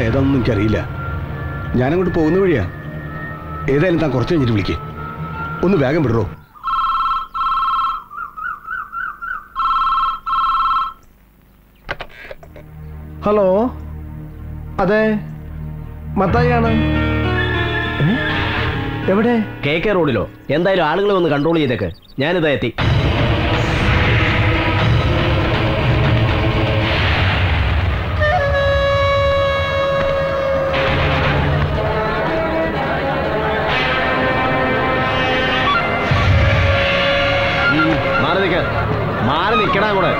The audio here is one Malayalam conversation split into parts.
ഏതാണെന്നും എനിക്കറിയില്ല. ഞാനങ്ങോട്ട് പോകുന്ന വഴിയാ. ഏതായാലും താൻ കുറച്ച് കഴിഞ്ഞിട്ട് വിളിക്കേ. ഒന്ന് വേഗം വിടറോ. ഹലോ, അതെ, മത്തായിയാണ്. എവിടെ? KK റോഡിലോ? എന്തായാലും ആളുകളെ ഒന്ന് കൺട്രോൾ ചെയ്തേക്ക്. ഞാനിതാ എത്തി. മാറി നിൽക്കണ കൂടെ.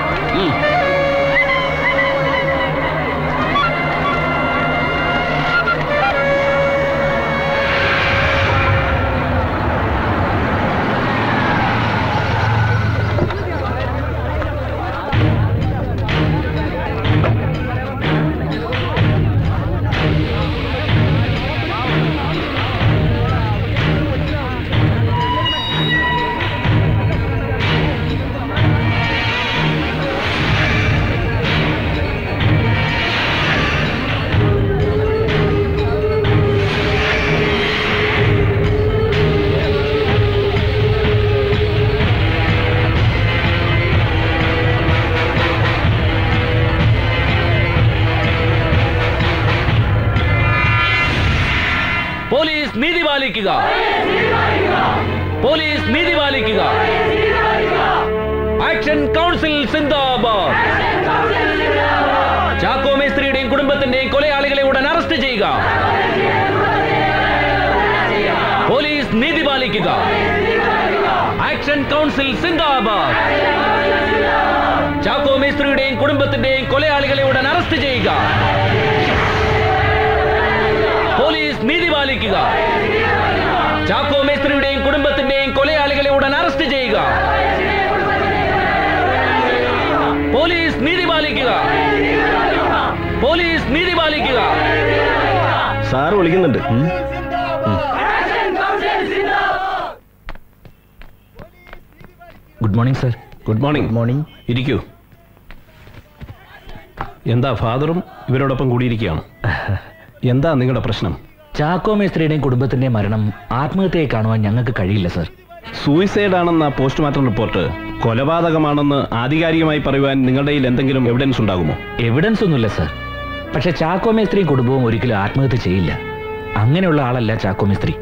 പോലീസ് നീതി പാലിക്കുക, പോലീസ് നീതി പാലിക്കുക. ആക്ഷൻ കൗൺസിൽ സിന്ദാബാദ്. ചാക്കോ മേസ്ത്രിയുടെയും കുടുംബത്തിന്റെയും കൊലയാളികളെ ഉടൻ അറസ്റ്റ് ചെയ്യുക. പോലീസ് നീതി പാലിക്കുക. ആക്ഷൻ കൗൺസിൽ സിന്ദാബാദ്. ചാക്കോ മേസ്ത്രിയുടെയും കുടുംബത്തിന്റെയും കൊലയാളികളെ ഉടൻ അറസ്റ്റ് ചെയ്യുക. പോലീസ് നീതി പാലിക്കുക. ചാക്കോ മേസ്ത്രിയുടെയും കുടുംബത്തിന്റെയും കൊലയാളികളെ ഉടൻ അറസ്റ്റ് ചെയ്യുക. പോലീസ് നീതി പാലിക്കുക. പോലീസ് നീതി പാലിക്കുക. സാർ വിളിക്കുന്നുണ്ട്. Good morning sir. Good morning. Morning. ഇരിക്കൂ. എന്താ ഫാദറും ഇവരോടൊപ്പം കൂടിയിരിക്കുകയാണ്? എന്താ നിങ്ങളുടെ പ്രശ്നം? ചാക്കോ മേസ്ത്രിയുടെയും കുടുംബത്തിന്റെയും മരണം ആത്മഹത്യയെ കാണുവാൻ ഞങ്ങൾക്ക് കഴിയില്ല സർ. സൂയിസൈഡ് ആണെന്ന പോസ്റ്റ്മോർട്ടം റിപ്പോർട്ട് കൊലപാതകമാണെന്ന് ആധികാരികമായി പറയുവാൻ നിങ്ങളുടെ എന്തെങ്കിലും എവിഡൻസ് ഉണ്ടാകുമോ? എവിഡൻസ് ഒന്നുമില്ല സർ. പക്ഷെ ചാക്കോ മേസ്ത്രിയും കുടുംബവും ഒരിക്കലും ആത്മഹത്യ ചെയ്യില്ല. അങ്ങനെയുള്ള ആളല്ല ചാക്കോ മേസ്ത്രി.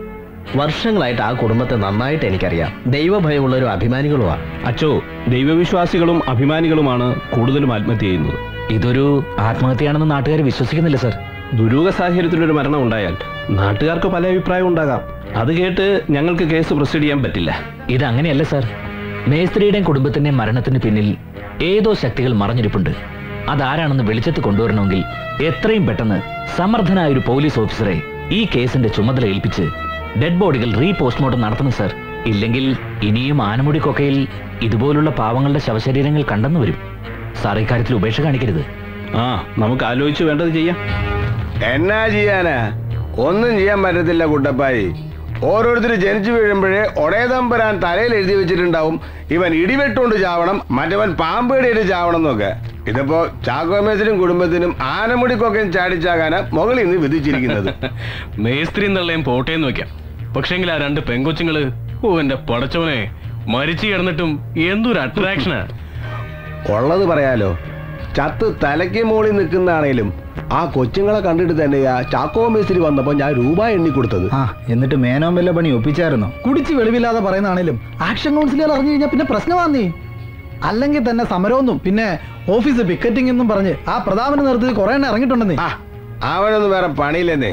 വർഷങ്ങളായിട്ട് ആ കുടുംബത്തെ നന്നായിട്ട് എനിക്കറിയാം. ദൈവഭയമുള്ളൊരു അഭിമാനികളുമാണ്. അച്ചോ, ദൈവവിശ്വാസികളും അഭിമാനികളുമാണ് കൂടുതലും ആത്മഹത്യ ചെയ്യുന്നത്. ഇതൊരു ആത്മഹത്യയാണെന്ന് നാട്ടുകാർ വിശ്വസിക്കുന്നില്ല സർ. ദുരൂഹ സാഹചര്യത്തിലൊരു മരണം ഉണ്ടായാൽ നാട്ടുകാർക്ക് പല അഭിപ്രായം ഉണ്ടാകാം. അത് കേട്ട് ഞങ്ങൾക്ക് കേസ് പ്രൊസീഡ് ചെയ്യാൻ പറ്റില്ല. ഇതങ്ങനെയല്ല സർ. മേസ്ത്രിയുടെയും കുടുംബത്തിന്റെയും മരണത്തിന് പിന്നിൽ ഏതോ ശക്തികൾ മറഞ്ഞിരിപ്പുണ്ട്. അതാരാണെന്ന് വെളിച്ചത്ത് കൊണ്ടുവരണമെങ്കിൽ എത്രയും പെട്ടെന്ന് സമർത്ഥനായ ഒരു പോലീസ് ഓഫീസറെ ഈ കേസിന്റെ ചുമതല ഏൽപ്പിച്ച് ഡെഡ് ബോഡികൾ പോസ്റ്റ്മോർട്ടം നടത്തണം സർ. ഇല്ലെങ്കിൽ ഇനിയും ആനമുടി കൊക്കയിൽ ഇതുപോലുള്ള പാവങ്ങളുടെ ശവശരീരങ്ങൾ കണ്ടെന്നു വരും. സാർ ഇക്കാര്യത്തിൽ ഉപേക്ഷ കാണിക്കരുത്. നമുക്ക് ആലോചിച്ച് വേണ്ടത് ചെയ്യാം. എന്നാ ചെയ്യാനാ? ഒന്നും ചെയ്യാൻ പറ്റത്തില്ല കുട്ടപ്പായി. ഓരോരുത്തർ ജനിച്ചു വീഴുമ്പോഴേ ഒരേ തമ്പരാൻ തലയിൽ എഴുതി വെച്ചിട്ടുണ്ടാവും ഇവൻ ഇടിവെട്ടുകൊണ്ട് ചാവണം, മറ്റവൻ പാമ്പേടിയിട്ട് ചാവണം എന്നൊക്കെ. ഇതിപ്പോ ചാക്കോ മേസ്ത്രിയും കുടുംബത്തിനും ആനമുടിക്കൊക്കെ ചാടിച്ചാകാനാ മുകളിൽ നിന്ന് വിധിച്ചിരിക്കുന്നത്. മേസ്ത്രി എന്നുള്ളയും പോട്ടേന്ന് വെക്കാം. പക്ഷെങ്കിൽ ആ രണ്ട് പെങ്കൊച്ചുങ്ങള്, എന്റെ പടച്ചവനെ, മരിച്ചു കിടന്നിട്ടും എന്തൊരു അട്രാക്ഷനാ. ഉള്ളത് പറയാലോ, ചത്ത് തലയ്ക്ക് മുകളിൽ നിൽക്കുന്നതാണേലും ആ കൊച്ചുങ്ങളെ കണ്ടിട്ട് തന്നെയാ ചാക്കോ മേസ്ത്രി വന്നപ്പോ ഞാൻ രൂപ എണ്ണി കൊടുത്തത്. എന്നിട്ട് മേനോൻ വല്ല പണി ഒപ്പിച്ചായിരുന്നോ? കുടിച്ച് വെളിവില്ലാതെ പറയുന്നതാണേലും ആക്ഷൻ കൗൺസിലുകൾ അറിഞ്ഞു കഴിഞ്ഞാൽ പിന്നെ പ്രശ്നമാന്നേ. അല്ലെങ്കിൽ തന്നെ സമരമൊന്നും പിന്നെ ഓഫീസ് പിക്കറ്റിംഗ് എന്നും പറഞ്ഞ് ആ പ്രതാപന്റെ നേതൃത്വത്തിൽ കുറെ എണ്ണം ഇറങ്ങിയിട്ടുണ്ടെന്നേ. അവനൊന്നും വേറെ പണിയില്ലെന്നേ.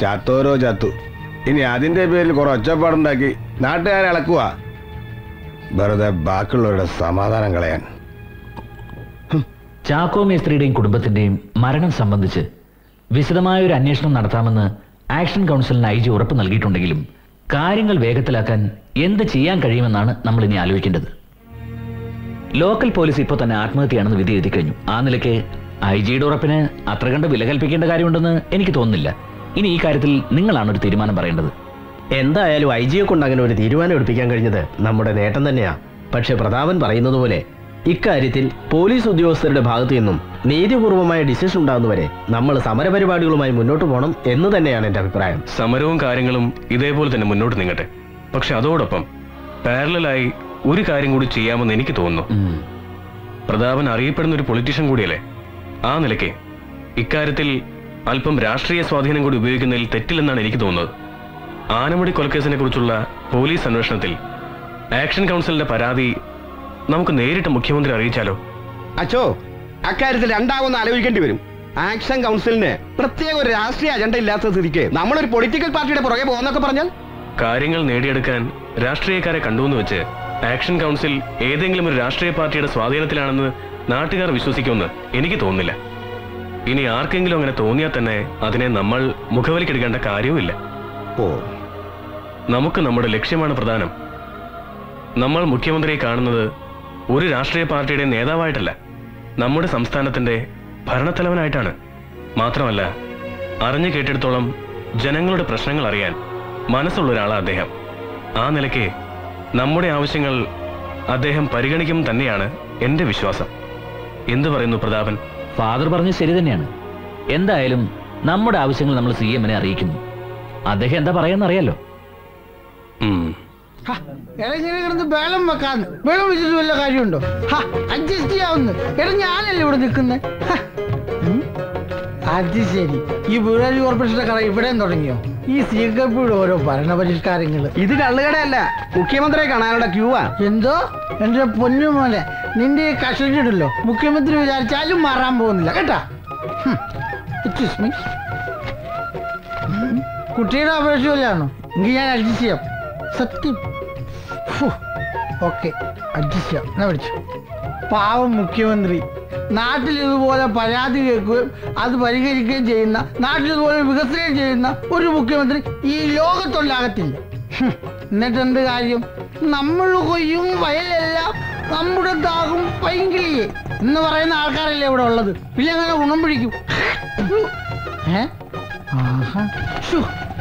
ചത്തോരോ ചത്തു. ഇനി അതിന്റെ പേരിൽ കുറെ ഒച്ചപ്പാടുണ്ടാക്കി നാട്ടുകാരെ ഇളക്കുക. വെറുതെ ബാക്കിയുള്ളവരുടെ സമാധാനം കളയാൻ. ചാക്കോ മേസ്ത്രിയുടെയും കുടുംബത്തിന്റെയും മരണം സംബന്ധിച്ച് വിശദമായ ഒരു അന്വേഷണം നടത്താമെന്ന് ആക്ഷൻ കൗൺസിലിന് IG ഉറപ്പ് നൽകിയിട്ടുണ്ടെങ്കിലും കാര്യങ്ങൾ വേഗത്തിലാക്കാൻ എന്ത് ചെയ്യാൻ കഴിയുമെന്നാണ് നമ്മൾ ഇനി ആലോചിക്കേണ്ടത്. ലോക്കൽ പോലീസ് ഇപ്പോൾ തന്നെ ആത്മഹത്യയാണെന്ന് വിധി എഴുതി കഴിഞ്ഞു. ആ നിലയ്ക്ക് IG ഉറപ്പിന് അത്ര കണ്ട് വില കൽപ്പിക്കേണ്ട കാര്യമുണ്ടെന്ന് എനിക്ക് തോന്നുന്നില്ല. ഇനി ഈ കാര്യത്തിൽ നിങ്ങളാണ് ഒരു തീരുമാനം പറയേണ്ടത്. എന്തായാലും IG യെ കൊണ്ട് അങ്ങനെ ഒരു തീരുമാനം എടുപ്പിക്കാൻ കഴിഞ്ഞത് നമ്മുടെ നേട്ടം തന്നെയാ. പക്ഷെ പ്രതാപൻ പറയുന്നത് പോലെ ഇക്കാര്യത്തിൽ പോലീസ് ഉദ്യോഗസ്ഥരുടെ ഭാഗത്തു നിന്നും നീതിപൂർവമായ ഡിസിഷൻ ഉണ്ടാകുന്നവരെ നമ്മൾ സമരപരിപാടികളുമായി മുന്നോട്ട് പോകണം എന്ന് തന്നെയാണ് എൻ്റെ അഭിപ്രായം. സമരവും കാര്യങ്ങളും ഇതേപോലെ തന്നെ മുന്നോട്ട് നീങ്ങട്ടെ. പക്ഷെ അതോടൊപ്പം പാരലായി ഒരു കാര്യം കൂടി ചെയ്യാമെന്ന് എനിക്ക് തോന്നുന്നു. പ്രതാപൻ അറിയപ്പെടുന്ന ഒരു പൊളിറ്റീഷ്യൻ കൂടിയല്ലേ. ആ നിലയ്ക്ക് ഇക്കാര്യത്തിൽ അല്പം രാഷ്ട്രീയ സ്വാധീനം കൂടി ഉപയോഗിക്കുന്നതിൽ തെറ്റില്ലെന്നാണ് എനിക്ക് തോന്നുന്നത്. ആനമുടി കൊലക്കേസിനെ കുറിച്ചുള്ള പോലീസ് അന്വേഷണത്തിൽ ആക്ഷൻ കൗൺസിലിന്റെ പരാതി നമുക്ക് നേരിട്ട് മുഖ്യമന്ത്രി അറിയിച്ചാലോ? അച്ചോ, അക്കാര്യത്തിൽ രണ്ടാമൊന്ന് ആലോചിക്കേണ്ടി വരും. ആക്ഷൻ കൗൺസിലിന് പ്രത്യേക ഒരു രാഷ്ട്രീയ അജണ്ട ഇല്ലാത്ത സ്ഥിതിക്ക് നമ്മളൊരു പൊളിറ്റിക്കൽ പാർട്ടിയുടെ പുറകെ പോകുന്നൊക്കെ പറഞ്ഞാൽ കാര്യങ്ങൾ നേടിയെടുക്കാൻ രാഷ്ട്രീയക്കാരെ കണ്ടുവെന്ന് വെച്ച് ആക്ഷൻ കൗൺസിൽ ഏതെങ്കിലും ഒരു രാഷ്ട്രീയ പാർട്ടിയുടെ സ്വാധീനത്തിലാണെന്ന് നാട്ടുകാർ വിശ്വസിക്കുമെന്ന് എനിക്ക് തോന്നുന്നില്ല. ഇനി ആർക്കെങ്കിലും അങ്ങനെ തോന്നിയാൽ തന്നെ അതിനെ നമ്മൾ മുഖവിലക്കെടുക്കേണ്ട കാര്യവുമില്ല. നമുക്ക് നമ്മുടെ ലക്ഷ്യമാണ് പ്രധാനം. നമ്മൾ മുഖ്യമന്ത്രിയെ കാണുന്നത് ഒരു രാഷ്ട്രീയ പാർട്ടിയുടെ നേതാവായിട്ടല്ല, നമ്മുടെ സംസ്ഥാനത്തിന്റെ ഭരണത്തലവനായിട്ടാണ്. മാത്രമല്ല, അറിഞ്ഞു കേട്ടിടത്തോളം ജനങ്ങളുടെ പ്രശ്നങ്ങൾ അറിയാൻ മനസ്സുള്ള ഒരാളാണ് അദ്ദേഹം. ആ നിലയ്ക്ക് നമ്മുടെ ആവശ്യങ്ങൾ അദ്ദേഹം പരിഗണിക്കും തന്നെയാണ് എന്റെ വിശ്വാസം. എന്തു പറയുന്നു പ്രതാപൻ? ഫാദർ പറഞ്ഞത് ശരി തന്നെയാണ്. എന്തായാലും നമ്മുടെ ആവശ്യങ്ങൾ നമ്മൾ CM-നെ അറിയിക്കുന്നു. അദ്ദേഹം എന്താ പറയാന്നറിയാലോ. ഇങ്ങനെ കിടന്ന് ബേളം വെക്കാന്ന് ബേളം വെച്ചിട്ട് വല്ല കാര്യമുണ്ടോ? അഡ്ജസ്റ്റ് ചെയ്യാവുന്നു. എടാ ഞാനല്ലേ ഇവിടെ നിൽക്കുന്നത്. അത് ശരി, ഈ ബിവറേജ് കോർപ്പറേഷന്റെ കട ഇവിടെയും തുടങ്ങിയോ? ഈ CKPയുടെ ഓരോ ഭരണപരിഷ്കാരങ്ങള്. ഇത് കള്ളുകടയല്ല, മുഖ്യമന്ത്രിയെ കാണാനുള്ള ക്യൂവാ. എന്തോ എന്റെ പൊന്നു മോനെ, നിന്റെ ഈ കഷണ്ടിടല്ലോ മുഖ്യമന്ത്രി വിചാരിച്ചാലും മാറാൻ പോകുന്നില്ല കേട്ടാ. കുട്ടിയുടെ അപേക്ഷയിലാണോ? എങ്കിൽ ഞാൻ അഡ്ജസ്റ്റ് ചെയ്യാം. സത്യം. ഓക്കെ, അഡ്ജസ്റ്റ് ചെയ്യാം. എന്നാ വിളിച്ചു. പാവം മുഖ്യമന്ത്രി നാട്ടിൽ ഇതുപോലെ പരാതി കേൾക്കുകയും അത് പരിഹരിക്കുകയും ചെയ്യുന്ന, നാട്ടിൽ ഇതുപോലെ വികസനം ചെയ്യുന്ന ഒരു മുഖ്യമന്ത്രി ഈ ലോകത്തുണ്ടാകത്തില്ല. എന്നിട്ട് എന്ത് കാര്യം? നമ്മൾ കൊയ്യും വയലെല്ലാം നമ്മുടെ ദാഹം പൈങ്കിളിയെ എന്ന് പറയുന്ന ആൾക്കാരല്ലേ ഇവിടെ ഉള്ളത്. പിന്നെ അങ്ങനെ ഗുണം പിടിക്കും.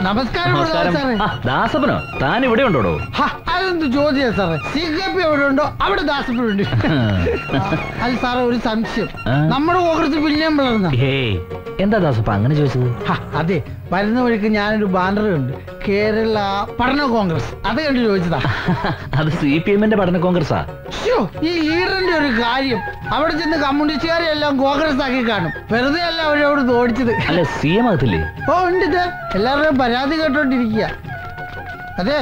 നമസ്കാരം സാറേ. ദാസപ്പനോ? താൻ ഇവിടെ ഉണ്ടോ? അതെന്ത് ചോദ്യം സാറേ? CKP എവിടെ ഉണ്ടോ അവിടെ ദാസപ്പനുണ്ട്. അത് സാറേ ഒരു സംശയം, നമ്മുടെ കോൺഗ്രസ് പിന്നെയും വളർന്ന. എന്താ ദാസപ്പ അങ്ങനെ ചോദിച്ചത്? അതെ, വരുന്ന വഴിക്ക് ഞാനൊരു ബാനർ കണ്ട്, കേരള പഠന കോൺഗ്രസ്, അത് കണ്ട് ചോദിച്ചതാ. അത് CPM-ന്റെ പഠന കോൺഗ്രസ്സാ. ഈ ലീഡറിന്റെ ഒരു കാര്യം, അവിടെ ചെന്ന് കമ്മ്യൂണിസ്റ്റുകാരെ എല്ലാം കോൺഗ്രസ് ആക്കി കാണും. വെറുതെ അല്ല അവരവിടെ ഓടിച്ചത്. അല്ല, CM ആകത്തില്ലേ? ഓ ഉണ്ട്, എല്ലാവരുടെയും പരാതി കേട്ടോണ്ടിരിക്കുക. അതെ,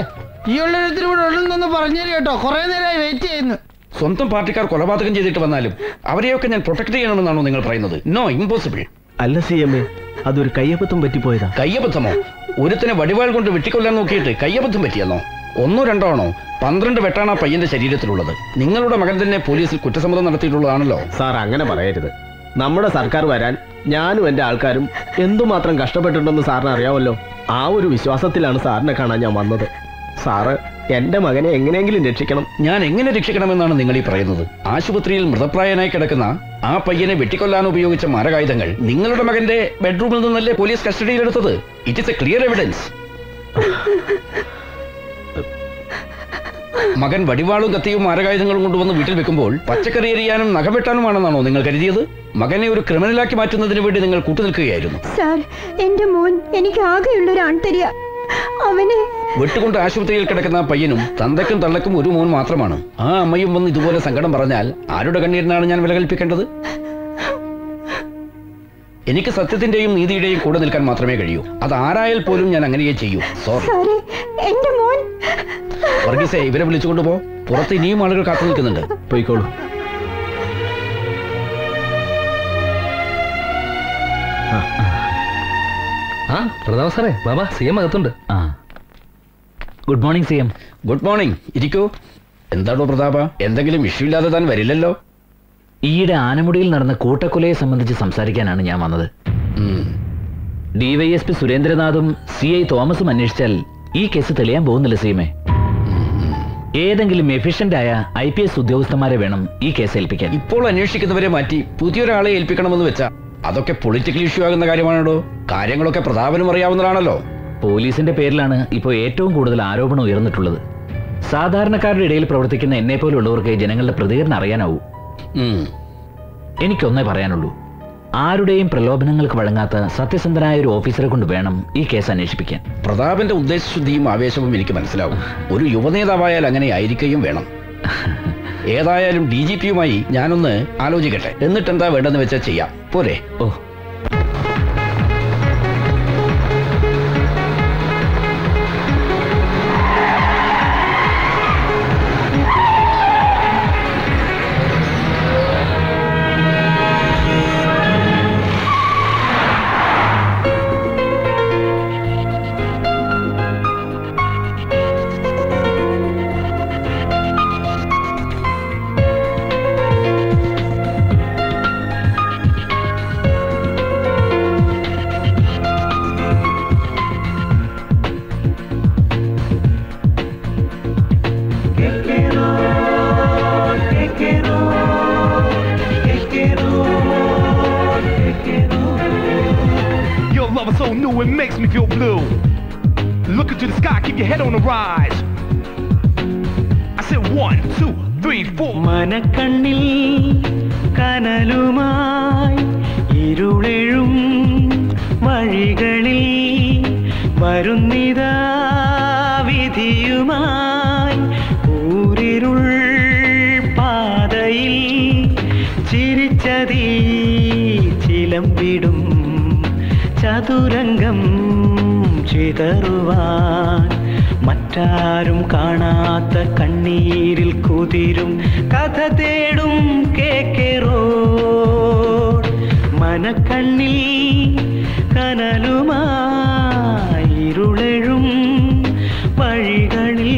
ഈ ഉള്ളൊരുത്തിന് ഇവിടെ ഉള്ളെന്നൊന്ന് പറഞ്ഞു കേട്ടോ. കുറെ നേരമായി വെയിറ്റ് ചെയ്യുന്നു. സ്വന്തം പാർട്ടിക്കാർ കൊലപാതകം ചെയ്തിട്ട് വന്നാലും അവരെയൊക്കെ ഞാൻ പ്രൊട്ടക്ട് ചെയ്യണമെന്നാണോ നിങ്ങൾ പറയുന്നത്? No, impossible. അല്ല CM, അതൊരു കയ്യബദ്ധം പറ്റിപ്പോയതാ. കയ്യബദ്ധമോ? ഒരുത്തനെ വടിവാൾ കൊണ്ട് വെട്ടിക്കൊല്ലാൻ നോക്കിയിട്ട് കയ്യബദ്ധം പറ്റിയെന്നോ? 1 2 ആണോ? 12 വെട്ടാണ് ആ പയ്യന്റെ ശരീരത്തിലുള്ളത്. നിങ്ങളുടെ മകൻ തന്നെ പോലീസിൽ കുറ്റസമ്മതം നടത്തിയിട്ടുള്ളതാണല്ലോ. സാർ അങ്ങനെ പറയരുത്. നമ്മുടെ സർക്കാർ വരാൻ ഞാനും എൻ്റെ ആൾക്കാരും എന്തുമാത്രം കഷ്ടപ്പെട്ടിട്ടുണ്ടെന്ന് സാറിന് അറിയാമല്ലോ. ആ ഒരു വിശ്വാസത്തിലാണ് സാറിനെ കാണാൻ ഞാൻ വന്നത്. സാറ് എന്റെ മകനെ എങ്ങനെയെങ്കിലും രക്ഷിക്കണം. ഞാൻ എങ്ങനെ രക്ഷിക്കണമെന്നാണ് നിങ്ങൾ ഈ പറയുന്നത്? ആശുപത്രിയിൽ മൃതപ്രായനായി കിടക്കുന്ന ആ പയ്യനെ വെട്ടിക്കൊല്ലാൻ ഉപയോഗിച്ച മാരകായുധങ്ങൾ നിങ്ങളുടെ മകന്റെ ബെഡ്റൂമിൽ നിന്നല്ലേ പോലീസ് കസ്റ്റഡിയിലെടുത്തത്? It is A clear evidence. മകൻ വടിവാളും കത്തിയും മാരകായുധങ്ങളും കൊണ്ടുവന്ന് വീട്ടിൽ വെക്കുമ്പോൾ പച്ചക്കറി എറിയാനും നഖം വെട്ടാനുമാണെന്നാണോ നിങ്ങൾ കരുതിയത്? മകനെ ഒരു ക്രിമിനലാക്കി മാറ്റുന്നതിന് വേണ്ടി നിങ്ങൾ കൂട്ടുനിൽക്കുകയായിരുന്നു. സാർ, എന്റെ മോൻ എനിക്ക് ആകെയുള്ളൊരു ആൺതരിയ. അവനെ വെട്ടുകൊണ്ട് ആശുപത്രിയിൽ കിടക്കുന്ന ആ പയ്യനും തന്തയ്ക്കും തള്ളക്കും ഒരു മോൻ മാത്രമാണ്. ആ അമ്മയും വന്ന് ഇതുപോലെ സങ്കടം പറഞ്ഞാൽ ആരുടെ കണ്ണീരിനാണ് ഞാൻ വില കൽപ്പിക്കേണ്ടത്? എനിക്ക് സത്യത്തിന്റെയും നീതിയുടെയും കൂടെ നിൽക്കാൻ മാത്രമേ കഴിയൂ. അത് ആരായാൽ പോലും ഞാൻ അങ്ങനെയേ ചെയ്യൂ. സോറി. എന്റെ മോൻ. വർഗീസേ, ഇവരെ വിളിച്ചുകൊണ്ടുപോ. പുറത്ത് ഇനിയും ആളുകൾ കാത്തു നിൽക്കുന്നുണ്ട്. പോയിക്കോളൂ. പ്രതാപ സാറേ, ബാബാ CM അകത്തുണ്ട്. Good morning CM. Good morning. ഇരിക്കൂ. എന്താണോ പ്രതാപ, എന്തെങ്കിലും ഇഷ്യൂ ഇല്ലാതെ താൻ വരില്ലല്ലോ. ഈയിടെ ആനമുടിയിൽ നടന്ന കൂട്ടക്കൊലയെ സംബന്ധിച്ച് സംസാരിക്കാനാണ് ഞാൻ വന്നത്. DYSP സുരേന്ദ്രനാഥും CI തോമസും അന്വേഷിച്ചാൽ ഈ കേസ് തെളിയാൻ പോകുന്നില്ല CM-എ. ഏതെങ്കിലും എഫിഷ്യന്റ് ആയ IPS ഉദ്യോഗസ്ഥന്മാരെ വേണം ഈ കേസ് ഏൽപ്പിക്കാൻ. ഇപ്പോൾ അന്വേഷിക്കുന്നവരെ മാറ്റി പുതിയൊരാളെ ഏൽപ്പിക്കണമെന്ന് വെച്ചാ അതൊക്കെ പൊളിറ്റിക്കൽ ഇഷ്യൂ ആകുന്ന കാര്യമാണോ? കാര്യങ്ങളൊക്കെ പ്രതാപനും അറിയാവുന്നതാണല്ലോ. പോലീസിന്റെ പേരിലാണ് ഇപ്പോൾ ഏറ്റവും കൂടുതൽ ആരോപണം ഉയർന്നിട്ടുള്ളത്. സാധാരണക്കാരുടെ ഇടയിൽ പ്രവർത്തിക്കുന്ന എന്നെ പോലുള്ളവർക്ക് ജനങ്ങളുടെ പ്രതികരണം അറിയാനാവൂ. എനിക്കൊന്നേ പറയാനുള്ളൂ, ആരുടെയും പ്രലോഭനങ്ങൾക്ക് വഴങ്ങാത്ത സത്യസന്ധനായ ഒരു ഓഫീസറെ കൊണ്ട് വേണം ഈ കേസ് അന്വേഷിപ്പിക്കാൻ. പ്രതാപന്റെ ഉദ്ദേശശുദ്ധിയും ആവേശവും എനിക്ക് മനസ്സിലാവും. ഒരു യുവനേതാവായാൽ അങ്ങനെ ആയിരിക്കുകയും വേണം. ഏതായാലും DGPയുമായി ഞാനൊന്ന് ആലോചിക്കട്ടെ. എന്നിട്ടെന്താ വേണ്ടെന്ന് വെച്ചാൽ ചെയ്യാം. പോരെ? ഓ, So new it makes me feel blue. Look into the sky, keep your head on the rise. I said 1, 2, 3, 4. മനക്കണ്ണിൽ കനലുമായി ഇരുളെഴും വഴികളിൽ വരുന്നിതാ വിധിയുമായി ഊരിരുൾ പാതയിൽ ചിരിച്ചതീ ചിലമ്പിടും ചതുരംഗം ചിതറുവാൻ മറ്റാരും കാണാത്ത കണ്ണീരിൽ കുതിരും കഥ തേടും KK റോഡ്. മനക്കണ്ണിൽ കനലുമായി ഇരുളെഴും വഴികളിൽ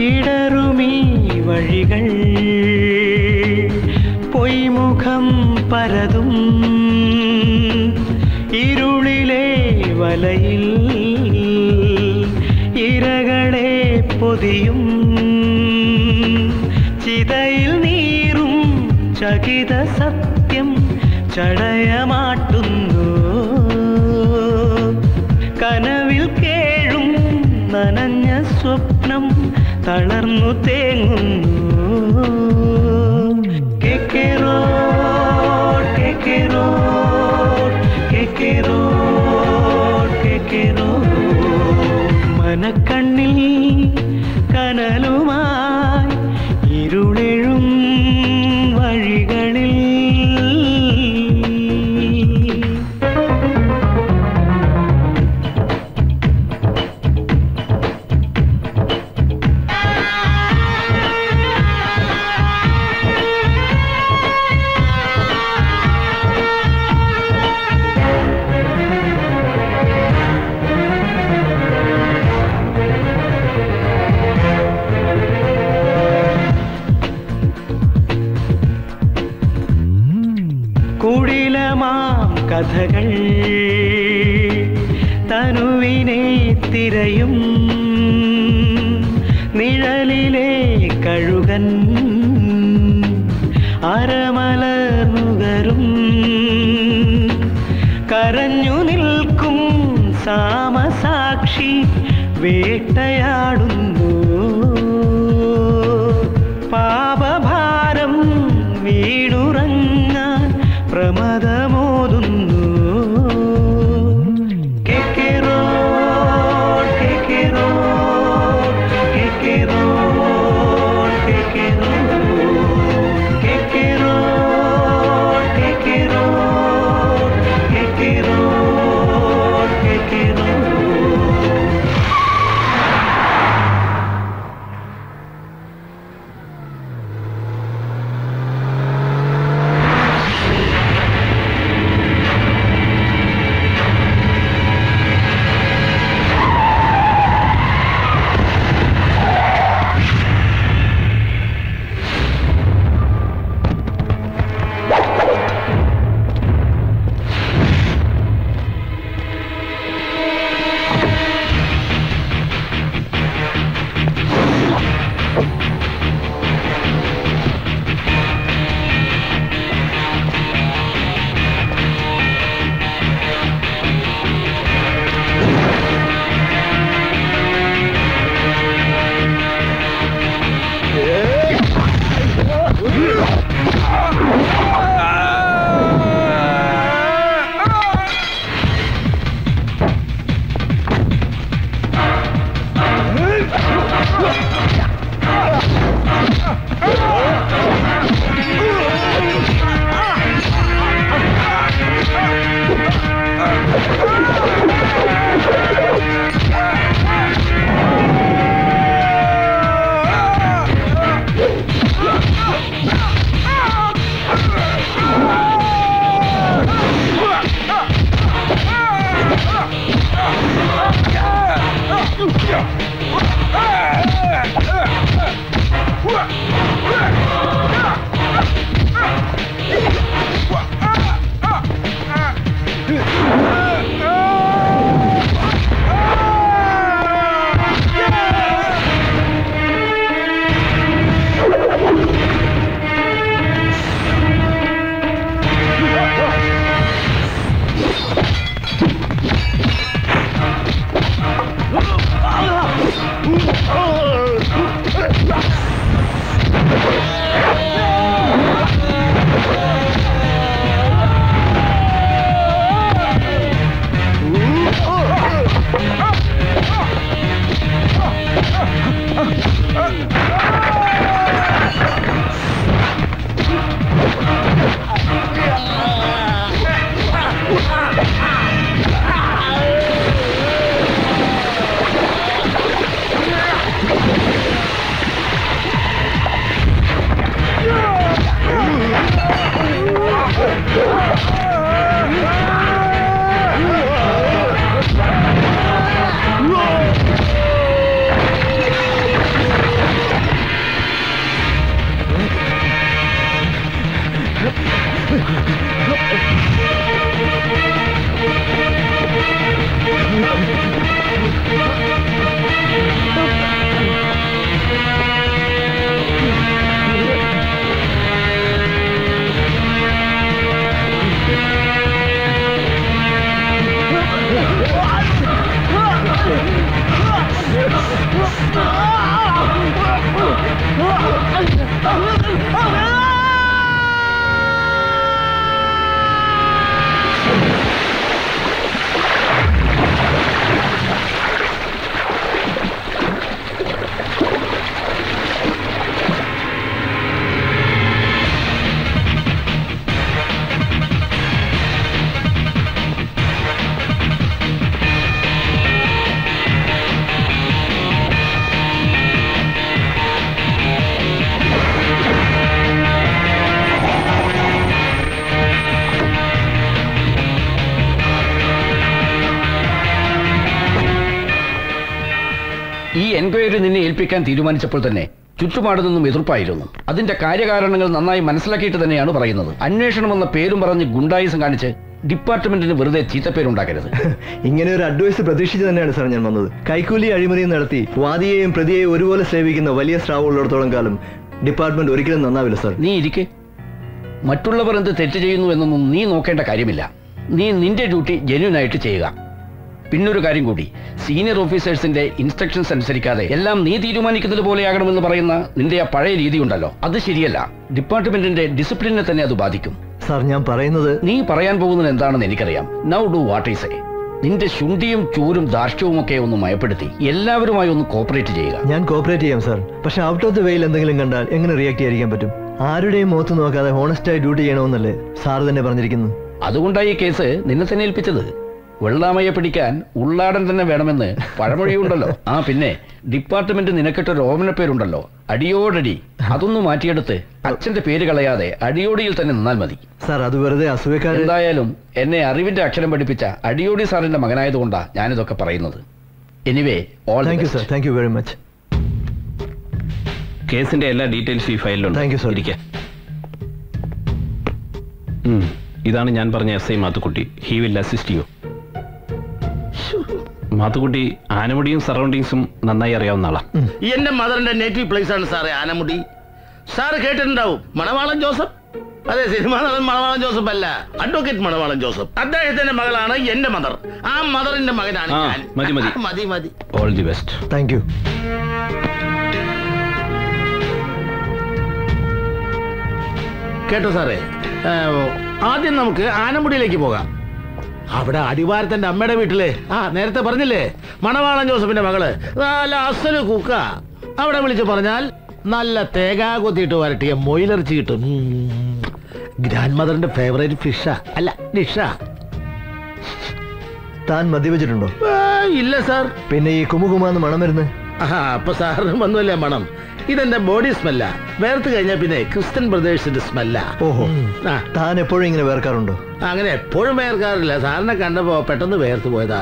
ഇടറുമീ വഴികൾ പൊയ്മുഖം പരതും ഇരുളിലെ വലയിൽ ഇരകളെ പൊതിയും ചിതയിൽ നീറും ചകിത സത്യം ചടയമാട്ടുന്നു കനവിൽ കേഴും നനഞ്ഞ സ്വപ്നം തളർന്നു തേങ്ങുന്നു KK Road KK Road KK Road KK Road. മനക്കണ്ണിൽ കനലുമായി ഇരുളെഴും വഴികളിൽ കുടിലമാം കഥകൾ തനുവിനെ തിരയും നിഴലിലെ കഴുകൻ അരമലർന്നുകരും കരഞ്ഞു നിൽക്കും സാമസാക്ഷി വേട്ടയാടുന്നു പാപഭാരം വീണുറങ്ങാൻ പ്രമദമോതുന്നു KK Road KK Road KK Road KK Road KK Road KK Road KK Road KK road. ഈ എൻക്വയറി നിന്നെ ഏൽപ്പിക്കാൻ തീരുമാനിച്ചപ്പോൾ തന്നെ ചുറ്റുപാട് നിന്നും എതിർപ്പായിരുന്നു. അതിന്റെ കാര്യകാരണങ്ങൾ നന്നായി മനസ്സിലാക്കിയിട്ട് തന്നെയാണ് പറയുന്നത്. അന്വേഷണം എന്ന പേരും പറഞ്ഞ് ഗുണ്ടായിസം കാണിച്ച് ഡിപ്പാർട്ട്മെന്റിന് വെറുതെ ചീത്തപ്പേരുണ്ടാക്കരുത്. ഇങ്ങനെ ഒരു അഡ്വൈസ് പ്രതീക്ഷിച്ച് തന്നെയാണ് സാർ ഞാൻ വന്നത്. കൈക്കൂലി അഴിമതിയും നടത്തി വാദിയെയും പ്രതിയെയും ഒരുപോലെ സേവിക്കുന്ന വലിയ സ്റ്റാഫ് ഉള്ളിടത്തോളം കാലം ഡിപ്പാർട്ട്മെന്റ് ഒരിക്കലും നന്നാവില്ല സാർ. നീ ഇരിക്കെ. മറ്റുള്ളവർ എന്ത് തെറ്റ് ചെയ്യുന്നു എന്നൊന്നും നീ നോക്കേണ്ട കാര്യമില്ല. നീ നിന്റെ ഡ്യൂട്ടി ജെന്യൂനായിട്ട് ചെയ്യുക. പിന്നൊരു കാര്യം കൂടി, സീനിയർ ഓഫീസേഴ്സിന്റെ ഇൻസ്ട്രക്ഷൻസ് അനുസരിക്കാതെ എല്ലാം നീ തീരുമാനിക്കുന്നത് പോലെയാകണമെന്ന് പറയുന്ന നിന്റെ ആ പഴയ രീതി ഉണ്ടല്ലോ, അത് ശരിയല്ല. ഡിപ്പാർട്ട്മെന്റിന്റെ ഡിസിപ്ലിനെ തന്നെ അത് ബാധിക്കും. സാർ ഞാൻ പറയുന്നത്, നീ പറയാൻ പോകുന്നത് എന്താണെന്ന് എനിക്കറിയാം. Now do what I say. നിന്റെ ശുണ്ഠിയും ചൂരും ധാർഷ്ട്യവും ഒക്കെ ഒന്ന് മയപ്പെടുത്തി എല്ലാവരുമായി ഒന്ന് കോപ്പറേറ്റ് ചെയ്യുക. ഞാൻ കോപ്പറേറ്റ് ചെയ്യാം സാർ. പക്ഷെ ഔട്ട് ഓഫ് ദ വേയിൽ എന്തെങ്കിലും കണ്ടാൽ എങ്ങനെ റിയാക്ട് ചെയ്യാതിരിക്കാൻ പറ്റും? ആരുടെയും മുഖത്ത് നോക്കാതെ ഹോണസ്റ്റായി ഡ്യൂട്ടി ചെയ്യണമെന്നല്ലേ സാർ തന്നെ പറഞ്ഞിരിക്കുന്നത്. അതുകൊണ്ടായി ഈ കേസ് നിന്നെ തന്നെ ഏൽപ്പിച്ചത്. വെള്ളാമയെ പിടിക്കാൻ ഉള്ളാടൻ തന്നെ വേണമെന്ന് പഴമൊഴിയുണ്ടല്ലോ. ആ പിന്നെ ഡിപ്പാർട്ട്മെന്റ് നിനക്കിട്ടൊരു ഓമന പേരുണ്ടല്ലോ, അടിയോടടി. അതൊന്നും മാറ്റിയെടുത്ത് അച്ഛന്റെ പേര് കളയാതെ അടിയോടിയിൽ തന്നെ നിന്നാൽ മതി. സാർ അത് വെറുതെ അസൂയക്കാർ. എന്തായാലും എന്നെ അറിവിന്റെ അക്ഷരം പഠിപ്പിച്ച അടിയോടി സാറിന്റെ മകനായതുകൊണ്ടാണ് ഞാനിതൊക്കെ പറയുന്നത്. Anyway all thank you sir. Thank you very much. കേസിന്റെ എല്ലാ ഡീറ്റെയിൽസും ഈ ഫയലിലുണ്ട്. Thank you sir. ഇരിക്കാം. ഇതാണ് ഞാൻ പറഞ്ഞ S I Mathukutty. He will assist you. Mathukutty ആനമുടിയും സറൗണ്ടിങ്സും നന്നായി അറിയാവുന്ന ആളാ. എന്റെ മദറിന്റെ നേറ്റീവ് പ്ലേസ് ആണ് സാറേ ആനമുടി. സാറ് കേട്ടിട്ടുണ്ടാവും മണവാളൻ ജോസഫ്. അതെ, സിനിമാ നടൻ മണവാളൻ ജോസഫ് അല്ല, അഡ്വക്കേറ്റ് മണവാളൻ ജോസഫ്. അദ്ദേഹത്തിന്റെ മകളാണ് എന്റെ മദർ. ആ മദറിന്റെ മകനാണ് ഞാൻ. മതി മതി മതി മതി. All the best. Thank you. കേട്ടോ സാറേ, ആദ്യം നമുക്ക് ആനമുടിയിലേക്ക് പോകാം. അവിടെ അടിവാരത്തിന്റെ അമ്മയുടെ വീട്ടില് നേരത്തെ പറഞ്ഞില്ലേ മണവാളൻ ജോസഫിന്റെ മകള് നല്ല അസല് കുക്ക. അവിടെ വിളിച്ചു പറഞ്ഞാൽ നല്ല തേങ്ങ കൊത്തിയിട്ട് വരട്ടിയ മൊയിലിറച്ചി കിട്ടും. ഗ്രാൻഡ് മദറിന്റെ ഫേവറേറ്റ് ഫിഷാ, അല്ല ഡിഷാ. താൻ മദ്യപിച്ചിട്ടുണ്ടോ? ഇല്ല സാർ. പിന്നെ ഈ കുമുകുമാന്ന് മണം വരുന്നത്? അപ്പൊ സാറിന് വന്നുല്ലേ മണം? ഇതെന്റെ ബോഡി സ്മെല്ല. വേർത്ത് കഴിഞ്ഞാൽ പിന്നെ ക്രിസ്ത്യൻ ബ്രദേഴ്സിന്റെ സ്മെല്ല. ഓഹോ, താൻ എപ്പോഴും ഇങ്ങനെ വേർക്കാറുണ്ടോ? അങ്ങനെ എപ്പോഴും വേർക്കാറില്ല. സാറിനെ കണ്ടപ്പോ പെട്ടെന്ന് വേർത്ത് പോയതാ.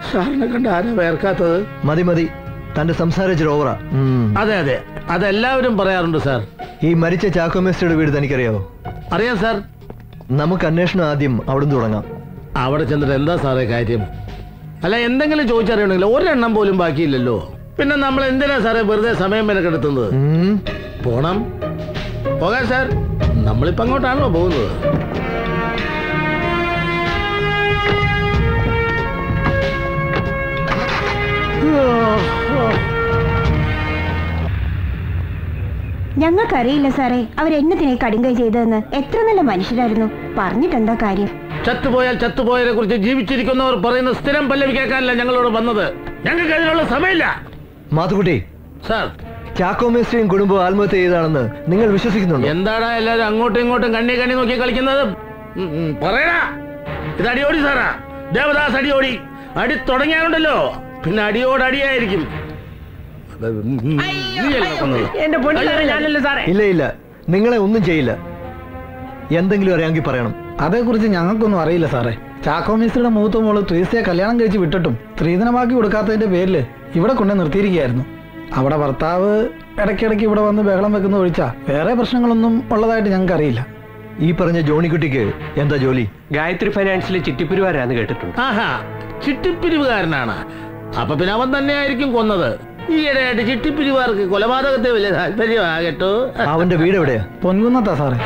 സാറിനെ കണ്ട ആരാ വേർക്കാത്തത്? മതി മതി, തന്റെ സംസാരം ഇച്ചിരി ഓവറാ. അതെ അതെ, അതെല്ലാവരും പറയാറുണ്ട് സാർ. ഈ മരിച്ച ചാക്കോ മേസ്ത്രിയുടെ വീട് തനിക്കറിയാവോ? അറിയാം സാർ. നമുക്ക് അന്വേഷണം ആദ്യം അവിടുന്ന് തുടങ്ങാം. അവിടെ ചെന്നിട്ട് എന്താ സാറേ കാര്യം? അല്ല, എന്തെങ്കിലും ചോദിച്ചറിയണമെങ്കിൽ ഒരെണ്ണം പോലും ബാക്കിയില്ലല്ലോ. പിന്നെ നമ്മൾ എന്തിനാ സാറേ വെറുതെ സമയം മെനക്കെടുത്തുന്നത്? പോണം, പോകാം സാർ. നമ്മളിപ്പോ അങ്ങോട്ടാണല്ലോ പോകുന്നത്. ഞങ്ങൾക്കറിയില്ല സാറേ അവരെന്നതിനെ കടുങ്കൈ ചെയ്തതെന്ന്. എത്ര നല്ല മനുഷ്യരായിരുന്നു. പറഞ്ഞിട്ടെന്താ കാര്യം? ചത്തുപോയാൽ ചത്തുപോയതിനെ കുറിച്ച് ജീവിച്ചിരിക്കുന്നവർ പറയുന്ന സ്ഥിരം പല്ലവി കേൾക്കാനല്ല ഞങ്ങളോട് വന്നത്. ഞങ്ങൾക്ക് അതിനുള്ള സമയമില്ല. മാത്തുക്കുട്ടി സാർ, ചാക്കോ മേസ്ത്രിയും കുടുംബം ആത്മഹത്യ ചെയ്താണെന്ന് നിങ്ങൾ വിശ്വസിക്കുന്നുണ്ടോ? എന്താടാ എല്ലാരും അങ്ങോട്ടും ഇങ്ങോട്ടും കണ്ണി കണ്ണി നോക്കി കളിക്കുന്നത്? പറയടാ. ഇത് അടിയോടി സാറാ, ദേവദാസ് അടിയോടി. അടി തുടങ്ങിയാലുണ്ടല്ലോ പിന്നെ അടിയോടടിയായിരിക്കും. ഇല്ല ഇല്ല, നിങ്ങളെ ഒന്നും ചെയ്യില്ല. എന്തെങ്കിലും അറിയാമെങ്കിൽ പറയണം. അതേക്കുറിച്ച് ഞങ്ങൾക്കൊന്നും അറിയില്ല സാറേ. ചാക്കോ മേസ്ത്രിയുടെ മൂത്ത മോള് ട്രീസയെ കല്യാണം കഴിച്ച് വിട്ടിട്ടും സ്ത്രീധനമാക്കി കൊടുക്കാത്തതിന്റെ പേരിൽ ഇവിടെ കൊണ്ടു നിർത്തിയിരിക്കുകയായിരുന്നു. അവിടെ ഭർത്താവ് ഇടയ്ക്കിടയ്ക്ക് ഇവിടെ വന്ന് ബഹളം വെക്കുന്ന ഒഴിച്ചാ വേറെ പ്രശ്നങ്ങളൊന്നും ഉള്ളതായിട്ട് ഞങ്ങൾക്ക് അറിയില്ല. ഈ പറഞ്ഞ ജോണിക്കുട്ടിക്ക് എന്താ ജോലി? ഗായത്രി ഫൈനാൻസിലെ ചിട്ടിപ്പിരിവാരാന്ന് കേട്ടിട്ടുണ്ട്. ആഹാ, ചിട്ടിപ്പിരിവുകാരനാണ്. അപ്പൊ പിന്നെ അവൻ തന്നെയായിരിക്കും കൊന്നത്. ഈയിടെയായിട്ട് ചിട്ടിപ്പിരിവാർക്ക് കൊലപാതകത്തെ വലിയ താല്പര്യമാകട്ടോ. അവന്റെ വീട് എവിടെയാ? പൊൻകുന്നത്താ സാറേ.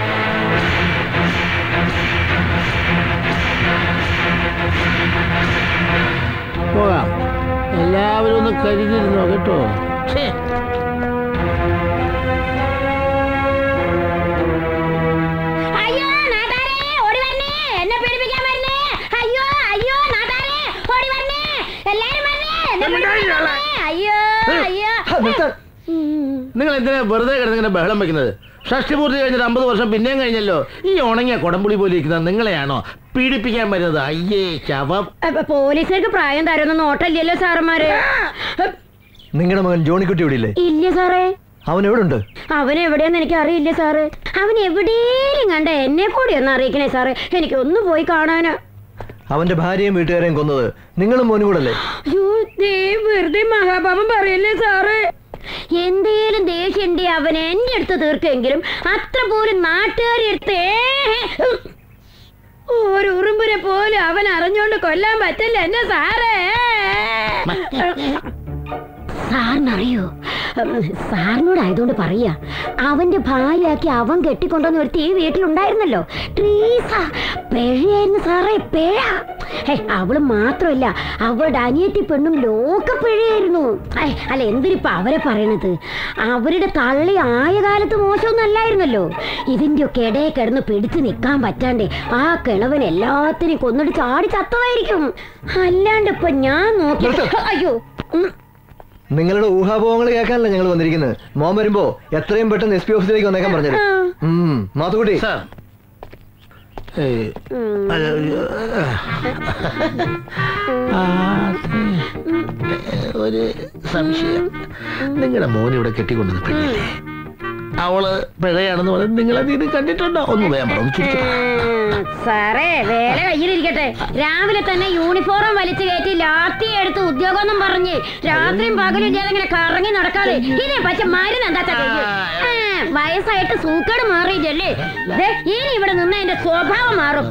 പോകാം, എല്ലാവരും ഒന്ന് കരുതിരുന്നോ കേട്ടോ. നിങ്ങൾ എന്തിനാ വെറുതെ കിടന്നിങ്ങനെ ബഹളം വെക്കുന്നത്? ഷഷ്ടിപൂർത്തി കഴിഞ്ഞിട്ട് 50 വർഷം പിന്നെയും കഴിഞ്ഞല്ലോ. ഈ ഉണങ്ങിയ കൊടംപുളി പോലെ ഇരിക്കുന്ന നിങ്ങളെയാണോ പീഡിപ്പിക്കാൻ വരുന്നത്? അയ്യേ ശവം. പോലീസുകാർക്ക് പ്രായം തരുന്ന നോട്ടല്ലല്ലോ സാറന്മാര്. നിങ്ങളുടെ മകൻ ജോണിക്കുട്ടി ഇവിടെ ഇല്ലേ? ഇല്ല സാറേ. അവൻ എവിടെ ഉണ്ട്? അവൻ എവിടെയെന്ന് എനിക്ക് അറിയില്ല സാറ്. അവൻ എവിടെയും കണ്ട എന്നെ കൂടി ഒന്ന് അറിയിക്കണേ സാറ്. എനിക്കൊന്ന് പോയി കാണാനാ. അവന്റെ ഭാര്യയും വീട്ടുകാരെയും കൊന്നത് നിങ്ങളും മോനും കൂടല്ലേ? വെറുതെ മഹാപാപം പറയല്ലേ സാറ്. എന്തേലും ദേഷ്യണ്ടി അവൻ എന്റെ അടുത്ത് തീർക്കെങ്കിലും അത്ര പോലും നാട്ടുകാരെടുത്ത് ഒരു ഉറുമ്പിനെ പോലും അവൻ അറിഞ്ഞോണ്ട് കൊല്ലാൻ പറ്റില്ല എന്നെ സാറേ. സാറിനറിയോ, സാറിനോടായതുകൊണ്ട് പറയാ, അവന്റെ ഭാര്യയാക്കി അവൻ കെട്ടിക്കൊണ്ടുവന്ന ഒരു ഈ വീട്ടിലുണ്ടായിരുന്നല്ലോ, ട്രീസ. പിഴയായിരുന്നു സാറേ, പിഴ. അവള് മാത്രമല്ല, അവളുടെ അനിയത്തി പെണ്ണും ലോക പിഴയായിരുന്നു. അല്ല, എന്തിനിപ്പ അവരെ പറയണത്? അവരുടെ തള്ളി ആയ കാലത്ത് മോശമൊന്നല്ലായിരുന്നല്ലോ. ഇതിന്റെയൊക്കെ ഇടയെ കിടന്ന് പിടിച്ചു നിൽക്കാൻ പറ്റാണ്ടേ ആ കിളവൻ എല്ലാത്തിനെയും കൊന്നിട്ട് ചാടി ചത്തതായിരിക്കും. അല്ലാണ്ട് ഇപ്പൊ ഞാൻ നോക്കി. അയ്യോ, നിങ്ങളുടെ ഊഹാപോഹങ്ങൾ കേൾക്കാനല്ല ഞങ്ങൾ വന്നിരിക്കുന്നത്. മോൻ വരുമ്പോ എത്രയും പെട്ടെന്ന് SP ഓഫീസിലേക്ക് വന്നേക്കാൻ പറഞ്ഞത്. മാത്തുക്കുട്ടി, ഒരു സംശയം. നിങ്ങളുടെ മോൻ ഇവിടെ കെട്ടിക്കൊണ്ടത് പെണ്ണില്ലേ? അവള് പിഴയാണെന്ന് പറഞ്ഞ് നിങ്ങളത് ഇത് കണ്ടിട്ടുണ്ടോ? ഒന്ന് വേഗം സാറേ, വേല കയ്യിലിരിക്കട്ടെ. രാവിലെ തന്നെ യൂണിഫോം വലിച്ചു കയറ്റി ലാത്തി എടുത്ത് ഉദ്യോഗം എന്നും പറഞ്ഞ് രാത്രിയും പകലും ഇങ്ങനെ കറങ്ങി നടക്കാതെ ഇതിനെ പറ്റ മരുന്ന് എന്താ വയസ്സായിട്ട് സൂക്കേട് മാറിയില്ലേ? ഇനി ഇവിടെ നിന്ന് എന്റെ സ്വഭാവം മാറും.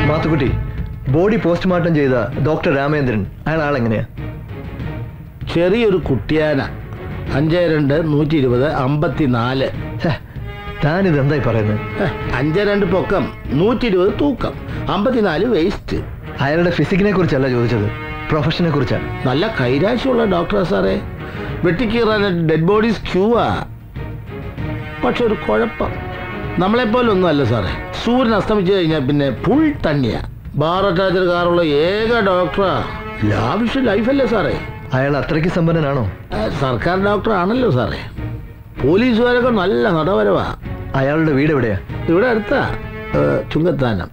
മാത്തുക്കുട്ടി, ബോഡി പോസ്റ്റ്മോർട്ടം ചെയ്ത ഡോക്ടർ രാമേന്ദ്രൻ, അയാൾ ആളെങ്ങനെയാ? ചെറിയൊരു കുട്ടിയാന. 52, 120, 54. താനിത് എന്തായി പറയുന്നത്? 52 പൊക്കം, 120 തൂക്കം, 54 വേസ്റ്റ്. അയാളുടെ ഫിസിക്കിനെ കുറിച്ചല്ല ചോദിച്ചത്, പ്രൊഫഷനെ കുറിച്ചാണ്. നല്ല കൈരാശ്യമുള്ള ഡോക്ടറാ സാറേ. വെട്ടിക്കീറാൻ ഡെഡ് ബോഡീസ് ക്യൂവാ. പക്ഷെ ഒരു കുഴപ്പം, നമ്മളെപ്പോലൊന്നും അല്ല സാറേ. സൂര്യൻ അസ്തമിച്ചു കഴിഞ്ഞാൽ പിന്നെ ഫുൾ തണ്ണിയാ. ബാർ അറ്റാച്ചഡ് കാറുള്ള ഏക ഡോക്ടറാ. ലാവിഷ് ലൈഫല്ലേ സാറേ. അയാൾ അത്രയ്ക്ക് സമ്പന്നനാണോ? സർക്കാർ ഡോക്ടർ ആണല്ലോ സാറേ. പോലീസുകാരൊക്കെ നല്ല നടവരവാ. അയാളുടെ വീട് എവിടെയാ? ഇവിടെ അടുത്താ, ചുങ്കത്താനം.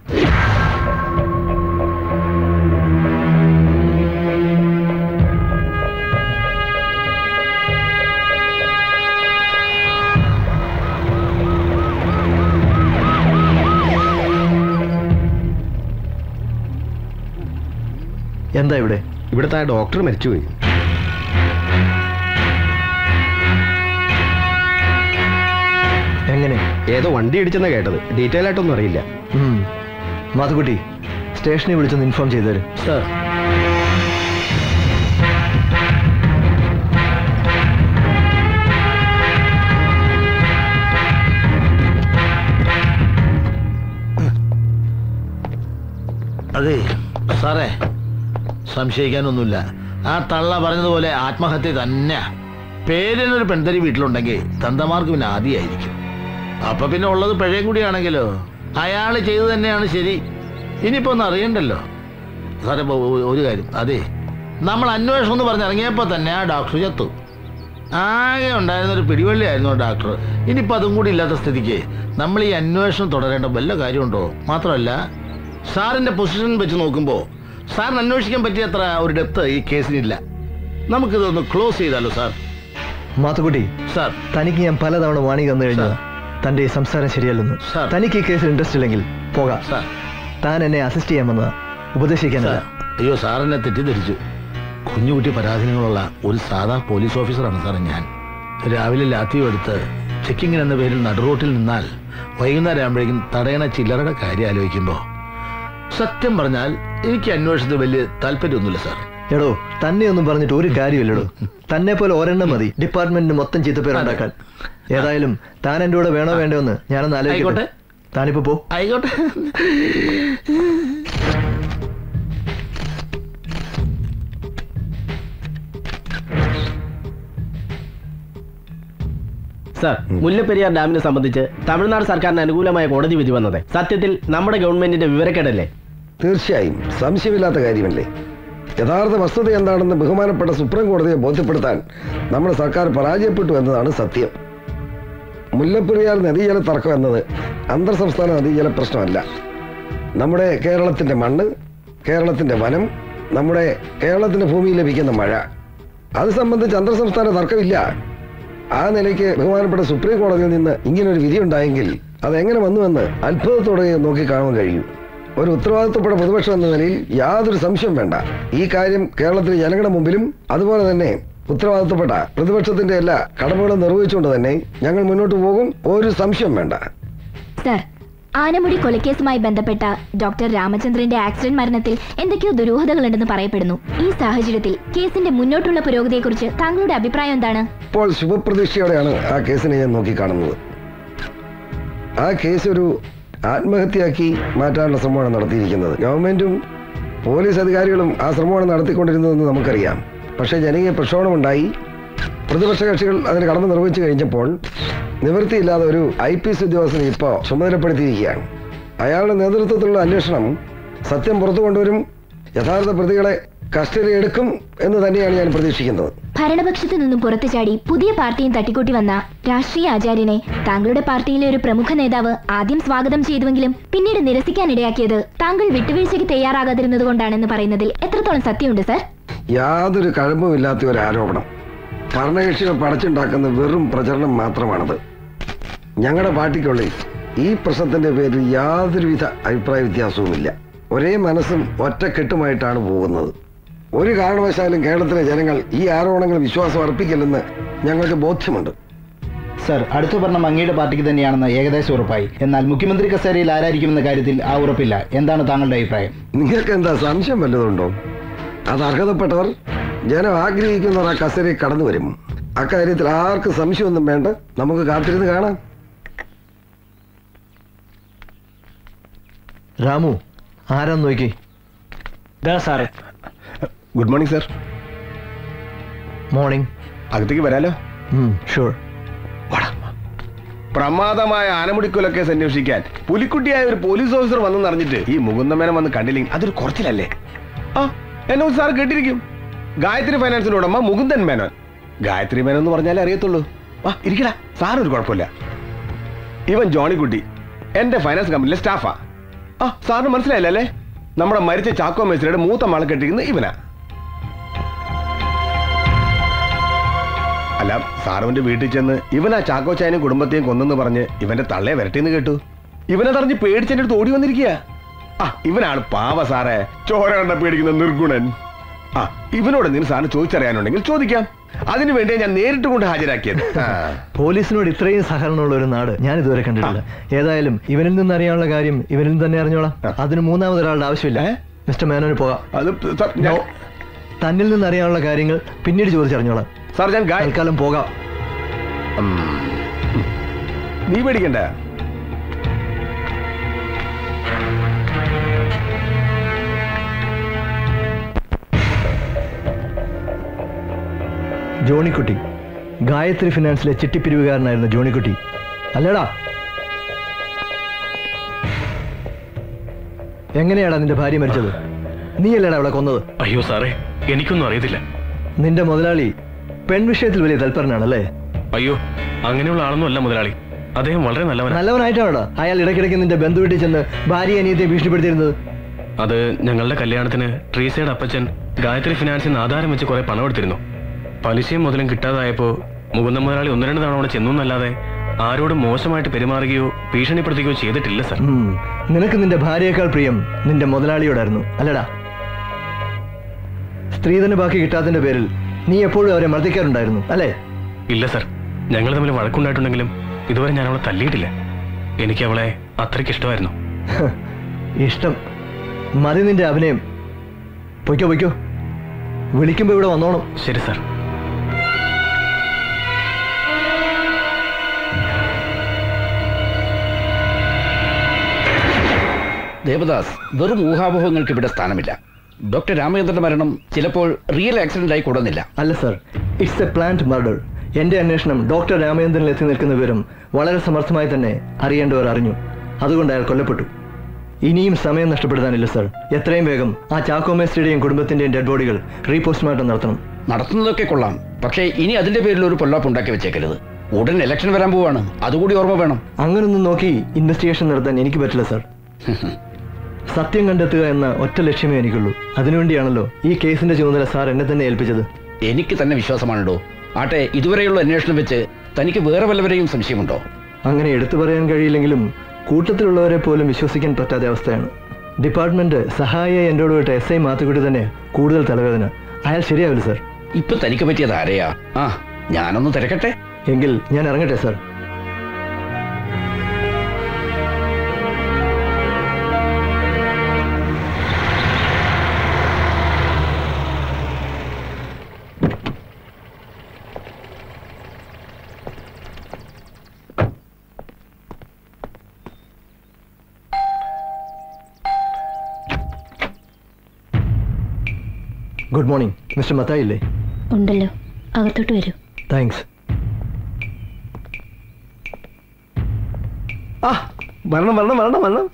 എന്താ ഇവിടെ? ഇവിടുത്തെ ഡോക്ടർ മരിച്ചുപോയി. എങ്ങനെ? ഏതോ വണ്ടി ഇടിച്ചെന്നാ കേട്ടത്. ഡീറ്റെയിൽ ആയിട്ടൊന്നും അറിയില്ല. മാധുക്കുട്ടി, സ്റ്റേഷനിൽ വിളിച്ചൊന്ന് ഇൻഫോം ചെയ്തു തരും. സാർ. അതെ സാറേ, സംശയിക്കാനൊന്നുമില്ല. ആ തള്ള പറഞ്ഞതുപോലെ ആത്മഹത്യ തന്നെ. പേരിനൊരു പെൺതരി വീട്ടിലുണ്ടെങ്കിൽ തന്തമാർക്ക് പിന്നെ ആദ്യമായിരിക്കും. അപ്പൊ പിന്നെ ഉള്ളത് പിഴയും കൂടിയാണെങ്കിലോ അയാൾ ചെയ്തു തന്നെയാണ് ശരി. ഇനിയിപ്പോ ഒന്ന് അറിയണ്ടല്ലോ സാറേ. ഒരു കാര്യം, അതെ, നമ്മൾ അന്വേഷണം എന്ന് പറഞ്ഞിറങ്ങിയപ്പോ തന്നെ ആ ഡോക്ടർ ചത്തു. ആകെ ഉണ്ടായിരുന്നൊരു പിടിവള്ളിയായിരുന്നു ആ ഡോക്ടർ. ഇനിയിപ്പോ അതും കൂടി ഇല്ലാത്ത സ്ഥിതിക്ക് നമ്മൾ ഈ അന്വേഷണം തുടരേണ്ട വല്ല കാര്യമുണ്ടോ? മാത്രമല്ല, സാറിന്റെ പൊസിഷൻ വെച്ച് നോക്കുമ്പോൾ സാറിന് അന്വേഷിക്കാൻ പറ്റിയത്ര ഒരു ഡെപ്ത് ഈ കേസിനില്ല. നമുക്കിതൊന്ന് ക്ലോസ് ചെയ്താലോ സാർ? മാത്തുക്കുട്ടി സാർ, തനിക്ക് ഞാൻ പലതവണ വാണിംഗ് തന്നു കഴിഞ്ഞാൽ തന്റെ ഈ സംസാരം ശരിയല്ലെന്ന്. തനിക്ക് ഈ കേസിൽ ഇൻട്രസ്റ്റ് ഇല്ലെങ്കിൽ പോകാം. താൻ എന്നെ അസിസ്റ്റ് ചെയ്യാൻ വന്നതാ, ഉപദേശിക്കാനല്ല. അയ്യോ, സാറിനെ തെറ്റിദ്ധരിച്ചു. കുഞ്ഞുകുട്ടി പരാധീനങ്ങളുള്ള ഒരു സാധാ പോലീസ് ഓഫീസറാണ് സാറേ ഞാൻ. രാവിലെ ലാത്തിയും എടുത്ത് ചെക്കിങ്ങിന് എന്ന പേരിൽ നടുറോട്ടിൽ നിന്നാൽ വൈകുന്നേരം ആകുമ്പോഴേക്കും തടയണ ചില്ലറയുടെ കാര്യം ആലോചിക്കുമ്പോൾ സത്യം പറഞ്ഞാൽ എനിക്ക് അന്വേഷണത്തിൽ വലിയ താല്പര്യമൊന്നുമില്ല സാർ. എടോ, തന്നെ ഒന്നും പറഞ്ഞിട്ട് ഒരു കാര്യമില്ലടോ. തന്നെ പോലെ ഒരെണ്ണം മതി ഡിപ്പാർട്ട്മെന്റിന് മൊത്തം ചീത്തപ്പേരുണ്ടാക്കാൻ. ഏതായാലും താൻ എൻ്റെ കൂടെ വേണോ വേണ്ടോ എന്ന് ഞാനൊന്ന് ആലോചിക്കട്ടെ. താനിപ്പോ പോ. ആയിക്കോട്ടെ. സർ, മുല്ലപ്പെരിയാർ ഡാമിനെ സംബന്ധിച്ച് തമിഴ്നാട് സർക്കാരിന് അനുകൂലമായ കോടതി വിധി വന്നത് സത്യത്തിൽ നമ്മുടെ ഗവൺമെന്റിന്റെ വിവരക്കേടല്ലേ? തീർച്ചയായും സംശയമില്ലാത്ത കാര്യമല്ലേ. യഥാർത്ഥ വസ്തുത എന്താണെന്ന് ബഹുമാനപ്പെട്ട സുപ്രീം കോടതിയെ ബോധ്യപ്പെടുത്താൻ നമ്മുടെ സർക്കാർ പരാജയപ്പെട്ടു എന്നതാണ് സത്യം. മുല്ലപ്പെരിയാർ നദീജല തർക്കം എന്നത് അന്തർ സംസ്ഥാന നദീജല പ്രശ്നമല്ല. നമ്മുടെ കേരളത്തിന്റെ മണ്ണ്, കേരളത്തിന്റെ വനം, നമ്മുടെ കേരളത്തിന്റെ ഭൂമിയിൽ ലഭിക്കുന്ന മഴ, അത് സംബന്ധിച്ച് അന്തർ സംസ്ഥാന തർക്കമില്ല. ആ നിലയ്ക്ക് ബഹുമാനപ്പെട്ട സുപ്രീം കോടതിയിൽ നിന്ന് ഇങ്ങനൊരു വിധി ഉണ്ടായെങ്കിൽ അതെങ്ങനെ വന്നുവെന്ന് അത്ഭുതത്തോടെ നോക്കി കാണാൻ കഴിയും. ഒരു ഉത്തരവാദിത്വപ്പെട്ട പ്രതിപക്ഷം എന്ന നിലയിൽ യാതൊരു സംശയം വേണ്ട. ഈ കാര്യം കേരളത്തിലെ ജനങ്ങളുടെ മുമ്പിലും അതുപോലെ തന്നെ ഉത്തരവാദിത്വപ്പെട്ട പ്രതിപക്ഷത്തിന്റെ എല്ലാ കടമകളും നിർവഹിച്ചുകൊണ്ട് തന്നെ ഞങ്ങൾ മുന്നോട്ട് പോകും. ഒരു സംശയം വേണ്ട. സർ, ആനമുടി കൊലക്കേസുമായി ബന്ധപ്പെട്ട ഡോക്ടർ രാമചന്ദ്രന്റെ ആക്സിഡന്റ് മരണത്തിൽ എന്തൊക്കെയോ ദുരൂഹതകളുണ്ടെന്ന് പറയപ്പെടുന്നു. ഈ സാഹചര്യത്തിൽ കേസിന്റെ മുന്നോട്ടുള്ള പുരോഗതിയെക്കുറിച്ച് താങ്കളുടെ അഭിപ്രായം എന്താണ്? ഇപ്പോൾ ശുഭപ്രതീക്ഷയോടെയാണ് ആ കേസിനെ ഞാൻ നോക്കിക്കാണുന്നത്. ആ കേസ് ഒരു ആത്മഹത്യയാക്കി മാറ്റാനുള്ള ശ്രമമാണ് നടത്തിയിരിക്കുന്നത്. ഗവൺമെന്റും പോലീസ് അധികാരികളും ആ ശ്രമമാണ് നടത്തിക്കൊണ്ടിരുന്നതെന്ന് നമുക്കറിയാം. പക്ഷേ ജനകീയ പ്രക്ഷോഭമുണ്ടായി. പ്രതിപക്ഷ കക്ഷികൾ അതിന് കടമ നിർവഹിച്ചു കഴിഞ്ഞപ്പോൾ നിവൃത്തിയില്ലാതെ ഒരു IPS ഉദ്യോഗസ്ഥനെ ഇപ്പോൾ ചുമതലപ്പെടുത്തിയിരിക്കുകയാണ്. അയാളുടെ നേതൃത്വത്തിലുള്ള അന്വേഷണം സത്യം പുറത്തു കൊണ്ടുവരും, യഥാർത്ഥ പ്രതികളെ കസ്റ്റഡി എടുക്കും എന്ന് തന്നെയാണ് ഞാൻ പ്രതീക്ഷിക്കുന്നത്. ഭരണപക്ഷത്തു നിന്നും പുറത്തു ചാടി പുതിയ പാർട്ടിയും തട്ടിക്കൂട്ടി വന്ന രാഷ്ട്രീയ ആചാര്യനെ താങ്കളുടെ പാർട്ടിയിലെ ഒരു പ്രമുഖ നേതാവ് ആദ്യം സ്വാഗതം ചെയ്തുവെങ്കിലും പിന്നീട് നിരസിക്കാനിടയാക്കിയത് താങ്കൾ വിട്ടുവീഴ്ചയ്ക്ക് തയ്യാറാകാതിരുന്നത് കൊണ്ടാണെന്ന് പറയുന്നതിൽ എത്രത്തോളം സത്യമുണ്ട് സർ? യാതൊരു കഴമ്പുമില്ലാത്ത ഒരു ആരോപണം. ഭരണകക്ഷികൾ പടച്ചുണ്ടാക്കുന്ന വെറും പ്രചരണം മാത്രമാണത്. ഞങ്ങളുടെ പാർട്ടിക്കുള്ളിൽ ഈ പ്രശ്നത്തിന്റെ പേരിൽ യാതൊരുവിധ അഭിപ്രായ വ്യത്യാസവുമില്ല. ഒരേ മനസ്സും ഒറ്റക്കെട്ടുമായിട്ടാണ് പോകുന്നത്. ഒരു കാരണവശാലും കേരളത്തിലെ ജനങ്ങൾ ഈ ആരോപണങ്ങൾ വിശ്വാസം അർപ്പിക്കില്ലെന്ന് ഞങ്ങൾക്ക് ബോധ്യമുണ്ട്. സർ, അടുത്ത ഭരണം അങ്ങയുടെ പാർട്ടിക്ക് തന്നെയാണെന്ന് ഏകദേശം ഉറപ്പായി. എന്നാൽ മുഖ്യമന്ത്രി കസേരയിൽ ആരായിരിക്കുമെന്ന കാര്യത്തിൽ ആ ഉറപ്പില്ല. എന്താണ് താങ്കളുടെ അഭിപ്രായം? നിങ്ങൾക്ക് എന്താ സംശയം വല്ലതുണ്ടോ? അത് അർഹതപ്പെട്ടവർ, ജനം ആഗ്രഹിക്കുന്നവർ ആ കസേരയിൽ കടന്നു വരും. അക്കാര്യത്തിൽ ആർക്കും സംശയമൊന്നും വേണ്ട. നമുക്ക് കാത്തിരുന്ന് കാണാം. രാമു, ആരാന്ന് നോക്കി. സാറേ, ഗുഡ് മോർണിംഗ് സർ. മോർണിംഗ്. അകത്തേക്ക് വരാലോ? ഷുവർ. പ്രമാദമായ ആനമുടിക്കൊലക്കേസ് അന്വേഷിക്കാൻ പുലിക്കുട്ടിയായ ഒരു പോലീസ് ഓഫീസർ വന്നെന്നറിഞ്ഞിട്ട് ഈ മുകുന്ദമേനൻ വന്ന് കണ്ടില്ലെങ്കിൽ അതൊരു കുറച്ചിലല്ലേ? ആ, എന്നെ സാർ കേട്ടിരിക്കും. ഗായത്രി ഫൈനാൻസിന്റെ ഉടമ മുകുന്ദൻ മേനോൻ. ഗായത്രി മേനോൻ എന്ന് പറഞ്ഞാലേ അറിയത്തുള്ളൂ. ആ, ഇരിക്കടാ, സാറൊരു കുഴപ്പമില്ല. ഇവൻ ജോണിക്കുട്ടി എന്റെ ഫൈനാൻസ് കമ്പനിയിലെ സ്റ്റാഫാ. ആ, സാറിന് മനസ്സിലായില്ലേ? നമ്മുടെ മരിച്ച ചാക്കോ മേസ്ത്രിയുടെ മൂത്ത മാളെ കെട്ടിയിരിക്കുന്ന ഇവനാ. അല്ല, സാറുവിന്റെ വീട്ടിൽ ചെന്ന് ഇവനാ ചാക്കോ ചായനും കുടുംബത്തെയും കൊന്നെന്ന് പറഞ്ഞ് ഇവന്റെ തള്ളയെ വരട്ടിന്ന് കേട്ടു. ഇവനതറിഞ്ഞ് പേടിച്ചെന്റെ അടുത്ത് ഓടി വന്നിരിക്കുക. ആ, ഇവനാണ് പാവ സാറേ, ചോര കണ്ട പേടിക്കുന്ന നിർഗുണൻ. ആ ഇവനോട് എന്തെങ്കിലും സാറിന് ചോദിച്ചറിയാനുണ്ടെങ്കിൽ ചോദിക്കാം. അതിനു വേണ്ടിയാ ഞാൻ നേരിട്ട് കൊണ്ട് ഹാജരാക്കിയത്. പോലീസിനോട് ഇത്രയും സഹകരണമുള്ള ഒരു നാട് ഞാൻ ഇതുവരെ കണ്ടിട്ടില്ല. ഏതായാലും ഇവനിൽ നിന്ന് അറിയാനുള്ള കാര്യം ഇവനിൽ തന്നെ അറിഞ്ഞോളാം. അതിന് മൂന്നാമതൊരാളുടെ ആവശ്യമില്ല. മിസ്റ്റർ മേനോന് പോകാം. തന്നിൽ നിന്ന് അറിയാനുള്ള കാര്യങ്ങൾ പിന്നീട് ചോദിച്ചറിഞ്ഞോളാം. സാർ ഞാൻ തൽക്കാലം പോകാം. നീ പേടിക്കണ്ട. ജോണിക്കുട്ടി, ഗായത്രി ഫിനാൻസിലെ ചിട്ടിപ്പിരിവുകാരനായിരുന്ന ജോണിക്കുട്ടി അല്ലേടാ? എങ്ങനെയാടാ നിന്റെ ഭാര്യ മരിച്ചത്? നീയല്ലേടാ അവളെ കൊന്നത്? അയ്യോ സാറേ, എനിക്കൊന്നും അറിയത്തില്ല. നിന്റെ മുതലാളി പെൺവിഷയത്തിൽ വലിയ തൽപരനാണല്ലേ? അയ്യോ, അങ്ങനെയുള്ള ആളൊന്നും അല്ല മുതലാളി. അദ്ദേഹം വളരെ നല്ലവനായിട്ടാണോടാ അയാൾ ഇടയ്ക്കിടയ്ക്ക് നിന്റെ ബന്ധു വീട്ടിൽ ചെന്ന് ഭാര്യ അനിയത്തെ ഭീഷണിപ്പെടുത്തിയിരുന്നത്? അത് ഞങ്ങളുടെ കല്യാണത്തിന് ട്രീസയുടെ അപ്പച്ചൻ ഗായത്രി ഫിനാൻസിൽ നിന്ന് ആധാരം വെച്ച് കുറെ പണം എടുത്തിരുന്നു. പലിശയും മുതലും കിട്ടാതായപ്പോ മുകുന്ദ മുതലാളി 1-2 തവണ അവിടെ ചെന്നല്ലാതെ ആരോടും മോശമായിട്ട് പെരുമാറുകയോ ഭീഷണിപ്പെടുത്തുകയോ ചെയ്തിട്ടില്ല സർ. നിനക്ക് നിന്റെ ഭാര്യയേക്കാൾ പ്രിയം നിന്റെ മുതലാളിയോടായിരുന്നു അല്ലടാ? സ്ത്രീധന ബാക്കി കിട്ടാത്തതിന്റെ പേരിൽ നീ എപ്പോഴും അവരെ മർദ്ദിക്കാറുണ്ടായിരുന്നു അല്ലേ? ഇല്ല സർ, ഞങ്ങൾ തമ്മിൽ വഴക്കുണ്ടായിട്ടുണ്ടെങ്കിലും ഇതുവരെ ഞാൻ അവളെ തല്ലിയിട്ടില്ല. എനിക്ക് അവളെ അത്രയ്ക്ക് ഇഷ്ടമായിരുന്നു. ഇഷ്ടം മതി നിന്റെ അഭിനയം. പൊയ്ക്കോ പൊയ്ക്കോ, വിളിക്കുമ്പോ ഇവിടെ വന്നോണം. ശരി സർ. ദേവദാസ്, വെറും ഊഹാപോഹങ്ങൾക്ക് ഇവിടെ സ്ഥാനമില്ല. ഡോക്ടർ രാമചന്ദ്രന്റെ മരണം ചിലപ്പോൾ റിയൽ ആക്സിഡന്റ് ആയി കൂടുന്നില്ല. അല്ല sir, it's A plant murder. എന്റെ അന്വേഷണം ഡോക്ടർ രാമചന്ദ്രനിൽ എത്തി നിൽക്കുന്ന വിവരം വളരെ സമർത്ഥമായി തന്നെ അറിയേണ്ടവർ അറിഞ്ഞു. അതുകൊണ്ട് അയാൾ കൊല്ലപ്പെട്ടു. ഇനിയും സമയം നഷ്ടപ്പെടുത്താനില്ല സർ. എത്രയും വേഗം ആ ചാക്കോ മേസ്ത്രിയുടെയും കുടുംബത്തിന്റെയും ഡെഡ് ബോഡികൾ റീപോസ്റ്റ്മോർട്ടം നടത്തണം. നടത്തുന്നതൊക്കെ കൊള്ളാം, പക്ഷേ ഇനി അതിന്റെ പേരിൽ ഒരു പൊല്ലാപ്പ് ഉണ്ടാക്കി വെച്ചേക്കരുത്. ഉടൻ ഇലക്ഷൻ വരാൻ പോവാണ്, അതുകൂടി ഓർമ്മ വേണം. അങ്ങനൊന്നും നോക്കി ഇൻവെസ്റ്റിഗേഷൻ നടത്താൻ എനിക്ക് പറ്റില്ല സർ. സത്യം കണ്ടെത്തുക എന്ന ഒറ്റ ലക്ഷ്യമേ എനിക്കുള്ളൂ. അതിനുവേണ്ടിയാണല്ലോ ഈ കേസിന്റെ ചുമതല സാർ എന്നെ തന്നെ ഏൽപ്പിച്ചത്. എനിക്ക് തന്നെ വിശ്വാസമാണല്ലോ. ആട്ടെ, ഇതുവരെയുള്ള അന്വേഷണം വെച്ച് തനിക്ക് വേറെ വല്ലവരെയും സംശയമുണ്ടോ? അങ്ങനെ എടുത്തു പറയാൻ കഴിയില്ലെങ്കിലും കൂട്ടത്തിലുള്ളവരെ പോലും വിശ്വസിക്കാൻ പറ്റാത്ത അവസ്ഥയാണ്. ഡിപ്പാർട്ട്മെന്റ് സഹായിയായി എന്നോട് വിട്ട SI മാത്തുക്കുട്ടി തന്നെ കൂടുതൽ തലവേദന. അയാൾ ശരിയാവില്ല സർ. ഇപ്പൊ തനിക്ക് പറ്റിയത് ആരെയാ? ഞാനൊന്ന് തിരക്കട്ടെ. എങ്കിൽ ഞാൻ ഇറങ്ങട്ടെ sir. Good morning. Mister Mathai ഇല്ലേ? ഉണ്ടല്ലോ, അകത്തോട്ട് വരൂ. താങ്ക്സ്. വരണം വരണം വരണം വരണം,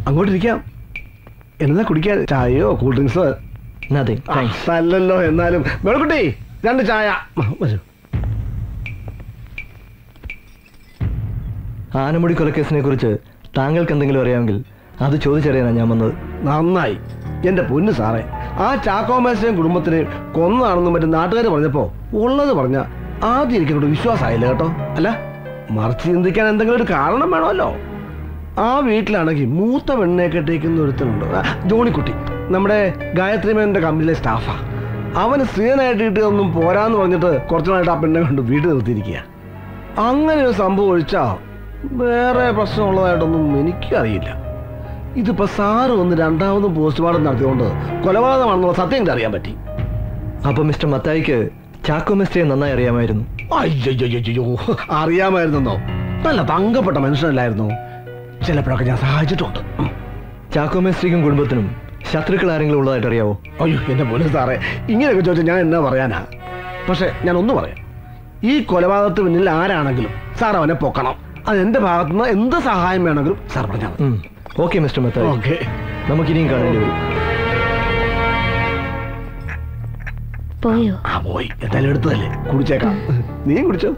അങ്ങോട്ടിരിക്കാം. എന്നാ കുടിക്കാൻ ചായയോ കൂൾ ഡ്രിങ്ക്സോ? നല്ലല്ലോ. എന്നാലും വേളക്കുട്ടി 2 ചായ. ആനമുടി കൊലക്കേസിനെ കുറിച്ച് താങ്കൾക്ക് എന്തെങ്കിലും അറിയാമെങ്കിൽ അത് ചോദിച്ചറിയാനാണ് ഞാൻ വന്നത്. നന്നായി എന്റെ പൊന്നു സാറേ. ആ ചാക്കോ മേസ്ത്രിയും കുടുംബത്തിനെ കൊന്നതാണെന്നും മറ്റു നാട്ടുകാർ പറഞ്ഞപ്പോ ഉള്ളത് പറഞ്ഞ ആദ്യം എനിക്കങ്ങോട്ട് വിശ്വാസമായില്ല കേട്ടോ. അല്ല, മറിച്ച് ചിന്തിക്കാൻ എന്തെങ്കിലും ഒരു കാരണം വേണമല്ലോ. ആ വീട്ടിലാണെങ്കിൽ മൂത്ത പെണ്ണെ കെട്ടിക്കുന്ന ഒരുത്തനുണ്ട്, ജോണിക്കുട്ടി. നമ്മുടെ ഗായത്രി മേനന്റെ കമ്പനിയിലെ സ്റ്റാഫാ. അവന് സ്ത്രീധനായിട്ട് കിട്ടിയതൊന്നും പോരാന്ന് പറഞ്ഞിട്ട് കുറച്ചു നാളായിട്ട് ആ പെണ്ണെ കൊണ്ട് വീട്ടിൽ നിർത്തിയിരിക്കുക. അങ്ങനെ ഒരു സംഭവം ഒഴിച്ചാ വേറെ പ്രശ്നമുള്ളതായിട്ടൊന്നും എനിക്കറിയില്ല. ഇതിപ്പോ സാറ് വന്ന് 2ാമതും പോസ്റ്റ്മോർട്ടം നടത്തിയോണ്ട് കൊലപാതകമാണെന്നുള്ള സത്യം എനിക്ക് അറിയാൻ പറ്റി. അപ്പൊ മിസ്റ്റർ മത്തായിക്ക് ചാക്കോ മേസ്ത്രിയെ നന്നായി അറിയാമായിരുന്നു? അയ്യോ, അറിയാമായിരുന്നോ? നല്ല തങ്കപ്പെട്ട മനുഷ്യനല്ലായിരുന്നു. ചിലപ്പോഴൊക്കെ ഞാൻ സഹായിച്ചിട്ടുണ്ട്. ചാക്കോ മേസ്ത്രിക്കും കുടുംബത്തിനും ശത്രുക്കൾ ആരെങ്കിലും ഉള്ളതായിട്ട് അറിയാവോ? അയ്യോ എന്റെ പോലും സാറേ, ഇങ്ങനെയൊക്കെ ചോദിച്ചാൽ ഞാൻ എന്നാ പറയാനാ. പക്ഷെ ഞാൻ ഒന്ന് പറയാം, ഈ കൊലപാതകത്തിന് പിന്നിൽ ആരാണെങ്കിലും സാർ അവനെ പൊക്കണം. അത് എന്റെ ഭാഗത്തുനിന്ന് എന്ത് സഹായം വേണമെങ്കിലും സാർ പറഞ്ഞാൽ. Okay mister Mathai. ഓക്കെ, നമുക്കിനിയും കാണേണ്ടി വരും. പോയോ? പോയി. എന്തായാലും എടുത്തതല്ലേ, കുടിച്ചേക്കാം. നീയും കുടിച്ചോ.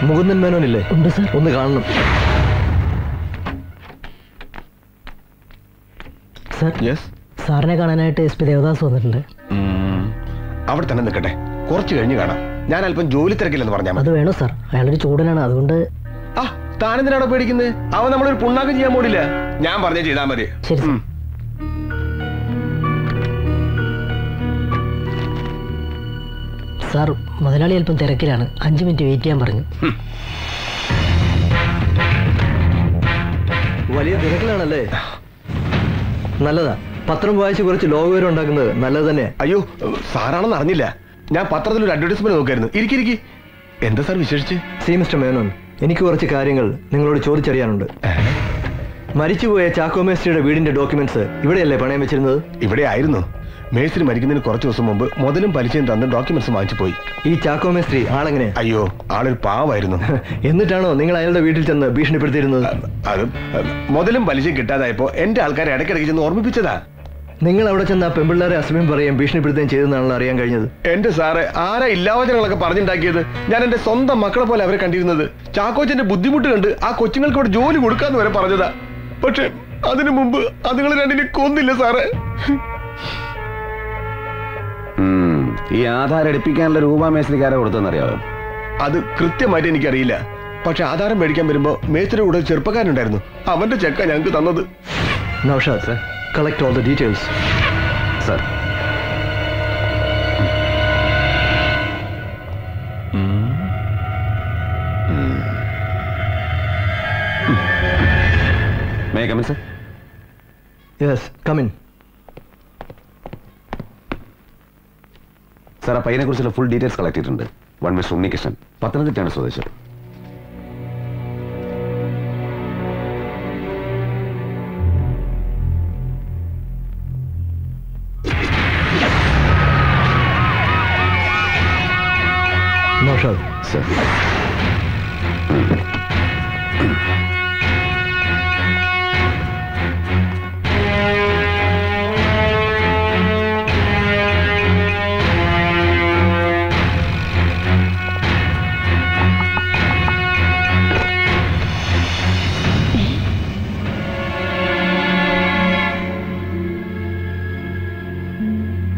മുകുന്ദൻ മേനോനില്ലേ? ഉണ്ട് സർ. ഒന്ന് കാണണം. സർ സാറിനെ കാണാനായിട്ട് എസ് പി ദേവദാസ് വന്നിട്ടുണ്ട്. അവിടെ തന്നെ നിൽക്കട്ടെ, കുറച്ച് കഴിഞ്ഞ് കാണാം. ഞാൻ അല്പം ജോലി തിരക്കില്ലെന്ന് പറഞ്ഞാൽ അത് വേണോ സാർ? അയാളൊരു ചൂടനാണ്, അതുകൊണ്ട്. ആ താനെന്തിനാണോ പേടിക്കുന്നത്? അവൻ നമ്മളൊരു പുണ്ണാക്കം ചെയ്യാൻ പോടില്ല. ഞാൻ പറഞ്ഞേ ചെയ്താൽ മതി. ശരി. സാർ മുതലാളി അല്പം തിരക്കിലാണ്, 5 മിനിറ്റ് വെയിറ്റ് ചെയ്യാൻ പറഞ്ഞു. വലിയ തിരക്കിലാണല്ലേ? നല്ലതാ. പത്രം വായിച്ച് കുറച്ച് ലോകവിവരം ഉണ്ടാക്കുന്നത് നല്ലത് തന്നെ. അയ്യോ സാറാണെന്ന് അറിഞ്ഞില്ല. ഞാൻ പത്രത്തിൽ ഒരു അഡ്വർടൈസ്മെന്റ് നോക്കായിരുന്നു. ഇരിക്കിരിക്കി. എന്താ സാർ വിശേഷിച്ച്? സി മിസ്റ്റർ മേനോൻ, എനിക്ക് കുറച്ച് കാര്യങ്ങൾ നിങ്ങളോട് ചോദിച്ചറിയാനുണ്ട്. മരിച്ചുപോയ ചാക്കോ മേസ്ത്രിയുടെ വീടിന്റെ ഡോക്യുമെന്റ്സ് ഇവിടെയല്ലേ പണയം വെച്ചിരുന്നത്? ഇവിടെ ആയിരുന്നു. മേസ്ത്രി മരിക്കുന്നതിന് കുറച്ച് ദിവസം മുമ്പ് മുതലും പലിശയും തന്ന് ഡോക്യുമെന്റ്സ് വാങ്ങിച്ചു പോയി. ഈ ചാക്കോ മേസ്ത്രി ആളെങ്ങനെ? അയ്യോ ആളൊരു പാവായിരുന്നു. എന്നിട്ടാണോ നിങ്ങൾ അയാളുടെ വീട്ടിൽ ചെന്ന് ഭീഷണിപ്പെടുത്തിയിരുന്നത്? അത് മുതലും പലിശയും കിട്ടാതായപ്പോ എന്റെ ആൾക്കാരെ ഇടയ്ക്കിടയ്ക്ക് ചെന്ന് ഓർമ്മിപ്പിച്ചതാ. നിങ്ങൾ അവിടെ ചെന്ന് ആ പെമ്പിള്ളേരെ അസമയം പറയുകയും ഭീഷണിപ്പെടുത്തുകയും ചെയ്തെന്നാണല്ലോ അറിയാൻ കഴിഞ്ഞത്. എന്റെ സാറ് ആരാ ഇല്ലാവചനങ്ങളൊക്കെ പറഞ്ഞുണ്ടാക്കിയത്? ഞാൻ എന്റെ സ്വന്തം മക്കളെ പോലെ അവരെ കണ്ടിരുന്നത്. ചാക്കോച്ചന്റെ ബുദ്ധിമുട്ട് കണ്ട് ആ കൊച്ചുങ്ങൾക്ക് അവിടെ ജോലി കൊടുക്കാന്ന് വരെ പറഞ്ഞതാ. പക്ഷെ അതിനു മുമ്പ് അതുങ്ങൾ രണ്ടിനെ കൊന്നില്ല സാറ്. ഈ ആധാരം എടുപ്പിക്കാനുള്ള രൂപ മേസ്ത്രിക്കാരെ കൊടുത്തെന്നറിയാവോ? അത് കൃത്യമായിട്ട് എനിക്കറിയില്ല. പക്ഷെ ആധാരം മേടിക്കാൻ വരുമ്പോ മേസ്ത്രിയുടെ കൂടെ ചെറുപ്പക്കാരനുണ്ടായിരുന്നു. അവന്റെ ചെക്ക ഞങ്ങൾക്ക് തന്നത്. Naushad sir, collect all the details. Sir. May I come in, sir? Yes, come in. Sir, ആ പയ്യനെ കുറിച്ചുള്ള ഫുൾ ഡീറ്റെയിൽസ് കളക്ട് ചെയ്തിട്ടുണ്ട്. വൺ മിസ്റ്റർ ഉണ്ണികൃഷ്ണൻ, പത്തനംതിട്ടയാണ് സ്വദേശം. Naushad. Sir.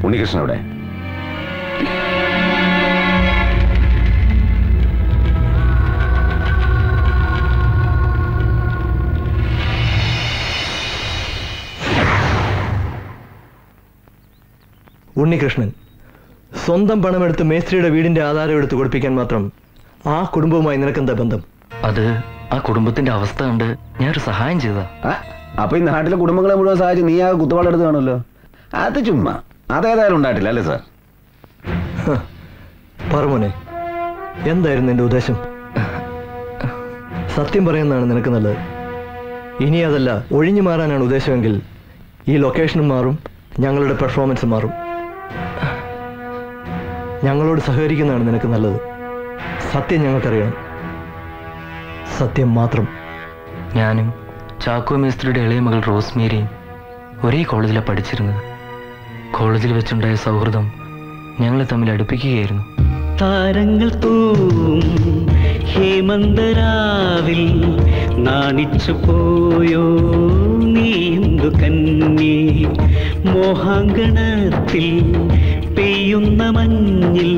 ഉണ്ണികൃഷ്ണൻ അവിടെ? ഉണ്ണികൃഷ്ണൻ സ്വന്തം പണമെടുത്ത് മേസ്ത്രിയുടെ വീടിന്റെ ആധാരം എടുത്ത് കൊടുപ്പിക്കാൻ മാത്രം ആ കുടുംബവുമായി നിനക്കെന്താ ബന്ധം? അത് ആ കുടുംബത്തിന്റെ അവസ്ഥ കണ്ട് ഞാനൊരു സഹായം ചെയ്താ. അപ്പൊ ഈ നാട്ടിലെ കുടുംബങ്ങളെ മുഴുവൻ സഹായിച്ച് നീ ആ കുത്തുവാളെടുത്ത് കാണുമല്ലോ. അത് ചുമ്മാ, അതേതായാലും ഉണ്ടായിട്ടില്ല അല്ലേ സാർ? പറമോനെ, എന്തായിരുന്നു എന്റെ ഉദ്ദേശം? സത്യം പറയുന്നതാണ് നിനക്ക് നല്ലത്. ഇനി അതല്ല ഒഴിഞ്ഞു മാറാനാണ് ഉദ്ദേശമെങ്കിൽ ഈ ലൊക്കേഷനും മാറും, ഞങ്ങളുടെ പെർഫോമൻസ് മാറും. ഞങ്ങളോട് സഹകരിക്കുന്നതാണ് നിനക്ക് നല്ലത്. സത്യം ഞങ്ങൾക്കറിയണം, സത്യം മാത്രം. ഞാനും ചാക്കോ മേസ്ത്രിയുടെ ഇളയ മകൾ റോസ്മേരിയും ഒരേ കോളേജിലാണ് പഠിച്ചിരുന്നത്. കോളേജിൽ വെച്ചുണ്ടായ സൗഹൃദം ഞങ്ങളെ തമ്മിൽ അടുപ്പിക്കുകയായിരുന്നു. താരങ്ങൾ തൂവും ഹേമന്തരാവിൽ നാണിച്ചു പോയോ നീന്തു കന്യേ, മോഹാങ്കണത്തിൽ പെയ്യുന്ന മഞ്ഞിൽ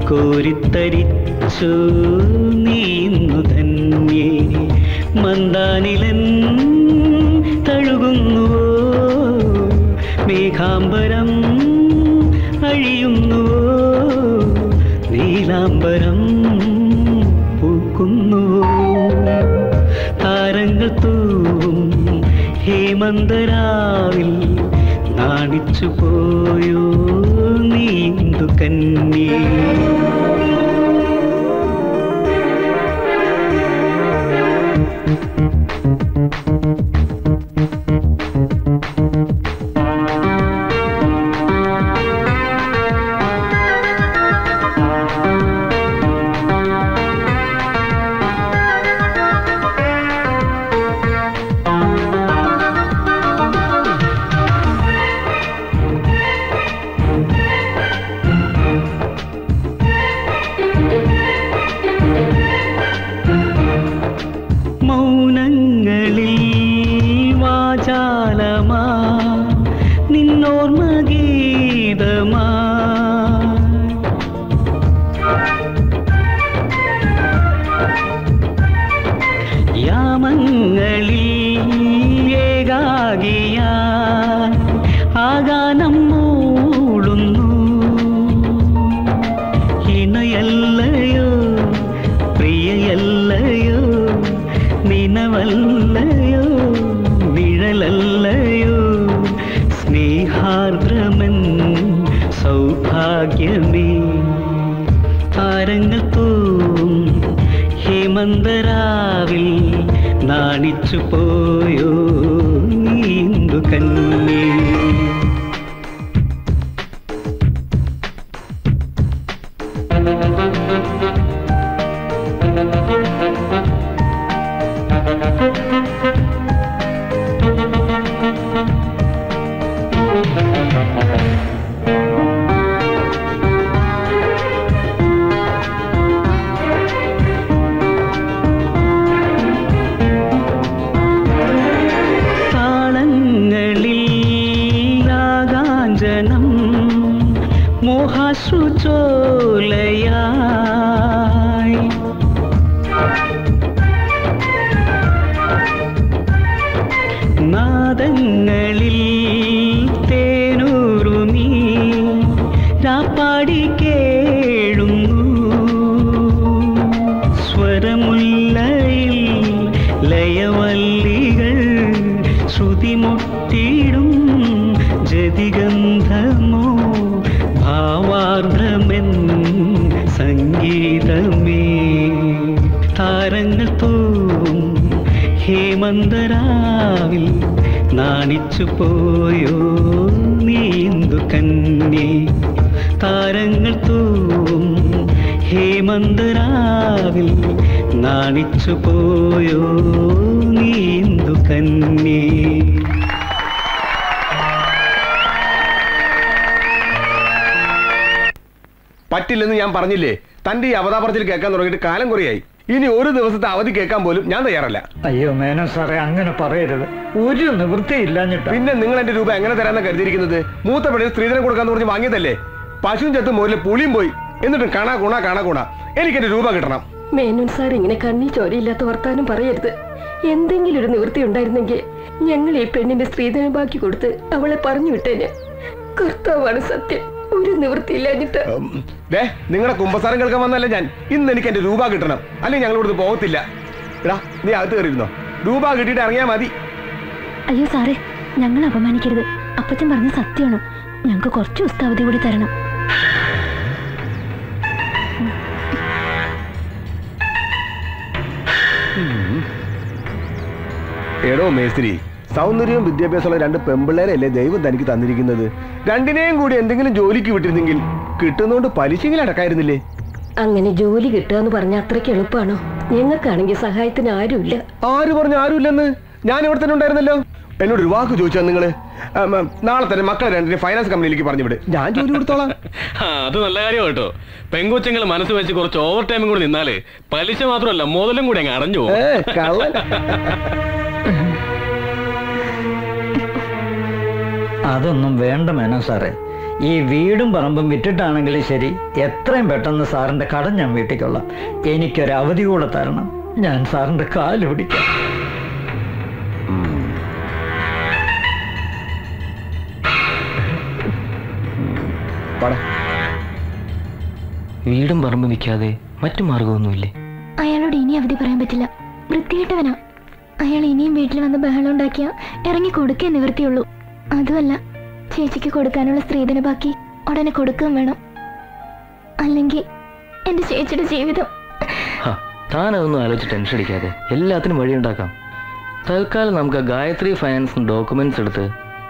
കോരിത്തരിച്ചു നീന്നു ധന്യേ, മന്ദാനിലൻ തഴുകുന്നുവോ മേഘാംബരം അഴിയുന്നുവോ നീലാംബരം പൂക്കുന്നുവോ, താരങ്ങൾ തൂവും ഹേമന്തരാവിൽ നാണിച്ചു പോയോ നീന്തു കന്യേ. മഴയല്ലയോ പ്രിയയല്ലയോ നിനവല്ലയോ നിഴലല്ലയോ സ്നേഹാർദ്രമൻ സൗഭാഗ്യമേ താരങ്ങൾ പോം ഹേമന്തരാവിൽ നാണിച്ചു പോയോ നീന്തു കന്നേ മോഹാശ്രുചോലയായി നാദങ്ങളിൽ തേനൂറുമീ രാപ്പാടി കേഴുന്നു സ്വരമുല്ലയിൽ ലയവല്ലികൾ ശ്രുതിമുട്ടിടും ജതിഗന്ധമോ ഭാവാർദ്രമെൻ സംഗീതമേ താരങ്ങൾ പോം ഹേമന്തരാവിൽ നാണിച്ചു പോയോ നീന്തു കന്യേ താരങ്ങൾ പോം ഹേമന്തരാവിൽ നാണിച്ചു പോയോ നീന്തു കന്യേ പറ്റില്ലെന്ന് ഞാൻ പറഞ്ഞില്ലേ. തന്റെ ഈ അവതാപറച്ചിൽ കേൾക്കാൻ തുടങ്ങിയിട്ട് കാലം കുറയായി. ഇനി ഒരു ദിവസത്തെ അവധി കേൾക്കാൻ പോലും ഞാൻ തയ്യാറല്ല. അയ്യോ മേനോൻ സാറേ, അങ്ങനെ പറയരുത്. ഒരു നിവൃത്തിയില്ലാഞ്ഞിട്ട്. പിന്നെ നിങ്ങൾ എന്റെ രൂപ എങ്ങനെ തരാന്ന് കരുതിയിരിക്കുന്നത്? മൂത്ത പെണ്ണിന് സ്ത്രീധനം കൊടുക്കാന്ന് പറഞ്ഞ് വാങ്ങിയതല്ലേ? പശുവും ചത്തും മോരിലെ പുളിയും പോയി. എന്നിട്ടും കാണാ ഗുണ എനിക്ക് എന്റെ രൂപ കിട്ടണം. മേനോൻ സാർ ഇങ്ങനെ കണ്ണി ചോരയില്ലാത്ത വർത്താനം പറയരുത്. എന്തെങ്കിലും ഒരു നിവൃത്തി ഉണ്ടായിരുന്നെങ്കിൽ ഞങ്ങൾ ഈ പെണ്ണിന്റെ സ്ത്രീധനം ബാക്കി കൊടുത്ത് അവളെ പറഞ്ഞു വിട്ടേന്. കർത്താവാണ് സത്യം, ഒരു നിവൃത്തിയില്ലാഞ്ഞിട്ട്. നിങ്ങളുടെ കുമ്പസാരം കേൾക്കാൻ വന്നല്ല ഞാൻ. ഇന്ന് എനിക്ക് എന്റെ രൂപ കിട്ടണം, അല്ലെങ്കിൽ ഞങ്ങൾ ഇവിടുന്ന് പോകത്തില്ല. എടാ, നീ അകത്ത് കയറിയിരുന്നോ? രൂപ കിട്ടിയിട്ട് ഇറങ്ങിയാ മതി. അയ്യോ സാറേ, ഞങ്ങൾ അപമാനിക്കരുത്. അപ്പച്ചൻ പറഞ്ഞ സത്യമാണ്. ഞങ്ങൾക്ക് കുറച്ച് ദിവസത്തെ അവധി കൂടി തരണം. എടോ മേസ്ത്രി, സൗന്ദര്യവും വിദ്യാഭ്യാസമുള്ള രണ്ട് പെമ്പിള്ളേരല്ലേ ദൈവം തനിക്ക് തന്നിരിക്കുന്നത്. രണ്ടിനെയും കൂടി എന്തെങ്കിലും ജോലിക്ക് വിട്ടിരുന്നെങ്കിൽ കിട്ടുന്നോണ്ട് പലിശെങ്കിലും അടക്കായിരുന്നില്ലേ? അങ്ങനെ ജോലി കിട്ടുക എന്ന് പറഞ്ഞ അത്രയ്ക്ക് എളുപ്പമാണോ? ഞങ്ങൾക്കാണെങ്കിൽ സഹായത്തിന് ആരുമില്ല. ആര് പറഞ്ഞു ആരുമില്ലെന്ന്? ഞാൻ ഇവിടെ തന്നെ ഉണ്ടായിരുന്നല്ലോ. എന്നോട് ഒരു വാക്ക് ചോദിച്ചാൽ നിങ്ങള് നാളെ തന്നെ മക്കളെ രണ്ടിനെ ഫൈനാൻസ് കമ്പനിയിലേക്ക് പറഞ്ഞു വിട്, ഞാൻ ജോലി കൊടുത്തോളാം. അത് നല്ല കാര്യം കേട്ടോ. പെങ്കൊച്ചങ്ങൾ മനസ്സ് വെച്ച് കുറച്ച് ഓവർ ടൈമും കൂടി നിന്നാലേ പലിശ മാത്രമല്ല മുതലും കൂടി അങ്ങ് അടഞ്ഞു പോകും. അതൊന്നും വേണ്ട മേനോൻ സാറേ. ഈ വീടും പറമ്പും വിറ്റിട്ടാണെങ്കിലും ശരി, എത്രയും പെട്ടെന്ന് സാറിന്റെ കടം ഞാൻ വീട്ടിക്കൊള്ളാം. എനിക്കൊരു അവധി കൂടെ തരണം. ഞാൻ സാറിന്റെ കാല് പിടിക്കാം. വീടും പറമ്പും വിൽക്കാതെ മറ്റു മാർഗമൊന്നുമില്ലേ? അയാളോട് ഇനി അവധി പറയാൻ പറ്റില്ല. വൃത്തികെട്ടവനാ അയാൾ. ഇനിയും വീട്ടിൽ വന്ന് ബഹളം ഉണ്ടാക്കിയാ ഇറങ്ങി കൊടുക്കേ നിവൃത്തിയുള്ളൂ. അതുമല്ല, ചേച്ചിക്ക് കൊടുക്കാനുള്ള സ്ത്രീധന ബാക്കി ഉടനെ കൊടുക്കുകയും വേണം. അല്ലെങ്കിൽ എന്റെ ചേച്ചിയുടെ ജീവിതം. താനതൊന്നും ആലോചിച്ച് ടെൻഷൻ അടിക്കാതെ എല്ലാത്തിനും വഴിയുണ്ടാക്കാം. തൽക്കാലം നമുക്ക് ഗായത്രി ഫൈനാൻസ് ഡോക്യുമെന്റ്സ് എടുത്ത്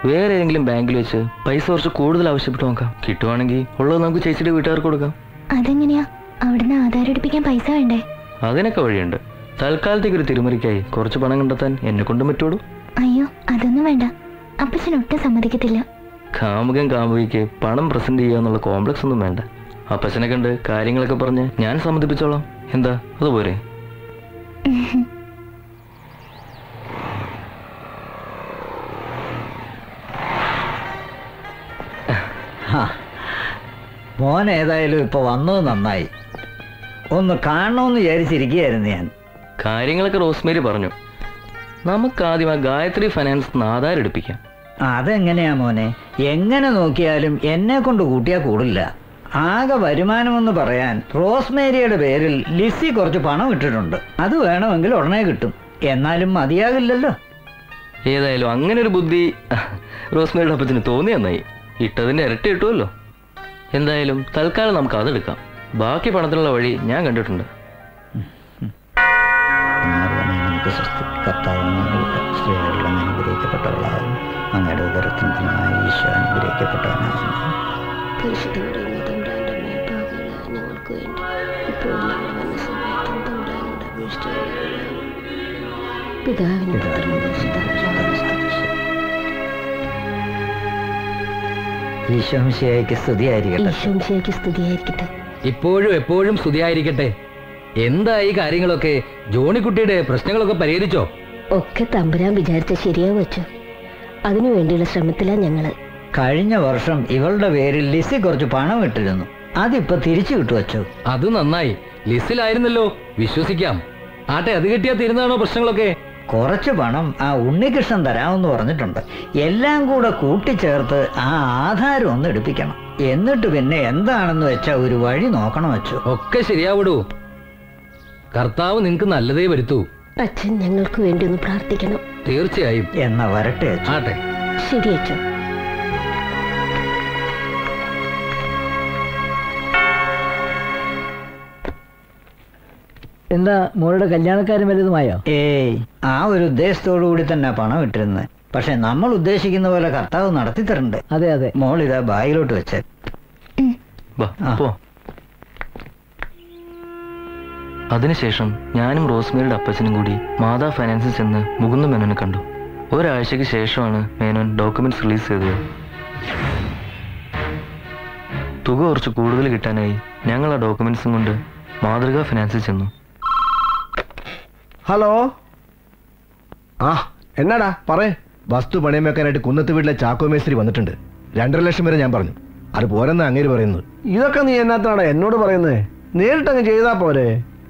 വേറെ ഏതെങ്കിലും ബാങ്കിൽ വെച്ച് പൈസ കുറച്ച് കൂടുതൽ ആവശ്യപ്പെട്ട് നോക്കാം. കിട്ടുവാണെങ്കിൽ ഉള്ളത് നമുക്ക് ചേച്ചിയുടെ വീട്ടുകാർക്ക് കൊടുക്കാം. അതെങ്ങനെയാ? അവിടുന്ന് ആധാരം എടുപ്പിക്കാൻ പൈസ വേണ്ടേ? അതിനൊക്കെ വഴിയുണ്ട്. തൽക്കാലത്തേക്ക് ഒരു തിരുമറിക്കായി കുറച്ച് പണം കണ്ടെത്താൻ എന്നെ കൊണ്ടും പറ്റുള്ളൂ. അയ്യോ, അതൊന്നും വേണ്ട. അപ്പച്ചൻ ഒട്ടും സമ്മതിക്കത്തില്ല. കാമുകൻ കാമുകിക്ക് പണം പ്രസന്റ് ചെയ്യുക എന്നുള്ള കോംപ്ലക്സ് ഒന്നും വേണ്ട. അപ്പച്ചനെ കണ്ട് കാര്യങ്ങളൊക്കെ പറഞ്ഞ് ഞാൻ സമ്മതിപ്പിച്ചോളാം. എന്താ, അതുപോരെ? മോൻ ഏതായാലും ഇപ്പൊ വന്നത് നന്നായി. ഒന്ന് കാണണമെന്ന് വിചാരിച്ചിരിക്കുകയായിരുന്നു ഞാൻ. കാര്യങ്ങളൊക്കെ റോസ്മേരി പറഞ്ഞു. നമുക്ക് ആദ്യം ആ ഗായത്രി ഫൈനാൻസ് ആധാരം എടുപ്പിക്കാം. അതെങ്ങനെയാ മോനെ? എങ്ങനെ നോക്കിയാലും എന്നെ കൊണ്ട് കൂട്ടിയാ കൂടില്ല. ആകെ വരുമാനമെന്ന് പറയാൻ റോസ്മേരിയുടെ പേരിൽ ലിസി കുറച്ച് പണം ഇട്ടിട്ടുണ്ട്. അത് വേണമെങ്കിൽ ഉടനെ കിട്ടും. എന്നാലും മതിയാകില്ലല്ലോ. ഏതായാലും അങ്ങനെ ഒരു ബുദ്ധി റോസ്മേരിയുടെ അപ്പച്ചന് തോന്നി നന്നായി. ഇട്ടതിന്റെ ഇരട്ടി കിട്ടുമല്ലോ. എന്തായാലും തൽക്കാലം നമുക്ക് അതെടുക്കാം. ബാക്കി പണത്തിനുള്ള വഴി ഞാൻ കണ്ടിട്ടുണ്ട്. സ്ത്രീകളിലും അനുഗ്രഹിക്കപ്പെട്ടവളാകുന്നു. അങ്ങയുടെ ഉദരത്തിന് ഫലമായി ഈശോ അനുഗ്രഹിക്കപ്പെട്ടവനാകുന്നു. ഞങ്ങൾക്ക് വേണ്ടി ഇപ്പോൾ ഞങ്ങൾ വന്ന സമയത്തും തമ്പുരാനോട് അപേക്ഷിച്ചു. പിതാവിന്റെ ഈശോമിശിഹായ്ക്ക് സ്തുതിയായിരിക്കട്ടെ. ഈശോമിശിഹായ്ക്ക് സ്തുതിയായിരിക്കട്ടെ. ഇപ്പോഴും എപ്പോഴും സ്തുതിയായിരിക്കട്ടെ. എന്തായി കാര്യങ്ങളൊക്കെ? ജോണിക്കുട്ടിയുടെ പ്രശ്നങ്ങളൊക്കെ പരിഹരിച്ചോ? ഒക്കെ തമ്പുരാൻ വിചാരിച്ച ശരിയാ വെച്ചു. അതിനു വേണ്ടിയുള്ള ശ്രമത്തിലാണ് ഞങ്ങള്. കഴിഞ്ഞ വർഷം ഇവളുടെ പേരിൽ ലിസി കുറച്ച് പണം ഇട്ടിരുന്നു. അതിപ്പോ തിരിച്ചു കിട്ടു വച്ചു. അത് നന്നായി. ലിസ്റ്റിലായിരുന്നല്ലോ, വിശ്വസിക്കാം. ആട്ടെ, അത് കിട്ടിയാ തീരുന്നതാണോ പ്രശ്നങ്ങളൊക്കെ? കുറച്ച് പണം ആ ഉണ്ണികൃഷ്ണൻ തരാമെന്ന് പറഞ്ഞിട്ടുണ്ട്. എല്ലാം കൂടെ കൂട്ടിച്ചേർത്ത് ആ ആധാരം ഒന്ന് എടുപ്പിക്കണം. എന്നിട്ട് പിന്നെ എന്താണെന്ന് വെച്ചാ ഒരു വഴി നോക്കണം വെച്ചു. ഒക്കെ ശരിയാവിടൂ. കർത്താവ് നിങ്ങക്ക് നല്ലതേ വരുത്തൂ. അച്ഛൻ ഞങ്ങൾക്ക് വേണ്ടി ഒന്ന് പ്രാർത്ഥിക്കണം. തീർച്ചയായും. എന്നാ വരട്ടെ. ആട്ടെ, ശരി അച്ഛൻ. എന്താ മോളുടെ കല്യാണക്കാരൻ വലുതുമായോ? ഏയ്, ആ ഒരു ഉദ്ദേശത്തോടു കൂടി തന്നെ പണം ഇട്ടിരുന്നത്. പക്ഷെ നമ്മൾ ഉദ്ദേശിക്കുന്ന പോലെ കർത്താവ് നടത്തി തരണ്ട്. അതെ അതെ. മോൾ ഇതാ ബാഗിലോട്ട് വെച്ചേ. അതിനുശേഷം ഞാനും റോസ്മേരിയുടെ അപ്പച്ചനും കൂടി മാതാ ഫൈനാൻസിൽ ചെന്ന് മുകുന്ദ മേനോനെ കണ്ടു. ഒരാഴ്ചയ്ക്ക് ശേഷമാണ് മേനോൻ ഡോക്യുമെന്റ്സ് റിലീസ് ചെയ്തത്. തുക കുറച്ച് കൂടുതൽ കിട്ടാനായി ഞങ്ങൾ ആ ഡോക്യുമെന്റ്സും കൊണ്ട് മാതൃകാ ഫിനാൻസിൽ ചെന്നു. ഹലോ. ആ എന്നാടാ പറയേ. വസ്തു പണയം വെക്കാനായിട്ട് കുന്നത്ത് വീട്ടിലെ ചാക്കോ മേസ്ത്രി വന്നിട്ടുണ്ട്. 2.5 ലക്ഷം വരെ ഞാൻ പറഞ്ഞു. അത് പോരെന്നാ അങ്ങേര് പറയുന്നത്. ഇതൊക്കെ നീ എന്നാത്താടാ എന്നോട് പറയുന്നത്? നേരിട്ടങ്ങ് ചെയ്താ പോരെ.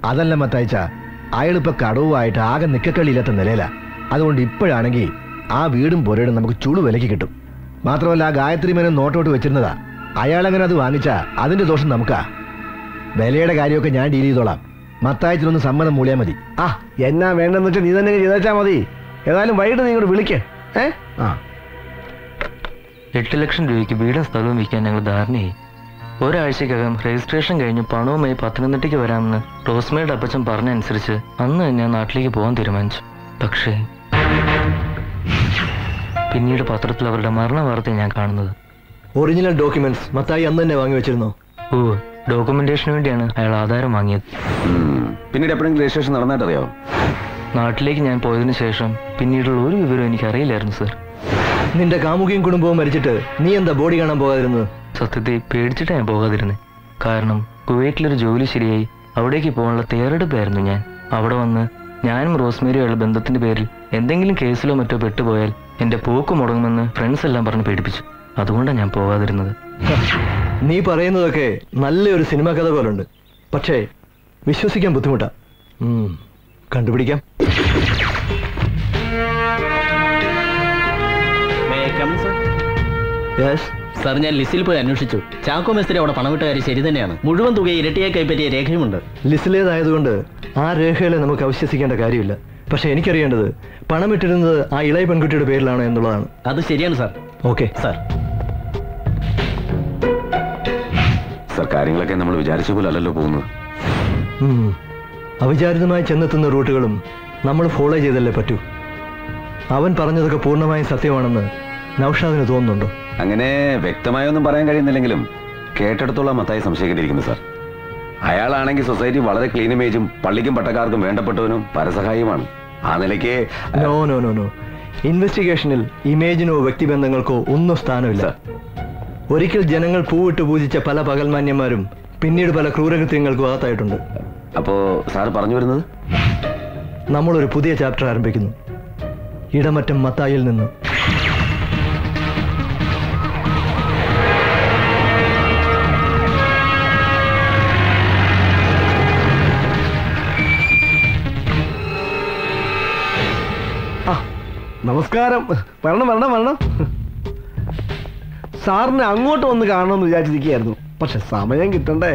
അതല്ല മത്തായിച്ച, അയാളിപ്പോ കടവുമായിട്ട് ആകെ നിക്കക്കളിയില്ലാത്ത നിലയിലാ. അതുകൊണ്ട് ഇപ്പോഴാണെങ്കിൽ ആ വീടും പുരയിടും നമുക്ക് ചുളു വിലക്ക് കിട്ടും. മാത്രമല്ല ആ ഗായത്രി മേനോൻ നോട്ടോട്ട് വെച്ചിരുന്നതാ. അയാളങ്ങനെ അത് വാങ്ങിച്ചാ അതിന്റെ ദോഷം നമുക്കാ. വിലയുടെ കാര്യമൊക്കെ ഞാൻ ഡീൽ ചെയ്തോളാം. മത്തായത്തിനൊന്ന് സമ്മതം മൂളിയാൽ മതി. ആ എന്നാ വേണ്ടെന്ന് വെച്ചാൽ നീ തന്നെ ചെയ്തേച്ചാ മതി. ഏതായാലും വൈകിട്ട് നീ ഇങ്ങോട്ട് വിളിക്കേ. 8 ലക്ഷം രൂപയ്ക്ക് വീടും സ്ഥലവും വിൽക്കാൻ ഞങ്ങൾ ധാരണയായി. ഒരാഴ്ചക്കകം രജിസ്ട്രേഷൻ കഴിഞ്ഞ് പണവുമായി പത്തനംതിട്ടയ്ക്ക് വരാമെന്ന് റോസ്മേയുടെ അപ്പച്ചൻ പറഞ്ഞനുസരിച്ച് അന്ന് തന്നെ നാട്ടിലേക്ക് പോകാൻ തീരുമാനിച്ചു. പക്ഷേ പിന്നീട് പത്രത്തിൽ അവരുടെ മരണ വാർത്ത ഞാൻ കാണുന്നത്. ഒറിജിനൽ ഡോക്യുമെന്റ്സ് മത്തായി അന്ന് തന്നെ വാങ്ങി വെച്ചിരുന്നോ? ഓ, ഡോക്യുമെന്റേഷന് വേണ്ടിയാണ് അയാൾ ആധാരം വാങ്ങിയത്. പിന്നീട് എപ്പോഴെങ്കിലും രജിസ്ട്രേഷൻ നടന്നിട്ടറിയോ? നാട്ടിലേക്ക് ഞാൻ പോയതിനു ശേഷം പിന്നീടുള്ള ഒരു വിവരം എനിക്ക് അറിയില്ലായിരുന്നു സർ. നിന്റെ കാമുകിയും കുടുംബവും മരിച്ചിട്ട് നീ എന്താ ബോഡി കാണാൻ പോകാതിരുന്നത്? സത്യത്തെ പേടിച്ചിട്ടാണ് ഞാൻ പോകാതിരുന്നത്. കാരണം കുവൈറ്റിലൊരു ജോലി ശരിയായി അവിടേക്ക് പോകാനുള്ള തയ്യാറെടുപ്പായിരുന്നു ഞാൻ. അവിടെ വന്ന് ഞാനും റോസ്മേരിയുള്ള ബന്ധത്തിന്റെ പേരിൽ എന്തെങ്കിലും കേസിലോ മറ്റോ പെട്ടുപോയാൽ എന്റെ പോക്ക് മുടങ്ങുമെന്ന് ഫ്രണ്ട്സ് എല്ലാം പറഞ്ഞ് പേടിപ്പിച്ചു. അതുകൊണ്ടാണ് ഞാൻ പോകാതിരുന്നത്. നീ പറയുന്നതൊക്കെ നല്ലൊരു സിനിമാ കഥ പോലുണ്ട്. പക്ഷേ വിശ്വസിക്കാൻ ബുദ്ധിമുട്ടാ. കണ്ടുപിടിക്കാം. സാർ, ഞാൻ ലിസ്റ്റിൽ പോയി അന്വേഷിച്ചു. ചാക്കോ മേസ്ത്രി അവിടെ പണമിട്ട കാര്യം ശരി തന്നെയാണ്. മുഴുവൻ തുക ഇരട്ടിയായി കൈപ്പറ്റിയ രേഖയുമുണ്ട്. ലിസ്റ്റിലേതായതുകൊണ്ട് ആ രേഖകളെ നമുക്ക് അവിശ്വസിക്കേണ്ട കാര്യമില്ല. പക്ഷെ എനിക്കറിയേണ്ടത് പണമിട്ടിരുന്നത് ആ ഇളയ പെൺകുട്ടിയുടെ പേരിലാണോ എന്നുള്ളതാണ്. അത് ശരിയാണ് സാർ. Okay sir. സാർ, കാര്യങ്ങളൊക്കെ നമ്മൾ വിചാരിച്ച പോലെ അല്ലല്ലോ പോകുന്നത്. അവിചാരിതമായി ചെന്നെത്തുന്ന റൂട്ടുകളും നമ്മൾ ഫോളോ ചെയ്തല്ലേ പറ്റൂ. അവൻ പറഞ്ഞതൊക്കെ പൂർണ്ണമായും സത്യമാണെന്ന് നൗഷാദിന് തോന്നുന്നുണ്ടോ? അങ്ങനെ വ്യക്തമായൊന്നും പറയാൻ കഴിയുന്നില്ലെങ്കിലും കേട്ടെടുത്തോളം മത്തായി സംശയിക്കേണ്ടിയിരിക്കുന്നു സാർ. അയാളാണെങ്കിൽ സൊസൈറ്റി വളരെ ക്ലീൻ ഇമേജും പള്ളിക്കും പട്ടക്കാർക്കും വേണ്ടപ്പെട്ടവനും പരസഹായിയുമാണ്. ആ നിലയ്ക്ക് നോ നോ നോ നോ ഇൻവെസ്റ്റിഗേഷനിൽ ഇമേജിനോ വ്യക്തിബന്ധങ്ങൾക്കോ ഒന്നും സ്ഥാനമില്ല. ഒരിക്കൽ ജനങ്ങൾ പൂവിട്ട് പൂജിച്ച പല പകൽമാന്യന്മാരും പിന്നീട് പല ക്രൂരകൃത്യങ്ങൾക്കും അകത്തായിട്ടുണ്ട്. അപ്പോ സാർ പറഞ്ഞു വരുന്നത് നമ്മളൊരു പുതിയ ചാപ്റ്റർ ആരംഭിക്കുന്നു. ഇടമറ്റം മത്തായിൽ നിന്ന്. നമസ്കാരം. വരണം വരണം വരണം. സാറിനെ അങ്ങോട്ട് വന്ന് കാണണമെന്ന് വിചാരിച്ചിരിക്കുകയായിരുന്നു. പക്ഷെ സമയം കിട്ടണ്ടേ?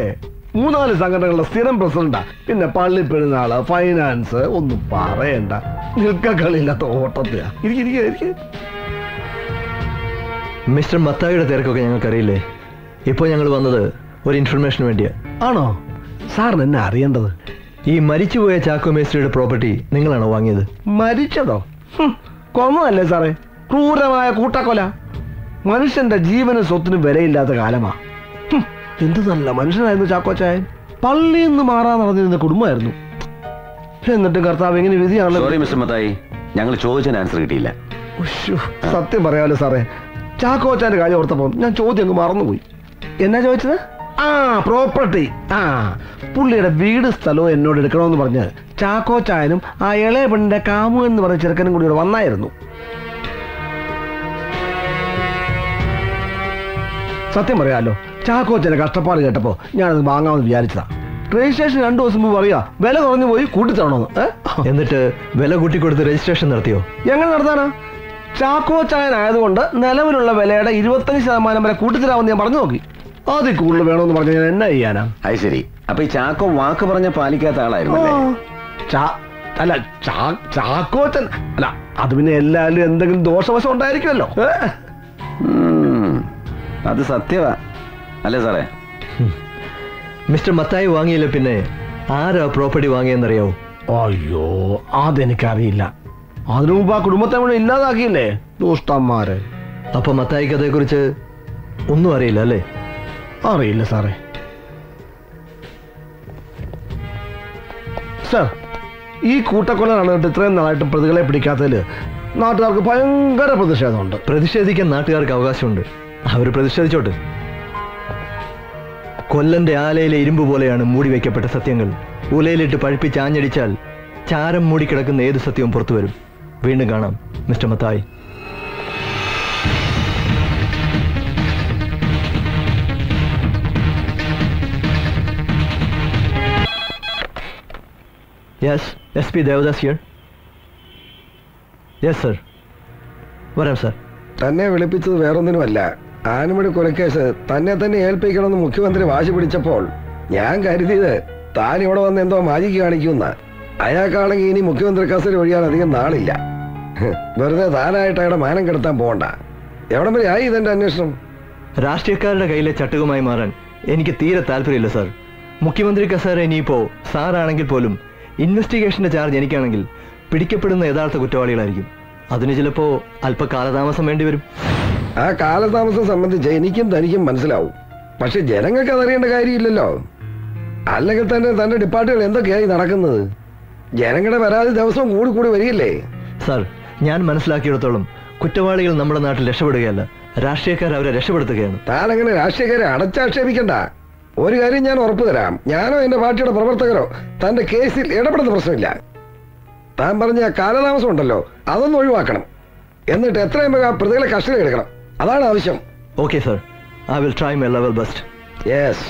3-4 സംഘടനകളുടെ സ്ഥിരം പ്രസിഡന്റാ. പിന്നെ പള്ളി പെരുന്നാള്, ഫൈനാൻസ്, ഒന്നും പറയണ്ട. നിൽക്കളില്ലാത്ത ഓട്ടത്തിലാ. മിസ്റ്റർ മത്തായിയുടെ തിരക്കൊക്കെ ഞങ്ങൾക്കറിയില്ലേ. ഇപ്പോൾ ഞങ്ങൾ വന്നത് ഒരു ഇൻഫർമേഷന് വേണ്ടിയാ. ആണോ? സാറിന് എന്നെ അറിയേണ്ടത്? ഈ മരിച്ചുപോയ ചാക്കോ മേസ്ത്രിയുടെ പ്രോപ്പർട്ടി നിങ്ങളാണോ വാങ്ങിയത്? മരിച്ചതോ? കൊന്നതല്ലേ സാറേ. ക്രൂരമായ കൂട്ടക്കൊല. മനുഷ്യന്റെ ജീവനും സ്വത്തിനും വിലയില്ലാത്ത കാലമാ. എന്ത് നല്ല മനുഷ്യനായിരുന്നു ചാക്കോച്ചായൻ. പള്ളിയിൽ നിന്ന് മാറാൻ നടന്നിരുന്ന കുടുംബമായിരുന്നു. എന്നിട്ട് കർത്താവ് എങ്ങനെ വിധിയാണല്ലോ. സോറി മിസ്റ്റർ മത്തായി, ഞങ്ങൾ ചോദിച്ചതിന് ആൻസർ കിട്ടിയില്ല. സത്യം പറയാലോ സാറേ, ചാക്കോച്ചാന്റെ കാര്യം ഓർത്തപ്പോൾ ഞാൻ ചോദ്യം അങ്ങ് മറന്നുപോയി. എന്നാ ചോദിച്ചത്? പ്രോപ്പർട്ടി. പുള്ളിയുടെ വീട് സ്ഥലവും എന്നോട് എടുക്കണമെന്ന് പറഞ്ഞ് ചാക്കോച്ചായനും ആ ഇളയ പെണ്ണിന്റെ കാമു എന്ന് പറഞ്ഞ ചെറുക്കനും കൂടി ഇവിടെ വന്നായിരുന്നു. സത്യം പറയാലോ, ചാക്കോച്ചന്റെ കഷ്ടപ്പാട് കേട്ടപ്പോ ഞാനത് വാങ്ങാമെന്ന് വിചാരിച്ചതാ. രജിസ്ട്രേഷൻ 2 ദിവസം മുമ്പ് പറയാ വില കുറഞ്ഞു പോയി കൂട്ടിത്തരണമെന്ന്. എന്നിട്ട് വില കൂട്ടിക്കൊടുത്ത് രജിസ്ട്രേഷൻ നടത്തിയോ? എങ്ങനെ നടത്താനാ? ചാക്കോച്ചായനായതുകൊണ്ട് നിലവിലുള്ള വിലയുടെ 25% വരെ കൂട്ടിത്തരാമെന്ന് ഞാൻ പറഞ്ഞു നോക്കി. അതിൽ കൂടുതൽ വേണമെന്ന് പറഞ്ഞ ഞാൻ എന്നാ ചെയ്യാനാ? അത് ശരി. അപ്പൊ ഈ ചാക്കോ വാക്ക് പറഞ്ഞ പാലിക്കാത്ത ആളായിരുന്നു. ചാക്കോച്ചൻ അല്ല, അത് പിന്നെ എല്ലാവരും എന്തെങ്കിലും ദോഷവശം ഉണ്ടായിരിക്കുമല്ലോ. അത് സത്യവാ അല്ലേ സാറേ? മിസ്റ്റർ മത്തായി വാങ്ങിയില്ല പിന്നെ ആരാ പ്രോപ്പർട്ടി വാങ്ങിയെന്നറിയാവോ? അയ്യോ, അതെനിക്കറിയില്ല. അതിനു മുമ്പ് ആ കുടുംബത്തെ മുഴുവൻ ഇല്ലാതാക്കിയില്ലേ ദുഷ്ടന്മാര്. അപ്പൊ മത്തായിക്ക് അതേക്കുറിച്ച് ഒന്നും അറിയില്ല അല്ലേ? അറിയില്ല സാറേ. സാർ, ഈ കൂട്ടക്കൊല നടന്നിട്ട് ഇത്രയും നാളായിട്ടും പ്രതികളെ പിടിക്കാത്തതിൽ നാട്ടുകാർക്ക് ഭയങ്കര പ്രതിഷേധമുണ്ട്. പ്രതിഷേധിക്കാൻ നാട്ടുകാർക്ക് അവകാശമുണ്ട്. അവർ പ്രതിഷേധിച്ചോട്ട്. കൊല്ലന്റെ ആലയിലെ ഇരുമ്പ് പോലെയാണ് മൂടി വയ്ക്കപ്പെട്ട സത്യങ്ങൾ. ഉലയിലിട്ട് പഴുപ്പിച്ച് ആഞ്ഞടിച്ചാൽ ചാരം മൂടിക്കിടക്കുന്ന ഏത് സത്യവും പുറത്തു വരും. വീണ്ടും കാണാം mister Mathai. Yes, SP Devadas here. Yes sir. വരാം സർ. തന്നെ വിളിപ്പിച്ചത് വേറൊന്നിനുമല്ല. ആനമണി കൊലക്കേസ് തന്നെ ഏൽപ്പിക്കണമെന്ന് മുഖ്യമന്ത്രി വാശി പിടിച്ചപ്പോൾ ഞാൻ കരുതിയത് താൻ ഇവിടെ വന്ന് എന്തോ മാജിക്ക് കാണിക്കുന്ന. അയാൾക്കാണെങ്കിൽ ഇനി മുഖ്യമന്ത്രി കസേര ഒഴിയാൻ അധികം നാളില്ല. വെറുതെ താനായിട്ട് അയാളുടെ മാനം കെടുത്താൻ പോകണ്ട. എവിടം വരെ ആയി ഇതെന്റെ അന്വേഷണം? രാഷ്ട്രീയക്കാരുടെ കയ്യിലെ ചട്ടുകമായി മാറാൻ എനിക്ക് തീരെ താല്പര്യമില്ല സാർ. മുഖ്യമന്ത്രി കസേര ഇനിയിപ്പോ സാറാണെങ്കിൽ പോലും ഇൻവെസ്റ്റിഗേഷന്റെ ചാർജ് എനിക്കാണെങ്കിൽ പിടിക്കപ്പെടുന്ന യഥാർത്ഥ കുറ്റവാളികളായിരിക്കും. അതിന് ചിലപ്പോ അല്പ കാലതാമസം വേണ്ടിവരും. ആ കാലതാമസം സംബന്ധിച്ച് എനിക്കും തനിക്കും മനസ്സിലാവും. പക്ഷെ ജനങ്ങൾക്ക് അതറിയേണ്ട കാര്യമില്ലല്ലോ. അല്ലെങ്കിൽ തന്നെ തന്റെ ഡിപ്പാർട്ടുകൾ എന്തൊക്കെയായി നടക്കുന്നത്? ജനങ്ങളുടെ പരാതി ദിവസവും കൂടി വരികയല്ലേ? സാർ, ഞാൻ മനസ്സിലാക്കിയിടത്തോളം കുറ്റവാളികൾ നമ്മുടെ നാട്ടിൽ രക്ഷപ്പെടുകയല്ല, രാഷ്ട്രീയക്കാർ അവരെ രക്ഷപ്പെടുത്തുകയാണ്. താനങ്ങനെ രാഷ്ട്രീയക്കാരെ അടച്ചാക്ഷേപിക്കണ്ട. ഒരു കാര്യം ഞാൻ ഉറപ്പു തരാം, ഞാനോ എന്റെ പാർട്ടിയുടെ പ്രവർത്തകരോ തന്റെ കേസിൽ ഇടപെടുന്ന പ്രശ്നമില്ല. താൻ പറഞ്ഞ കാലതാമസം ഉണ്ടല്ലോ, അതൊന്നും ഒഴിവാക്കണം. എന്നിട്ട് എത്രയും വേഗം ആ പ്രതികളെ കസ്റ്റഡിയിൽ എടുക്കണം. അതാണ് ആവശ്യം. Okay sir, I will try my level best. Yes.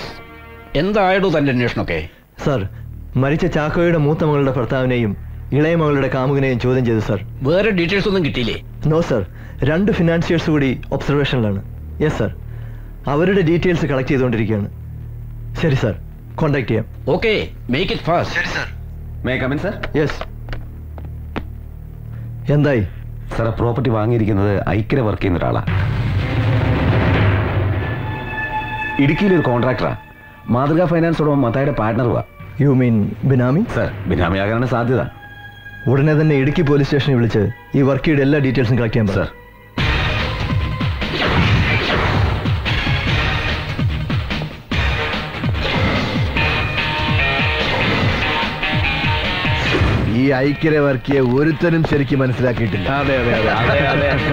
എന്തായിരുന്നു തന്റെ അന്വേഷണമൊക്കെ? സർ, മരിച്ച ചാക്കോയുടെ മൂത്ത മകളുടെ ഭർത്താവിനെയും ഇളയ മകളുടെ കാമുകനെയും ചോദ്യം ചെയ്തു സർ. വേറെ ഡീറ്റെയിൽസ് ഒന്നും കിട്ടിയില്ലേ? നോ സർ, 2 ഫിനാൻഷ്യൽസ് കൂടി ഒബ്സർവേഷനിലാണ്. യെസ് സർ, അവരുടെ ഡീറ്റെയിൽസ് കളക്ട് ചെയ്തുകൊണ്ടിരിക്കുകയാണ്. ശരി സർ, കോൺടാക്ട് ചെയ്യാം. Okay, make it fast. ശരി sir. May come in sir? Yes. എന്തായി സാർ? പ്രോപ്പർട്ടി വാങ്ങിയിരിക്കുന്നത് ഐക്യര വർക്ക് ചെയ്യുന്ന ഒരാളാ. ഇടുക്കിയിലൊരു കോൺട്രാക്ടറാ. മാതൃകാ ഫൈനാൻസ് ഉടമ മത്തായിയുടെ പാർട്ട്ണറുവാ. You mean benami? സർ, ബിനാമിയാകാനാണ് സാധ്യത. ഉടനെ തന്നെ ഇടുക്കി പോലീസ് സ്റ്റേഷനിൽ വിളിച്ച് ഈ വർക്കിയുടെ എല്ലാ ഡീറ്റെയിൽസും കളക്ട് ചെയ്യാൻ സർ. ഈ ഐക്യരെ വർക്കിയെ ഒരുത്തനും ശരിക്കും മനസ്സിലാക്കിയിട്ടില്ല. അതെ അതെ അതെ അതെ അതെ.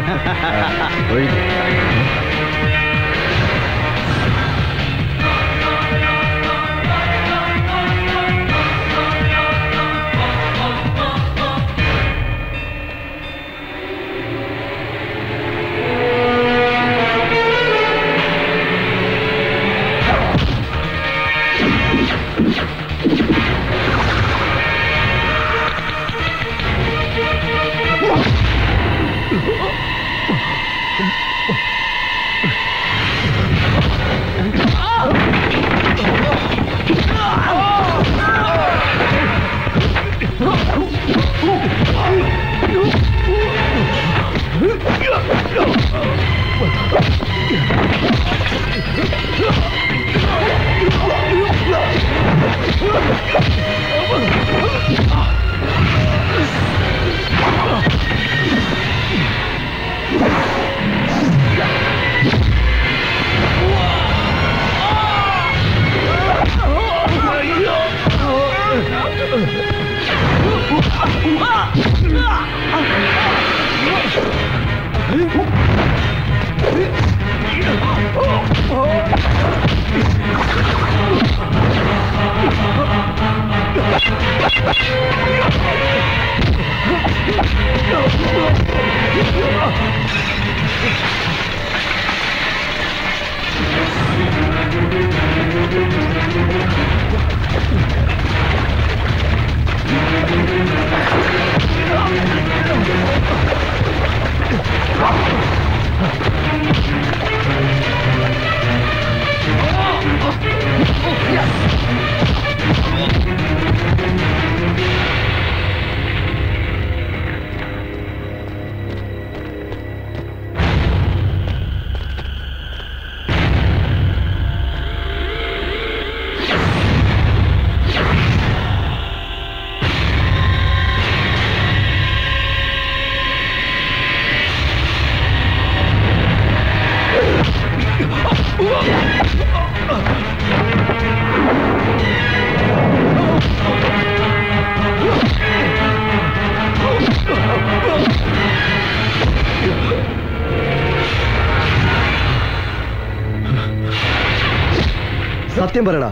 സത്യം പറയടാ,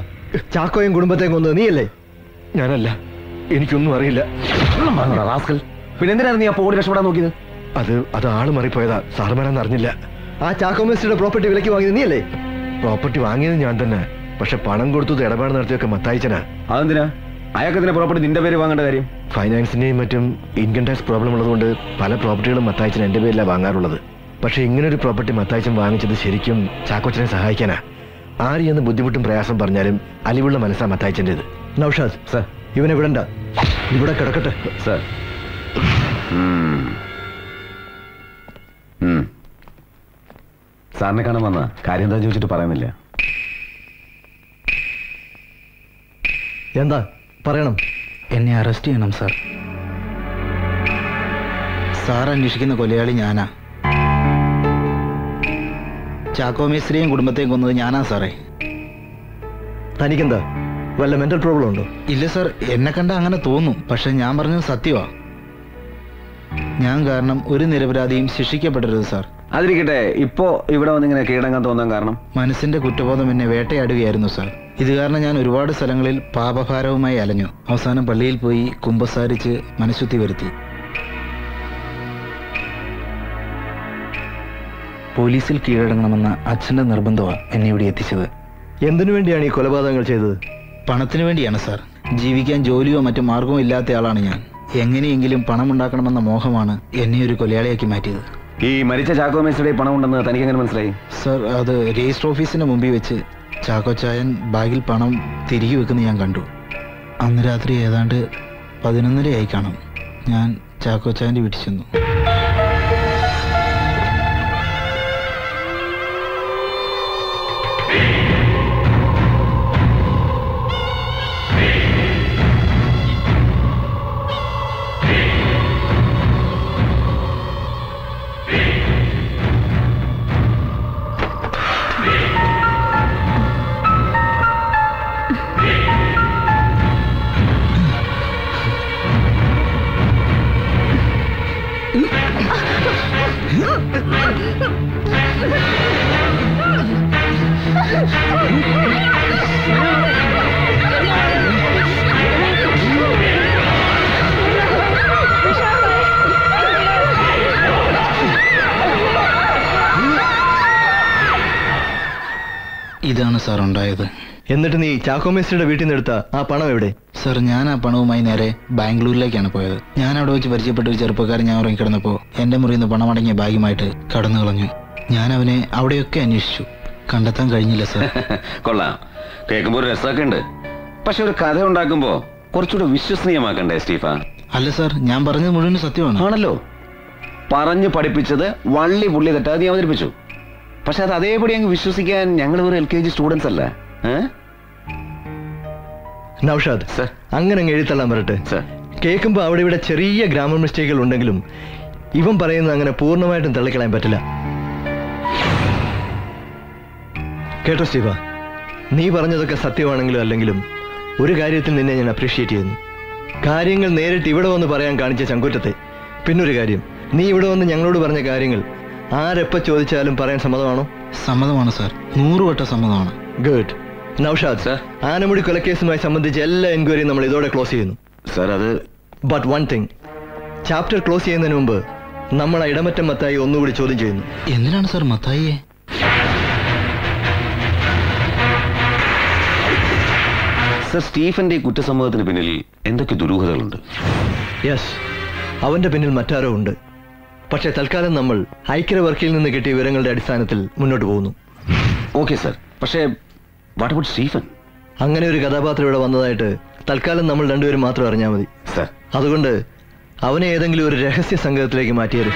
ചാക്കോയും കുടുംബത്തെയും കൊന്നത് നീയല്ലേ? ഞാനല്ല, എനിക്കൊന്നും അറിയില്ല. പിന്നെ എന്തിനാണ് നീ അപ്പോൾ ഓടി രക്ഷപ്പെടാൻ നോക്കിയത്? അത് ആള് മാറിപ്പോയതാ, സാറുമാരാന്ന് അറിഞ്ഞില്ല. ആ ചാക്കോ മേസ്റ്റിയുടെ പ്രോപ്പർട്ടി വിലക്ക് വാങ്ങിയത് നീയല്ലേ? പ്രോപ്പർട്ടി വാങ്ങിയത് ഞാൻ തന്നെ, പക്ഷെ പണം കൊടുത്തത് ഇടപാട് നടത്തിയൊക്കെ മത്തായിച്ചനാ. അതെന്തിനാ അയാൾക്കെതിരെ പ്രോപ്പർട്ടി നിന്റെ പേര് വാങ്ങേണ്ട കാര്യം? ഫൈനാൻസിന്റെയും മറ്റും ഇൻകം ടാക്സ് പ്രോബ്ലം ഉള്ളതുകൊണ്ട് പല പ്രോപ്പർട്ടികളും മത്തായിച്ചൻ എന്റെ പേരിലാണ് വാങ്ങാറുള്ളത്. പക്ഷെ ഇങ്ങനൊരു പ്രോപ്പർട്ടി മത്തായിച്ചൻ വാങ്ങിച്ചത് ശരിക്കും ചാക്കോച്ചനെ സഹായിക്കാനാ. ആര് എന്ന് ബുദ്ധിമുട്ടും പ്രയാസം പറഞ്ഞാലും അലിവുള്ള മനസ്സാ മത്തായിച്ചൻ്റെത്. നൗഷാദ് സർ, ഇവനെ വിടണ്ട, ഇവിടെ കിടക്കട്ടെ സർ. സാറിനെ കാണാൻ വന്ന കാര്യം എന്താ ചോദിച്ചിട്ട് പറയുന്നില്ല. എന്താ പറയണം? എന്നെ അറസ്റ്റ് ചെയ്യണം സാർ. സാർ അന്വേഷിക്കുന്ന കൊലയാളി ഞാനാ. ചാക്കോ മേസ്ത്രിയും കുടുംബത്തെയും കൊന്നത് ഞാനാ സാറേ. തനിക്കെന്താ വല്ല മെന്റൽ പ്രോബ്ലം ഉണ്ടോ? ഇല്ല സാർ, എന്നെ കണ്ട അങ്ങനെ തോന്നും, പക്ഷെ ഞാൻ പറഞ്ഞത് സത്യമാ. ഞാൻ കാരണം ഒരു നിരപരാധിയും ശിക്ഷിക്കപ്പെടരുത് സാർ. അതിരിക്കട്ടെ, ഇപ്പോ ഇവിടെ വന്നിങ്ങനെ കീഴടങ്ങാൻ തോന്നാൻ കാരണം? മനസ്സിന്റെ കുറ്റബോധം എന്നെ വേട്ടയാടുകയായിരുന്നു സാർ. ഇത് കാരണം ഞാൻ ഒരുപാട് സ്ഥലങ്ങളിൽ പാപഭാരവുമായി അലഞ്ഞു. അവസാനം പള്ളിയിൽ പോയി കുമ്പസാരിച്ച് മനഃശുദ്ധി വരുത്തി. പോലീസിൽ കീഴടങ്ങണമെന്ന അച്ഛന്റെ നിർബന്ധമാണ് എന്നെ ഇവിടെ എത്തിച്ചത്. എന്തിനു വേണ്ടിയാണ് ഈ കൊലപാതകങ്ങൾ ചെയ്തത്? പണത്തിന് വേണ്ടിയാണ് സാർ. ജീവിക്കാൻ ജോലിയോ മറ്റു മാർഗമോ ഇല്ലാത്തയാളാണ് ഞാൻ. എങ്ങനെയെങ്കിലും പണമുണ്ടാക്കണമെന്ന മോഹമാണ് എന്നെ ഒരു കൊലയാളിയാക്കി മാറ്റിയത്. ഈ മരിച്ച ചാക്കോ മേസ്ത്രിയുടെ പണം ഉണ്ടെന്ന് തനിക്ക് എങ്ങനെ മനസ്സിലായി? സർ, അത് രജിസ്റ്റർ ഓഫീസിന്റെ മുമ്പിൽ വെച്ച് ചാക്കോച്ചായൻ ബാഗിൽ പണം തിരികെ വെക്കുന്നത് ഞാൻ കണ്ടു. അന്ന് രാത്രി ഏതാണ്ട് 11:30 കാണും. ഞാൻ ചാക്കോച്ചായൻ്റെ വീട്ടിൽ ചെന്നു. ഇതാണ് സാർ ഉണ്ടായത്. എന്നിട്ട് നീ ചാക്കോ മേസ്ത്രിയുടെ വീട്ടിൽ നിന്ന് എടുത്ത ആ പണം എവിടെ? സാർ, ഞാൻ ആ പണവുമായി നേരെ ബാംഗ്ലൂരിലേക്കാണ് പോയത്. ഞാൻ അവിടെ വെച്ച് പരിചയപ്പെട്ട ഒരു ചെറുപ്പക്കാരൻ ഞാൻ ഉറങ്ങിക്കിടന്നപ്പോൾ എൻ്റെ മുറിയിൽ നിന്ന് പണമടങ്ങിയ ബാഗുമായിട്ട് കടന്നു കളഞ്ഞു. ഞാൻ അവനെ അവിടെയൊക്കെ അന്വേഷിച്ചു, കണ്ടെത്താൻ കഴിഞ്ഞില്ല സാർ. കൊള്ളാം, കേൾക്കുമ്പോൾ ഒരു രസമൊക്കെ ഉണ്ട്. പക്ഷെ ഒരു കഥ ഉണ്ടാക്കുമ്പോ കുറച്ചുകൂടെ വിശ്വസനീയമാക്കണ്ടേ സ്റ്റീഫ? അല്ല സാർ, ഞാൻ പറഞ്ഞത് മുഴുവൻ സത്യമാണ്. ആണല്ലോ, പറഞ്ഞു പഠിപ്പിച്ചത് വള്ളി പുള്ളി തെറ്റാതെ നീ അവതരിപ്പിച്ചു. പക്ഷെ അത് അതേപടി അങ്ങ് വിശ്വസിക്കാൻ ഞങ്ങൾ ഒരു LKG സ്റ്റുഡൻസ് അല്ല. നൗഷാദ്, അങ്ങനെ അങ്ങ് എഴുത്തള്ളാൻ പറട്ടെ. കേൾക്കുമ്പോൾ അവിടെ ഇവിടെ ചെറിയ ഗ്രാമർ മിസ്റ്റേക്കുകൾ ഉണ്ടെങ്കിലും ഇവൻ പറയുന്നത് അങ്ങനെ പൂർണ്ണമായിട്ടും തള്ളിക്കളയാൻ പറ്റില്ല. കേട്ടോ സ്റ്റീഫ, നീ പറഞ്ഞതൊക്കെ സത്യമാണെങ്കിലും അല്ലെങ്കിലും ഒരു കാര്യത്തിൽ നിന്നെ ഞാൻ അപ്രീഷിയേറ്റ് ചെയ്യുന്നു. കാര്യങ്ങൾ നേരിട്ട് ഇവിടെ വന്ന് പറയാൻ കാണിച്ച ചങ്കൂറ്റത്തെ. പിന്നൊരു കാര്യം, നീ ഇവിടെ വന്ന് ഞങ്ങളോട് പറഞ്ഞ കാര്യങ്ങൾ ആരെപ്പ ചോദിച്ചാലും പറയാൻ സമ്മതമാണോ? സമ്മതമാണ് സാർ, 100 വട്ടം സമ്മതമാണ്. ഗുഡ്. നൗഷാദ് സർ, ആനമുടി കൊലക്കേസുമായി സംബന്ധിച്ച എല്ലാ എൻക്വയറിയും നമ്മൾ ഇതോടെ ക്ലോസ് ചെയ്യുന്നു സർ. അത് but one thing, chapter close ചെയ്യുന്നതിന് മുമ്പ് നമ്മൾ ആ ഇടമറ്റം മത്തായി ഒന്നുകൂടി ചോദ്യം ചെയ്യുന്നു. എന്തിനാണ് സാർ മത്തായിയെ? സർ, സ്റ്റീഫന്റെ ഈ കുറ്റസമ്മതത്തിന് പിന്നിൽ എന്തൊക്കെ ദുരൂഹതകളുണ്ട്? യെസ്, അവന്റെ പിന്നിൽ മറ്റാരോ ഉണ്ട്. പക്ഷേ തൽക്കാലം നമ്മൾ ഐക്യവർക്കിൽ നിന്ന് കിട്ടിയ വിവരങ്ങളുടെ അടിസ്ഥാനത്തിൽ മുന്നോട്ട് പോകുന്നു. ഓക്കെ സർ, പക്ഷേ വാട്ട് അബൌട്ട് സ്റ്റീഫൻ? അങ്ങനെ ഒരു കഥാപാത്രം ഇവിടെ വന്നതായിട്ട് തൽക്കാലം നമ്മൾ രണ്ടുപേരും മാത്രം അറിഞ്ഞാൽ മതി സർ. അതുകൊണ്ട് അവനെ ഏതെങ്കിലും ഒരു രഹസ്യ സംഘത്തിലേക്ക് മാറ്റിയത്.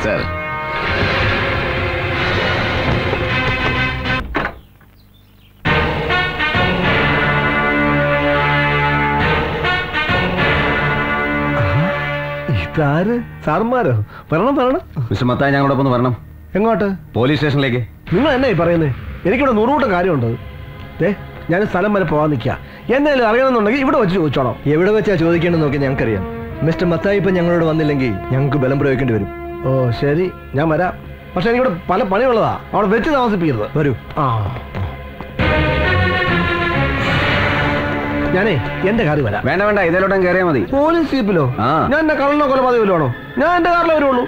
സർ, ഇതാര്? സാറന്മാരോ? വരണം. മിസ്റ്റർ മത്തായി ഞങ്ങളോടൊപ്പം ഒന്ന് വരണം. എങ്ങോട്ട്? പോലീസ് സ്റ്റേഷനിലേക്ക്. നിങ്ങൾ എന്നാ ഈ പറയുന്നത്? എനിക്കിവിടെ 100 കൂട്ടം കാര്യമുണ്ട്. ഞാൻ സ്ഥലം വരെ പോകാൻ നിൽക്കുക. എന്നാലും അറിയണമെന്നുണ്ടെങ്കിൽ ഇവിടെ വെച്ച് ചോദിച്ചോളാം. എവിടെ വെച്ചാ ചോദിക്കേണ്ടത് നോക്കി ഞങ്ങൾക്കറിയാം. മിസ്റ്റർ മത്തായി ഇപ്പം ഞങ്ങളോട് വന്നില്ലെങ്കിൽ ഞങ്ങൾക്ക് ബലം പ്രയോഗിക്കേണ്ടി വരും. ഓ ശരി, ഞാൻ വരാം. പക്ഷെ എനിക്കിവിടെ പല പണിയുള്ളതാ. അവിടെ വെച്ച് താമസിപ്പിക്കരുത്. വരൂ. ഞാനേ എന്റെ കാറിൽ വരാം. വേണ്ട, ഇതിലോട്ടും കയറിയാൽ മതി. പോലീസ് ജീപ്പിലോ? ഞാൻ എന്റെ കള്ളനോ കൊലപാതകമല്ലോ ആണോ? ഞാൻ എന്റെ കാറിലേ വരുള്ളൂ.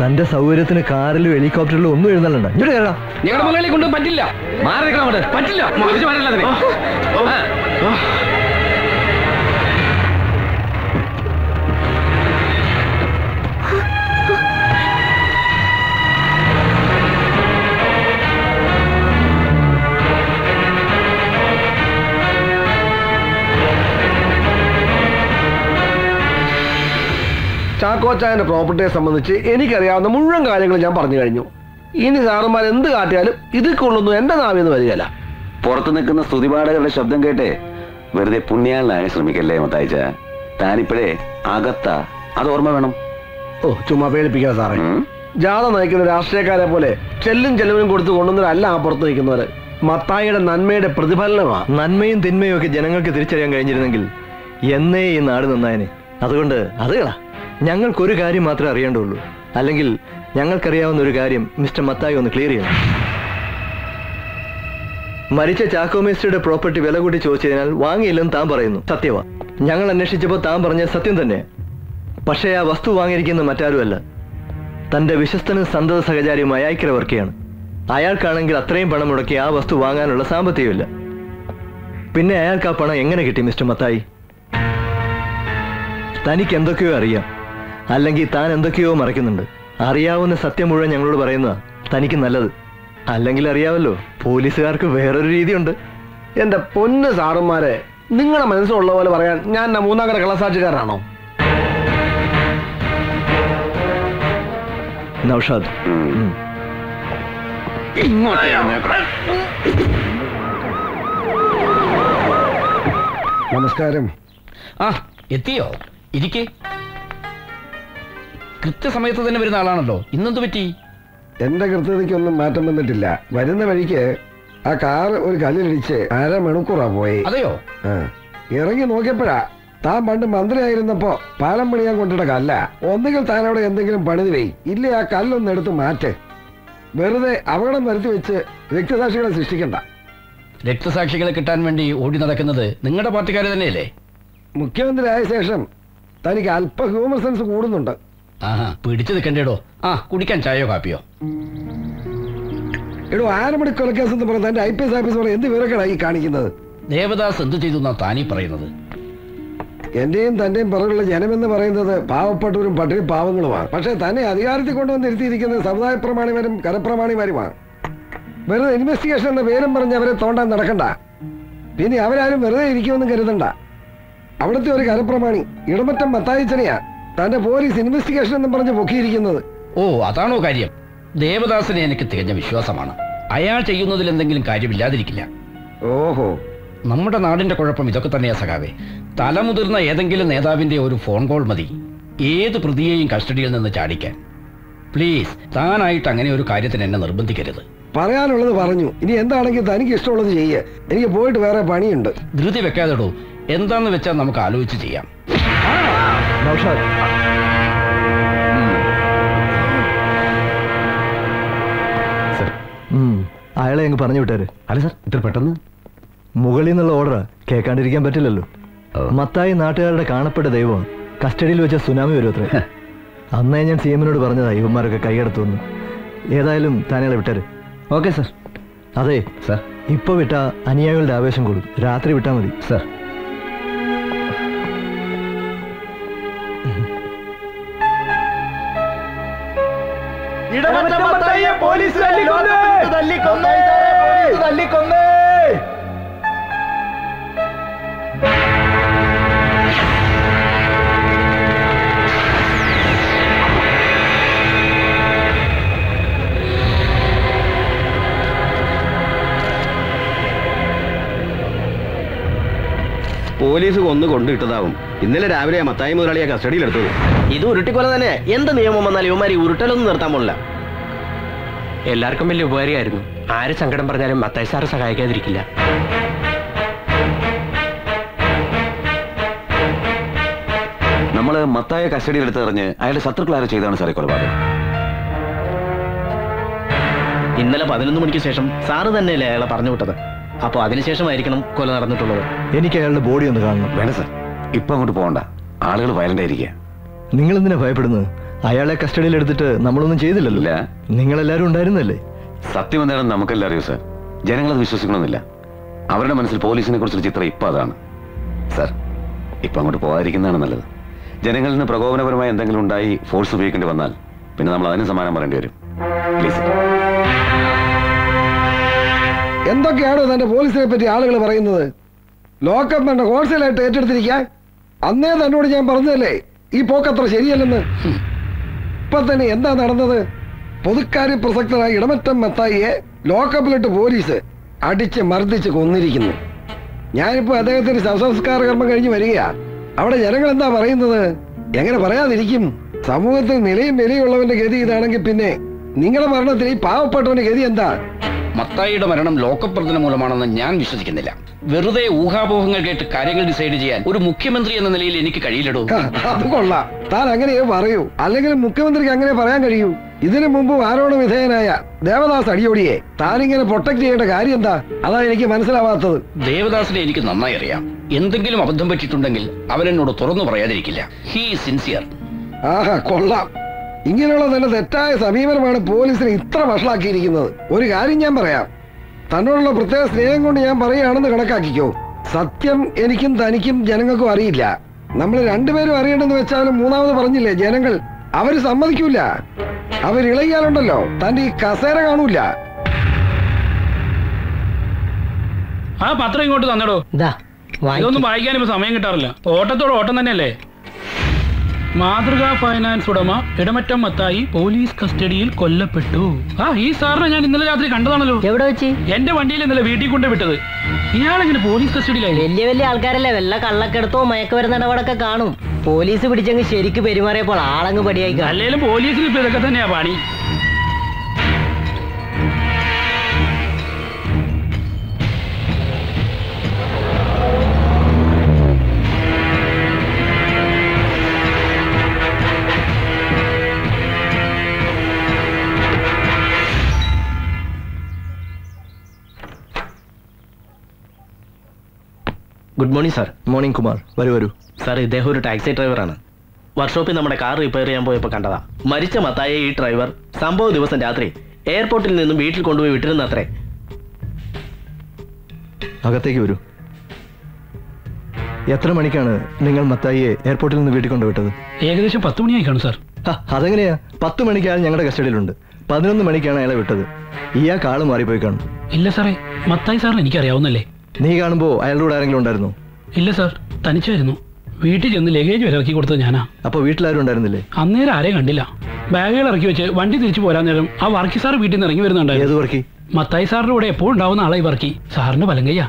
തന്റെ സൗകര്യത്തിന് കാറിലും ഹെലികോപ്റ്ററിലും ഒന്നും എഴുന്നള്ളണ്ട. ഇങ്ങോട്ട് കയറാം. ഞങ്ങളുടെ മുകളിൽ കൊണ്ട് പറ്റില്ല. പറ്റില്ല. ചാക്കോച്ചായന്റെ പ്രോപ്പർട്ടിയെ സംബന്ധിച്ച് എനിക്കറിയാവുന്ന മുഴുവൻ കാര്യങ്ങൾ ഞാൻ പറഞ്ഞു കഴിഞ്ഞു. ഇനി സാറുമാർ എന്ത് കാട്ടിയാലും ഇത് കൊള്ളുന്നു എന്റെ നാവിന്ന് വരികയല്ല. പുറത്തു നിൽക്കുന്ന സ്തുതിപാഠകളുടെ ശബ്ദം കേട്ടേ വെറുതെ പുണ്യാളനായ ശ്രമിക്കല്ലേ മത്തായിച്ച. താനിപ്പോഴേ അകത്ത, അത് ഓർമ്മ വേണം. ഓ ചുമ്മാ പേടിപ്പിക്കാതെ സാറേ. ജാഥ നയിക്കുന്ന രാഷ്ട്രീയക്കാരെ പോലെ ചെല്ലും കൊടുത്ത് കൊണ്ടുവന്നവരല്ല ആ പുറത്ത് നിൽക്കുന്നവര്. മത്തായിയുടെ നന്മയുടെ പ്രതിഫലനമാണ്. നന്മയും തിന്മയും ഒക്കെ ജനങ്ങൾക്ക് തിരിച്ചറിയാൻ കഴിഞ്ഞിരുന്നെങ്കിൽ എന്നേ ഈ നാട് നന്നായനെ. അതുകൊണ്ട് അതുകളാ, ഞങ്ങൾക്കൊരു കാര്യം മാത്രമേ അറിയേണ്ടുള്ളൂ. അല്ലെങ്കിൽ ഞങ്ങൾക്കറിയാവുന്ന ഒരു കാര്യം മിസ്റ്റർ മത്തായി ഒന്ന് ക്ലിയർ ചെയ്യണം. മരിച്ച ചാക്കോ മേസ്ത്രിയുടെ പ്രോപ്പർട്ടി വില കൂട്ടി ചോദിച്ചതിനാൽ വാങ്ങിയില്ലെന്ന് താൻ പറയുന്നു. സത്യവാ. ഞങ്ങൾ അന്വേഷിച്ചപ്പോൾ താൻ പറഞ്ഞ സത്യം തന്നെ. പക്ഷേ ആ വസ്തു വാങ്ങിയിരിക്കുന്ന മറ്റാരുമല്ല, തന്റെ വിശ്വസ്തനും സന്തത സഹചാരിയുമായ ഐക്യവർക്കിയാണ്. അയാൾക്കാണെങ്കിൽ അത്രയും പണം മുടക്കി ആ വസ്തു വാങ്ങാനുള്ള സാമ്പത്തികമില്ല. പിന്നെ അയാൾക്ക് ആ പണം എങ്ങനെ കിട്ടി മിസ്റ്റർ മത്തായി? തനിക്ക് എന്തൊക്കെയോ അറിയാം, അല്ലെങ്കിൽ താൻ എന്തൊക്കെയോ മറയ്ക്കുന്നുണ്ട്. അറിയാവുന്ന സത്യം മുഴുവൻ ഞങ്ങളോട് പറയുന്നതാ തനിക്ക് നല്ലത്. അല്ലെങ്കിൽ അറിയാമല്ലോ, പോലീസുകാർക്ക് വേറൊരു രീതിയുണ്ട്. എന്റെ പൊന്ന് സാറുമാരെ, നിങ്ങളുടെ മനസ്സിലുള്ള പോലെ പറയാൻ ഞാൻ മൂന്നാംകര കള്ളസാക്ഷിക്കാരനാണോ? നൗഷാദ്, നമസ്കാരം. എത്തിയോ? ഇരിക്കേ. കൃത്യസമയത്ത് തന്നെ വരുന്ന ആളാണല്ലോ. ഇന്നെന്ത് പറ്റി? എന്റെ കൃത്യതയ്ക്കൊന്നും മാറ്റം വന്നിട്ടില്ല. വരുന്ന വഴിക്ക് ആ കാർ ഒരു കല്ലിലിടിച്ച് 1/2 മണിക്കൂറാ പോയി. അതെയോ? ഇറങ്ങി നോക്കിയപ്പോഴാ താൻ പണ്ട് മന്ത്രിയായിരുന്നപ്പോ പാലം പണിയാൻ കൊണ്ടിട്ട കല്ല. ഒന്നുകിൽ താൻ അവിടെ എന്തെങ്കിലും പണിത് വെയ്, ഇല്ലേ ആ കല്ലൊന്ന് എടുത്ത് മാറ്റ്. വെറുതെ അപകടം വരുത്തി വെച്ച് രക്തസാക്ഷികളെ സൃഷ്ടിക്കണ്ട. രക്തസാക്ഷികളെ കിട്ടാൻ വേണ്ടി ഓടി നടക്കുന്നത് നിങ്ങളുടെ പാർട്ടിക്കാര് തന്നെയല്ലേ? മുഖ്യമന്ത്രിയായ ശേഷം തനിക്ക് അല്പ ഹ്യൂമർ സെൻസ് കൂടുന്നുണ്ട്. പിടിച്ചു നിൽക്കണ്ടേടോ. കുടിക്കാൻ ചായയോ കാപ്പിയോ? എടോ, 6 മണി കൊലക്കേസ് എന്ന് പറഞ്ഞ തന്റെ IPS ഓഫീസർ എന്ത് വിവരങ്ങളായി കാണിക്കുന്നത്? ദേവദാസ് എന്ത് ചെയ്തു എന്നാ താനീ പറയുന്നത്? എന്റെയും തന്റെയും പുറകുള്ള ജനമെന്ന് പറയുന്നത് പാവപ്പെട്ടവരും പട്ടിണി പാവങ്ങളുമാണ്. പക്ഷെ തന്നെ അധികാരത്തിൽ കൊണ്ടുവന്ന് ഇരുത്തിയിരിക്കുന്നത് സമുദായ പ്രമാണിമാരും കരപ്രമാണിമാരുമാണ്. വെറുതെ ഇൻവെസ്റ്റിഗേഷൻ എന്ന പേരും പറഞ്ഞ് അവരെ തോണ്ടാൻ നടക്കണ്ട. പിന്നെ അവരാരും വെറുതെ ഇരിക്കുമെന്നും കരുതണ്ട. അവിടുത്തെ ഒരു കരപ്രമാണി ഇടമറ്റം മത്തായിച്ചനെയാ തന്റെ പോലീസ് ഇൻവെസ്റ്റിഗേഷൻ എന്നും പറഞ്ഞ് പൊക്കിയിരിക്കുന്നത്. ഓ, അതാണോ കാര്യം? ദേവദാസിനെ എനിക്ക് തികഞ്ഞ വിശ്വാസമാണ്. അയാൾ ചെയ്യുന്നതിൽ എന്തെങ്കിലും കാര്യമില്ലാതിരിക്കില്ല. ഓഹോ, നമ്മുടെ നാടിന്റെ കുഴപ്പം ഇതൊക്കെ തന്നെയാ സഖാവേ. തലമുതിർന്ന ഏതെങ്കിലും നേതാവിന്റെ ഒരു ഫോൺ കോൾ മതി ഏത് പ്രതിയെയും കസ്റ്റഡിയിൽ നിന്ന് ചാടിക്കാൻ. പ്ലീസ് താനായിട്ട് അങ്ങനെ ഒരു കാര്യത്തിന് എന്നെ നിർബന്ധിക്കരുത്. പറയാനുള്ളത് പറഞ്ഞു. ഇനി എന്താണെങ്കിൽ തനിക്ക് ഇഷ്ടമുള്ളത് ചെയ്യേ. എനിക്ക് പോയിട്ട് വേറെ പണിയുണ്ട്. ധൃതി വെക്കാതെടോ. എന്താന്ന് വെച്ചാൽ നമുക്ക് ആലോചിച്ച് ചെയ്യാം. അയാളെ അങ്ങ് പറഞ്ഞു വിട്ടാര്. അല്ല സാർ, ഇത്ര പെട്ടെന്ന് മുകളിൽ നിന്നുള്ള ഓർഡർ കേൾക്കാണ്ടിരിക്കാൻ പറ്റില്ലല്ലോ. മത്തായി നാട്ടുകാരുടെ കാണപ്പെട്ട ദൈവമാണ്. കസ്റ്റഡിയിൽ വെച്ച സുനാമി വരും അത്രേ. അന്നേ ഞാൻ സി എമ്മിനോട് പറഞ്ഞതാ ഇവന്മാരൊക്കെ കൈയെടുത്തു വന്നു. ഏതായാലും താനയാളെ വിട്ടാര്. Okay sir. അതെ സാർ, ഇപ്പൊ വിട്ടാ അനുയായികളുടെ ആവേശം കൂടും. രാത്രി വിട്ടാ മതി സാർ. പോലീസ് കൊന്നു കൊണ്ടിട്ടതാവും. ഇന്നലെ രാവിലെ മത്തായി മുതലാളിയെ കസ്റ്റഡിയിലെടുത്തത്. ഇത് ഉരുട്ടിക്കൊല തന്നെ. എന്ത് നിയമം വന്നാലും ഇവന്മാർ ഉരുട്ടലൊന്നും നിർത്താൻ പോലില്ല. എല്ലാവർക്കും വലിയ ഉപകാരമായിരുന്നു. ആര് സങ്കടം പറഞ്ഞാലും മത്തായി സാറ് സഹായിക്കാതിരിക്കില്ല. നമ്മള് മത്തായ കസ്റ്റഡിയിലെടുത്ത് എറിഞ്ഞ് അയാളുടെ ശത്രുക്കളാരെ ചെയ്താണ് സാറേ കൊലപാതകം. ഇന്നലെ 11 മണിക്ക് ശേഷം സാറ് തന്നെയല്ലേ അയാളെ പറഞ്ഞു വിട്ടത്. അപ്പൊ അതിനുശേഷമായിരിക്കണം കൊല നടന്നിട്ടുള്ളത്. എനിക്ക് അയാളുടെ ബോഡി ഒന്ന് കാണണം. വേണ്ട സാർ, ഇപ്പൊ അങ്ങോട്ട് പോകണ്ട. ആളുകൾ വയലന്റ് ആയിരിക്കുക. നിങ്ങൾ എന്തിനാ ഭയപ്പെടുന്നത്? അയാളെ കസ്റ്റഡിയിൽ എടുത്തിട്ട് നമ്മളൊന്നും ചെയ്തില്ലല്ലോ. നിങ്ങളെല്ലാരും ഉണ്ടായിരുന്നല്ലേ? സത്യം എന്താണെന്ന് നമുക്കെല്ലാം അറിയൂ സാർ. ജനങ്ങളത് വിശ്വസിക്കണമെന്നില്ല. അവരുടെ മനസ്സിൽ പോലീസിനെ കുറിച്ചൊരു ചിത്രം ഇപ്പൊ അതാണ് സാർ. ഇപ്പൊ അങ്ങോട്ട് പോകാതിരിക്കുന്നതാണ് നല്ലത്. ജനങ്ങളിൽ നിന്ന് പ്രകോപനപരമായ എന്തെങ്കിലും ഉണ്ടായി ഫോഴ്സ് ഉപയോഗിക്കേണ്ടി വന്നാൽ പിന്നെ നമ്മൾ അതിന് സമാനം പറയേണ്ടി വരും. പ്ലീസ്. എന്തൊക്കെയാണോ തന്റെ പോലീസിനെ പറ്റി ആളുകൾ പറയുന്നത്? ലോക്കപ്പ് വേണ്ട ഹോൾസെയിലായിട്ട് ഏറ്റെടുത്തിരിക്കാൻ അന്നേ തന്നോട് ഞാൻ പറഞ്ഞതല്ലേ ഈ പോക്കത്ര ശരിയല്ലെന്ന്. ഇപ്പൊ തന്നെ എന്താ നടന്നത്? പൊതുക്കാര്യ പ്രസക്തനായ ഇടമറ്റം മത്തായിയെ ലോക്കപ്പിലിട്ട് പോലീസ് അടിച്ച് മർദ്ദിച്ച് കൊന്നിരിക്കുന്നു. ഞാനിപ്പോ അദ്ദേഹത്തിന് ശവസംസ്കാര കർമ്മം കഴിഞ്ഞ് വരികയാ. അവിടെ ജനങ്ങൾ എന്താ പറയുന്നത്? എങ്ങനെ പറയാതിരിക്കും? സമൂഹത്തിൽ നിലയും വിലയുള്ളവന്റെ ഗതി ഇതാണെങ്കിൽ പിന്നെ നിങ്ങളുടെ മരണത്തിൽ ഈ പാവപ്പെട്ടവന്റെ ഗതി എന്താ? മത്തായിയുടെ മരണം ലോക്കപ്രദന മൂലമാണെന്ന് ഞാൻ വിശ്വസിക്കുന്നില്ല. വെറുതെ ഊഹാപോഹങ്ങൾ കേട്ട് കാര്യങ്ങൾ ഡിസൈഡ് ചെയ്യാൻ ഒരു മുഖ്യമന്ത്രി എന്ന നിലയിൽ എനിക്ക് കഴിയില്ലടോ. അത് കൊള്ളാം. താൻ അങ്ങനെയേ പറയൂ. അല്ലെങ്കിൽ മുഖ്യമന്ത്രിക്ക് അങ്ങനെ പറയാൻ കഴിയൂ. ഇതിനു മുമ്പ് ആരോട് വിധേയനായ ദേവദാസ് അടിയോടിയെ താനിങ്ങനെ പ്രൊട്ടക്ട് ചെയ്യേണ്ട കാര്യം എന്താ? അതാ എനിക്ക് മനസ്സിലാവാത്തത്. ദേവദാസിനെ എനിക്ക് നന്നായി അറിയാം. എന്തെങ്കിലും അബദ്ധം പറ്റിയിട്ടുണ്ടെങ്കിൽ അവനെന്നോട് തുറന്നു പറയാതിരിക്കില്ല. He sincere. ആഹാ, കൊള്ളാം. ഇങ്ങനെയുള്ള തന്നെ തെറ്റായ സമീപനമാണ് പോലീസിനെ ഇത്ര വഷളാക്കിയിരിക്കുന്നത്. ഒരു കാര്യം ഞാൻ പറയാം. തന്നോടുള്ള പ്രത്യേക സ്നേഹം കൊണ്ട് ഞാൻ പറയുകയാണെന്ന് കണക്കാക്കിക്കോ. സത്യം എനിക്കും തനിക്കും ജനങ്ങൾക്കും അറിയില്ല. നമ്മൾ രണ്ടുപേരും അറിയണമെന്ന് വെച്ചാലും മൂന്നാമത് പറഞ്ഞില്ലേ ജനങ്ങൾ, അവര് സമ്മതിക്കൂല. അവരിളകിയാലുണ്ടല്ലോ തന്റെ ഈ കസേര കാണൂല. ആ പത്രം ഇങ്ങോട്ട് തന്നെടോ. ഇതൊന്നും വായിക്കാൻ ഇപ്പൊ സമയം കിട്ടാറില്ല. ഓട്ടത്തോട് ഓട്ടം തന്നെയല്ലേ. മാതൃകാ ഫൈനാൻസ് ഉടമ ഇടമറ്റം മത്തായി പോലീസ് കസ്റ്റഡിയിൽ കൊല്ലപ്പെട്ടു. ഈ സാറിനെ ഞാൻ ഇന്നലെ രാത്രി കണ്ടതാണല്ലോ. എവിടെ വെച്ച്? എന്റെ വണ്ടിയിൽ ഇന്നലെ വീട്ടിൽ കൊണ്ട് വിട്ടത്. ഇയാളെങ്ങനെ പോലീസ് കസ്റ്റഡിയിലായി? വലിയ വലിയ ആൾക്കാരല്ലേ, വല്ല കള്ളക്കെടുത്തോ മയക്കുമരുന്ന് ഇടപാടൊക്കെ കാണും. പോലീസ് പിടിച്ചെങ്കിൽ ശരിക്ക് പെരുമാറിയപ്പോൾ ആളങ്ങ് പടിയായി. അല്ലേലും പോലീസിന് ഇപ്പൊ ഇതൊക്കെ തന്നെയാ പണി. Good morning sir. Morning Kumar. വരൂ. സാർ, ഇദ്ദേഹം ഒരു ടാക്സി ഡ്രൈവറാണ്. വർക്ക്ഷോപ്പിൽ നമ്മുടെ കാർ റിപ്പയർ ചെയ്യാൻ പോയപ്പോൾ കണ്ടതാ. മരിച്ച മത്തായ ഈ ഡ്രൈവർ സംഭവ ദിവസം രാത്രി എയർപോർട്ടിൽ നിന്നും വീട്ടിൽ കൊണ്ടുപോയി വിട്ടിരുന്നത്രേ. അകത്തേക്ക് വരൂ. എത്ര മണിക്കാണ് നിങ്ങൾ മത്തായിയെ എയർപോർട്ടിൽ നിന്ന് വീട്ടിൽ കൊണ്ടുവിട്ടത്? ഏകദേശം 10 മണിയായി കാണും സാർ. അതെങ്ങനെയാ? 10 മണിക്ക് അയാൾ ഞങ്ങളുടെ കസ്റ്റഡിയിലുണ്ട്. 11 മണിക്കാണ് അയാളെ വിട്ടത്. ഇയാൾക്ക് ആള് മാറിപ്പോയി കാണും. ഇല്ല സാറേ, മത്തായി സാറിന് എനിക്കറിയാവുന്നല്ലേ. നീ കാണുമ്പോ അയാളുടെ കൂടെ ആരെങ്കിലും ഉണ്ടായിരുന്നോ? ഇല്ല സാർ, തനിച്ചായിരുന്നു. വീട്ടിൽ ചെന്ന് ലഗേജ് വരെ ഇറക്കി കൊടുത്തത് ഞാനാ. അപ്പൊ വീട്ടിലാരും ഉണ്ടായിരുന്നില്ലേ? അന്നേരം ആരെയും കണ്ടില്ല. ബാഗുകൾ ഇറക്കി വെച്ച് വണ്ടി തിരിച്ചു പോരാൻ നേരം ആ വർക്കി സാർ വീട്ടിൽ നിന്ന് ഇറങ്ങി വരുന്നുണ്ടായിരുന്നു. ഏത് വർക്കി? മത്തായി സാറിന്റെ കൂടെ എപ്പോഴും ഉണ്ടാവുന്ന ആളായി വർക്കി. സാറിന്റെ പലങ്കയ്യ.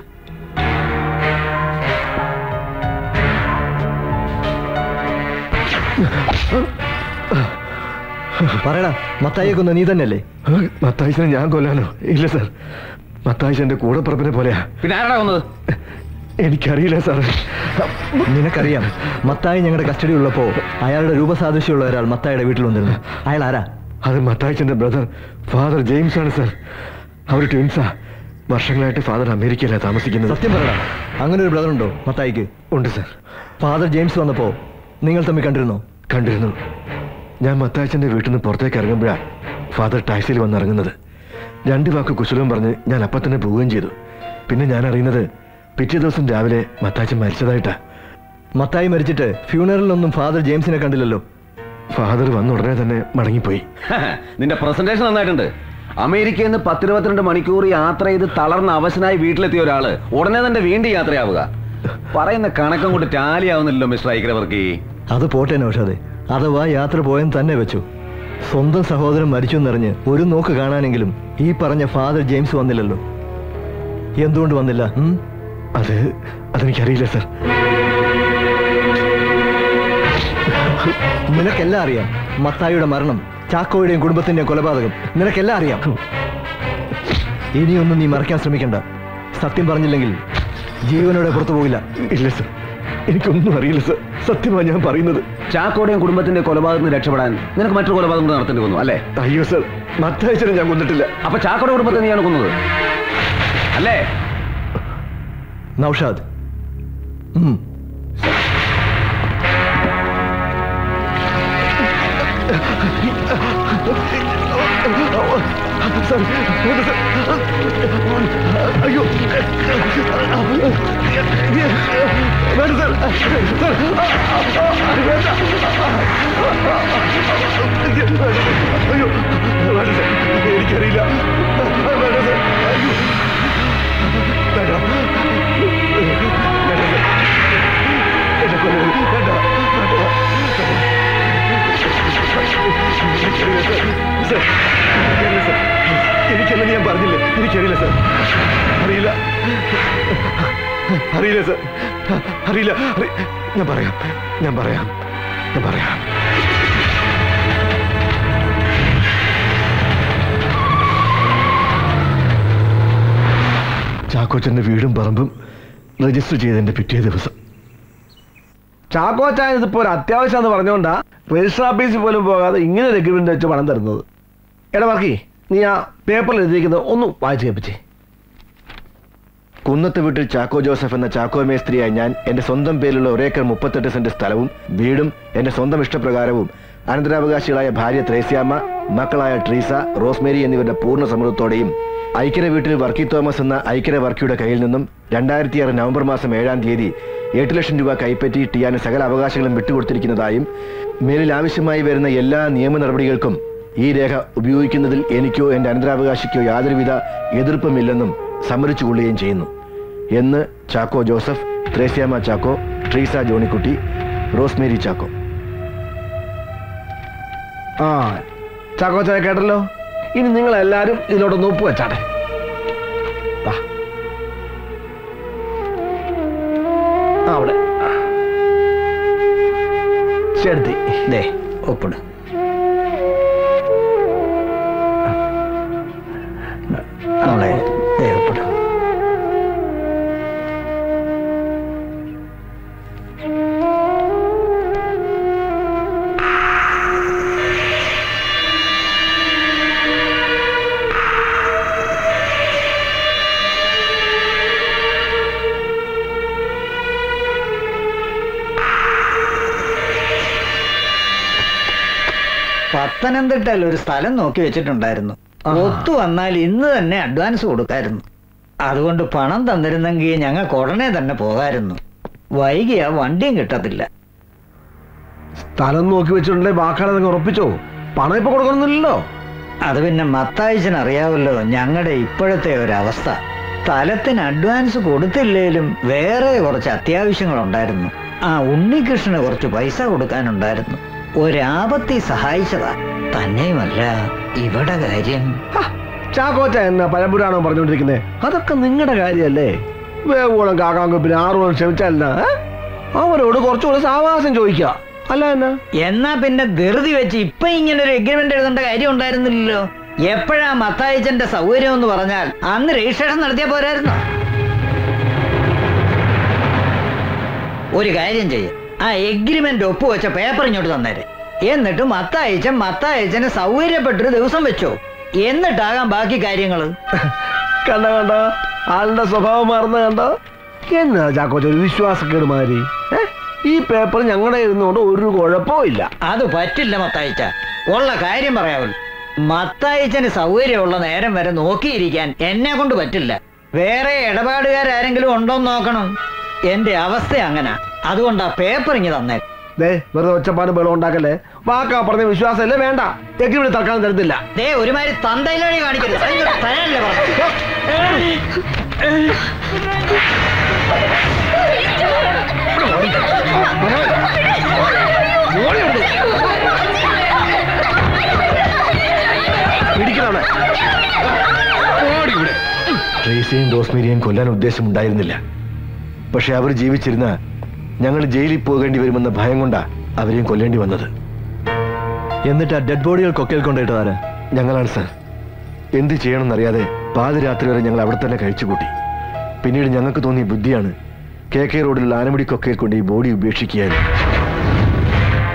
പറയടാ, മത്തായിയെ കൊന്ന നീ തന്നെയല്ലേ? മത്തായിച്ചനെ ഞാൻ കൊല്ലാനോ? ഇല്ല സാർ, മത്തായിച്ച എന്റെ കൂടപ്പുറപ്പിനെ പോലെയാ. പിന്നെ ആരാടാ കൊന്നത്? എനിക്കറിയില്ല സാർ. നിനക്കറിയാം, മത്തായി ഞങ്ങളുടെ കസ്റ്റഡി ഉള്ളപ്പോ അയാളുടെ രൂപസാദൃശ്യമുള്ള ഒരാൾ മത്തായിയുടെ വീട്ടിൽ വന്നിരുന്നു. അയാൾ ആരാ? അത് മത്തായിച്ചന്റെ ബ്രദർ ഫാദർ ജെയിംസ് ആണ് സാർ. അവർ ട്വിൻസാ. വർഷങ്ങളായിട്ട് ഫാദർ അമേരിക്കയിലാണ് താമസിക്കുന്നത്. സത്യം പറയടാ, അങ്ങനെ ഒരു ബ്രദർ ഉണ്ടോ മത്തായിക്ക്? ഉണ്ട് സാർ. ഫാദർ ജെയിംസ് വന്നപ്പോ നിങ്ങൾ തമ്മിൽ കണ്ടിരുന്നോ? കണ്ടിരുന്നു. ഞാൻ മത്തായിച്ചന്റെ വീട്ടിൽ നിന്ന് പുറത്തേക്ക് ഇറങ്ങുമ്പോഴാണ് ഫാദർ ടാക്സിയിൽ വന്നിറങ്ങുന്നത്. 2 വാക്ക് കുശലവും പറഞ്ഞ് ഞാൻ അപ്പം തന്നെ പോവുകയും ചെയ്തു. പിന്നെ ഞാൻ അറിയുന്നത് പിറ്റേ ദിവസം രാവിലെ മത്തായിച്ചൻ മരിച്ചതായിട്ടാ. മത്തായി മരിച്ചിട്ട് ഫ്യൂണറലിലൊന്നും ഫാദർ ജെയിംസിനെ കണ്ടില്ലല്ലോ? ഫാദർ വന്ന ഉടനെ തന്നെ മടങ്ങിപ്പോയി. നിന്റെ പ്രസന്റേഷൻ നന്നായിട്ടുണ്ട്. അമേരിക്കയിൽ നിന്ന് 10-22 മണിക്കൂർ യാത്ര ചെയ്ത് തളർന്ന അവശനായി വീട്ടിലെത്തിയ ഒരാള് ഉടനെ തന്നെ വീണ്ടും യാത്രയാവുക. പറയുന്ന കണക്കം കൊണ്ട് ടാലിയാവുന്നില്ലല്ലോ മിസ്റ്റർ ഐക്രവർക്കി. അത് പോട്ടെ നൗഷാദേ, അഥവാ യാത്ര പോയെന്ന് തന്നെ വെച്ചു. സ്വന്തം സഹോദരൻ മരിച്ചു എന്നറിഞ്ഞ് ഒരു നോക്ക് കാണാനെങ്കിലും ഈ പറഞ്ഞ ഫാദർ ജെയിംസ് വന്നില്ലല്ലോ. എന്തുകൊണ്ട് വന്നില്ല? അതെനിക്കറിയില്ല സർ. നിനക്കെല്ലാം അറിയാം. മത്തായിയുടെ മരണം, ചാക്കോയുടെയും കുടുംബത്തിന്റെയും കൊലപാതകം നിനക്കെല്ലാം അറിയാം. ഇനിയൊന്നും നീ മറയ്ക്കാൻ ശ്രമിക്കണ്ട. സത്യം പറഞ്ഞില്ലെങ്കിൽ ജീവനോടെ പുറത്തു പോകില്ല. ഇല്ല സർ, എനിക്കൊന്നും അറിയില്ല സർ. സത്യമാണ് ഞാൻ പറയുന്നത്. ചാക്കോയുടെയും കുടുംബത്തിന്റെ കൊലപാതകത്തിന് രക്ഷപ്പെടാൻ നിനക്ക് മറ്റൊരു കൊലപാതകം കൂടെ നടത്തേണ്ടി വന്നു അല്ലേ? അയ്യോ സർ, മത്തായിച്ചനെ ഞാൻ കൊന്നിട്ടില്ല. അപ്പൊ ചാക്കോയുടെ കുടുംബത്തെ നീയാണ് കൊന്നത് അല്ലേ? നൗഷാദ്, അയ്യോ വേണ്ട സർ, അയ്യോ വേണ്ട സർ, എനിക്കറിയില്ല. വേണ്ട സർ, അയ്യോ വേണ്ട, വേണ്ട സർ, എന്നെ കൊല്ലരുത്, വേണ്ട, എനിക്കല്ല, ഞാൻ പറഞ്ഞില്ലേ, എനിക്കറിയില്ല സർ, അറിയില്ല, അറിയില്ല സർ, അറിയില്ല. ഞാൻ പറയാം. ചാക്കോച്ചന്റെ വീടും പറമ്പും രജിസ്റ്റർ ചെയ്തതിന്റെ പിറ്റേ ദിവസം. ചാക്കോച്ചാൻ ഇതിപ്പോ ഒരു അത്യാവശ്യം എന്ന് പറഞ്ഞുകൊണ്ടാ രജിസ്റ്റർ ഓഫീസിൽ പോലും പോകാതെ ഇങ്ങനെ ഒരു എഗ്രിമെന്റ് വെച്ച് പണം തരുന്നത്. എടാ വർക്കി, നീ ആ പേപ്പറിൽ എഴുതിയിരിക്കുന്നത് ഒന്ന് വായിച്ചു കേൾപ്പിച്ചേ. കുന്നത്ത് വീട്ടിൽ ചാക്കോ ജോസഫ് എന്ന ചാക്കോ മേസ്ത്രിയായി ഞാൻ എന്റെ സ്വന്തം പേരിലുള്ള 1 ഏക്കർ 38 സെന്റ് സ്ഥലവും വീടും എന്റെ സ്വന്തം ഇഷ്ടപ്രകാരവും അനന്തരാവകാശികളായ ഭാര്യ ത്രേസ്യാമ്മ, മക്കളായ ട്രീസ, റോസ്മേരി എന്നിവരുടെ പൂർണ്ണ സമ്മതത്തോടെയും ഐക്യര വീട്ടിൽ വർക്കി തോമസ് എന്ന ഐക്യര വർക്കിയുടെ കയ്യിൽ നിന്നും 2006 നവംബർ മാസം 7-ാം തീയതി 8 ലക്ഷം രൂപ കൈപ്പറ്റി ടിയാന് സകല അവകാശങ്ങളും വിട്ടുകൊടുത്തിരിക്കുന്നതായും മേലിൽ ആവശ്യമായി വരുന്ന എല്ലാ നിയമ നടപടികൾക്കും ഈ രേഖ ഉപയോഗിക്കുന്നതിൽ എനിക്കോ എന്റെ അനന്തരാവകാശിക്കോ യാതൊരുവിധ എതിർപ്പുമില്ലെന്നും സമ്മതിച്ചുകൊള്ളുകയും ചെയ്യുന്നു എന്ന് ചാക്കോ ജോസഫ്, ത്രേസ്യാമ്മ ചാക്കോ, ട്രീസ ജോണിക്കുട്ടി, റോസ്മേരി ചാക്കോ. ചാക്കോ ചായ കേട്ടല്ലോ. ഇനി നിങ്ങളെല്ലാരും ഇതിനോടൊന്ന് ഒപ്പ് വെച്ചാട്ടെ. അവിടെ ചെടുത്തി ദേ ഒപ്പിട്. നമ്മളെ ദേ ഒപ്പിട്. പത്തനംതിട്ടയിൽ ഒരു സ്ഥലം നോക്കി വെച്ചിട്ടുണ്ടായിരുന്നു. ഒത്തു വന്നാൽ ഇന്ന് തന്നെ അഡ്വാൻസ് കൊടുക്കായിരുന്നു. അതുകൊണ്ട് പണം തന്നിരുന്നെങ്കിൽ ഞങ്ങൾക്ക് ഉടനെ തന്നെ പോകായിരുന്നു. വൈകിയാ വണ്ടിയും കിട്ടത്തില്ല. സ്ഥലം നോക്കി വെച്ചിട്ടുണ്ടെങ്കിൽ വാക്കാതെ ഉറപ്പിച്ചോ? പണം ഇപ്പൊ കൊടുക്കണമെന്നില്ലല്ലോ. അത് പിന്നെ മത്തായിച്ചന് അറിയാമല്ലോ ഞങ്ങളുടെ ഇപ്പോഴത്തെ ഒരവസ്ഥ. സ്ഥലത്തിന് അഡ്വാൻസ് കൊടുത്തില്ലേലും വേറെ കുറച്ച് അത്യാവശ്യങ്ങളുണ്ടായിരുന്നു. ആ ഉണ്ണികൃഷ്ണന് കുറച്ച് പൈസ കൊടുക്കാനുണ്ടായിരുന്നു. ഒരാപത്തി സഹായിച്ചതാ. തന്നെയുമല്ല ഇവിടെ കാര്യം. ചാക്കോച്ച എന്നാ പഴമ്പുരാണോ പറഞ്ഞുകൊണ്ടിരിക്കുന്നേ? അതൊക്കെ നിങ്ങളുടെ കാര്യല്ലേ. വേവോളം കാക്കാങ്കൊപ്പിന് 6 ക്ഷമിച്ചാലല്ല. അവരോട് കുറച്ചുകൂടെ സാവകാശം ചോദിക്കുക. അല്ല എന്നാ പിന്നെ ധൃതി വെച്ച് ഇപ്പൊ ഇങ്ങനെ ഒരു എഗ്രിമെന്റ് എഴുതേണ്ട കാര്യം ഉണ്ടായിരുന്നില്ലല്ലോ. എപ്പോഴാ മത്തായിച്ചന്റെ സൗകര്യം എന്ന് പറഞ്ഞാൽ അന്ന് രജിസ്ട്രേഷൻ നടത്തിയാ പോരായിരുന്നോ? ഒരു കാര്യം ചെയ്യ, ആ എഗ്രിമെന്റ് ഒപ്പുവെച്ച പേപ്പർ ഇങ്ങോട്ട് തന്നേരെ. എന്നിട്ട് മത്തായിച്ചന് സൗകര്യപ്പെട്ടൊരു ദിവസം വെച്ചോ. എന്നിട്ടാകാം ബാക്കി കാര്യങ്ങള്. കണ്ടോ ആളുടെ സ്വഭാവം മാറുന്ന കണ്ടോ? എന്നാ ചാക്കോച്ച ഒരു വിശ്വാസക്കേട് മാതിരി. ഈ പേപ്പർ ഞങ്ങളുടെ ഇരുന്നുകൊണ്ട് ഒരു കുഴപ്പമില്ല. അത് പറ്റില്ല മത്തായിച്ച, ഉള്ള കാര്യം പറയാവൂ. മത്തായിച്ചന് സൗകര്യമുള്ള നേരം വരെ നോക്കിയിരിക്കാൻ എന്നെ കൊണ്ട് പറ്റില്ല. വേറെ ഇടപാടുകാരെങ്കിലും ഉണ്ടോന്ന് നോക്കണം. എന്റെ അവസ്ഥ അങ്ങനെ. അതുകൊണ്ട് ആ പേപ്പർ ഇങ്ങ് തന്നെ. വെറുതെ ഒച്ചപ്പാട് ബഹളം ഉണ്ടാക്കല്ലേ. വാക്കാ പറഞ്ഞ വിശ്വാസമല്ലേ വേണ്ട. എഗ്രിമെന്റ് തൽക്കാലം തരത്തില്ല. ഒരുമാതിരി തന്തയിലൊഴി കാണിക്കരുത്. തരാനല്ലേ ട്രേസിയെയും റോസ്മേരിയെയും കൊല്ലാൻ ഉദ്ദേശമുണ്ടായിരുന്നില്ല. പക്ഷെ അവർ ജീവിച്ചിരുന്ന ഞങ്ങൾ ജയിലിൽ പോകേണ്ടി വരുമെന്ന ഭയം കൊണ്ടാ അവരെയും കൊല്ലേണ്ടി വന്നത്. എന്നിട്ട് ആ ഡെഡ് ബോഡികൾ കൊക്കയിൽ കൊണ്ടിട്ട് ആരാ? ഞങ്ങളാണ് സാർ. എന്ത് ചെയ്യണമെന്നറിയാതെ പാതിരാത്രി വരെ ഞങ്ങൾ അവിടെ തന്നെ കഴിച്ചുകൂട്ടി. പിന്നീട് ഞങ്ങൾക്ക് തോന്നിയ ബുദ്ധിയാണ് KK റോഡിലുള്ള ആനമുടി കൊക്കയിൽ കൊണ്ട് ഈ ബോഡി ഉപേക്ഷിക്കുകയായിരുന്നു.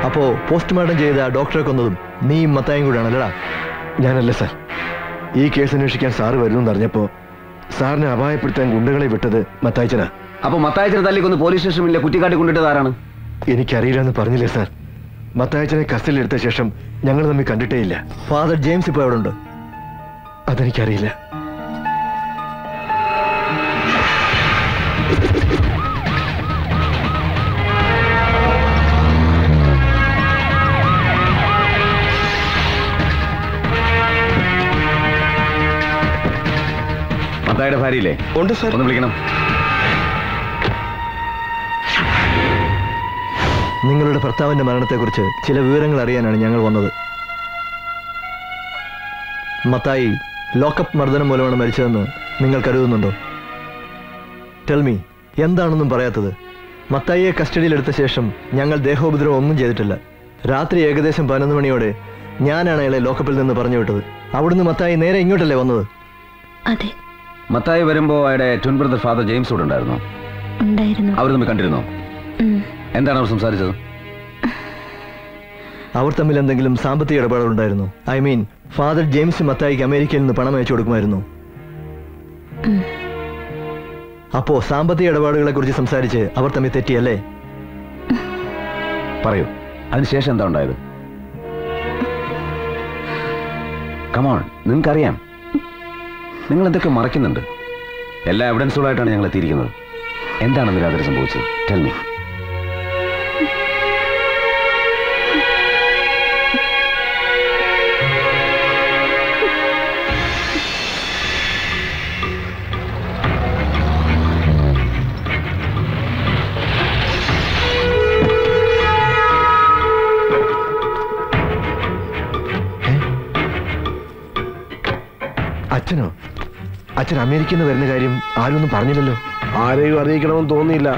അപ്പോ പോസ്റ്റ്മോർട്ടം ചെയ്ത ഡോക്ടറെ കൊന്നതും നീയും മത്തായും കൂടെയാണല്ലടാ? ഞാനല്ല സാർ. ഈ കേസ് അന്വേഷിക്കാൻ സാറ് വരുമെന്ന് അറിഞ്ഞപ്പോ സാറിനെ അപായപ്പെടുത്താൻ ഗുണ്ടകളെ വിട്ടത് മത്തായിച്ചനാ. അപ്പൊ മത്തായിച്ചനെ തല്ലിക്കൊന്ന് പോലീസ് സ്റ്റേഷനിലെ കുറ്റിക്കാട്ടി കൊണ്ടിട്ടത് ആരാണ്? എനിക്കറിയില്ലെന്ന് പറഞ്ഞില്ലേ സാർ. മത്തായിച്ചനെ കസ്റ്റഡിയിൽ എടുത്ത ശേഷം ഞങ്ങൾ തമ്മിൽ കണ്ടിട്ടേയില്ല. ഫാദർ ജെയിംസ് ഇപ്പൊ എവിടെ ഉണ്ട്? അതെനിക്കറിയില്ല. മത്തായിയുടെ ഭാര്യയില്ലേ? ഉണ്ട് സാർ. ഒന്ന് വിളിക്കണം. നിങ്ങളുടെ ഭർത്താവിന്റെ മരണത്തെക്കുറിച്ച് ചില വിവരങ്ങൾ അറിയാനാണ് ഞങ്ങൾ വന്നത്. മത്തായി ലോക്കപ്പ് മർദ്ദനം മൂലമാണ് മരിച്ചതെന്ന് നിങ്ങൾ കരുതുന്നുണ്ടോ? ടെൽമി, എന്താണെന്നും പറയാത്തത്? മത്തായിയെ കസ്റ്റഡിയിലെടുത്ത ശേഷം ഞങ്ങൾ ദേഹോപദ്രവം ഒന്നും ചെയ്തിട്ടില്ല. രാത്രി ഏകദേശം 11 മണിയോടെ ഞാനാണ് അയാളെ ലോക്കപ്പിൽ നിന്ന് പറഞ്ഞു വിട്ടത്. അവിടുന്ന് മത്തായി നേരെ ഇങ്ങോട്ടല്ലേ വന്നത്? അതെ. മത്തായി വരുമ്പോ അയാളുടെ ട്വിൻ ബ്രദർ ഫാദർ ജെയിംസ് കൂടെ ഉണ്ടായിരുന്നോ? ഉണ്ടായിരുന്നു. അവർ തമ്മിൽ കണ്ടിരുന്നോ? എന്താണ് അവർ സംസാരിച്ചത്? അവർ തമ്മിൽ എന്തെങ്കിലും സാമ്പത്തിക ഇടപാടുകളുണ്ടായിരുന്നു? ഐ മീൻ, ഫാദർ ജെയിംസ് മത്തായിക്ക് അമേരിക്കയിൽ നിന്ന് പണം അയച്ചു കൊടുക്കുമായിരുന്നു. അപ്പോ സാമ്പത്തിക ഇടപാടുകളെ കുറിച്ച് സംസാരിച്ച് അവർ തമ്മിൽ തെറ്റിയല്ലേ? പറയൂ, അതിനുശേഷം എന്താ ഉണ്ടായത്? കമോൺ, നിങ്ങൾക്കറിയാം. നിങ്ങൾ എന്തൊക്കെ മറയ്ക്കുന്നുണ്ട്. എല്ലാ എവിഡൻസുകളായിട്ടാണ് ഞങ്ങൾ എത്തിയിരിക്കുന്നത്. എന്താണെന്ന് രാത്രി സംഭവിച്ചത്? Tell me. അച്ഛനോ? അച്ഛൻ അമേരിക്കയിൽ നിന്ന് വരുന്ന കാര്യം ആരും ഒന്നും പറഞ്ഞില്ലല്ലോ. ആരെയും അറിയിക്കണമെന്ന് തോന്നിയില്ല.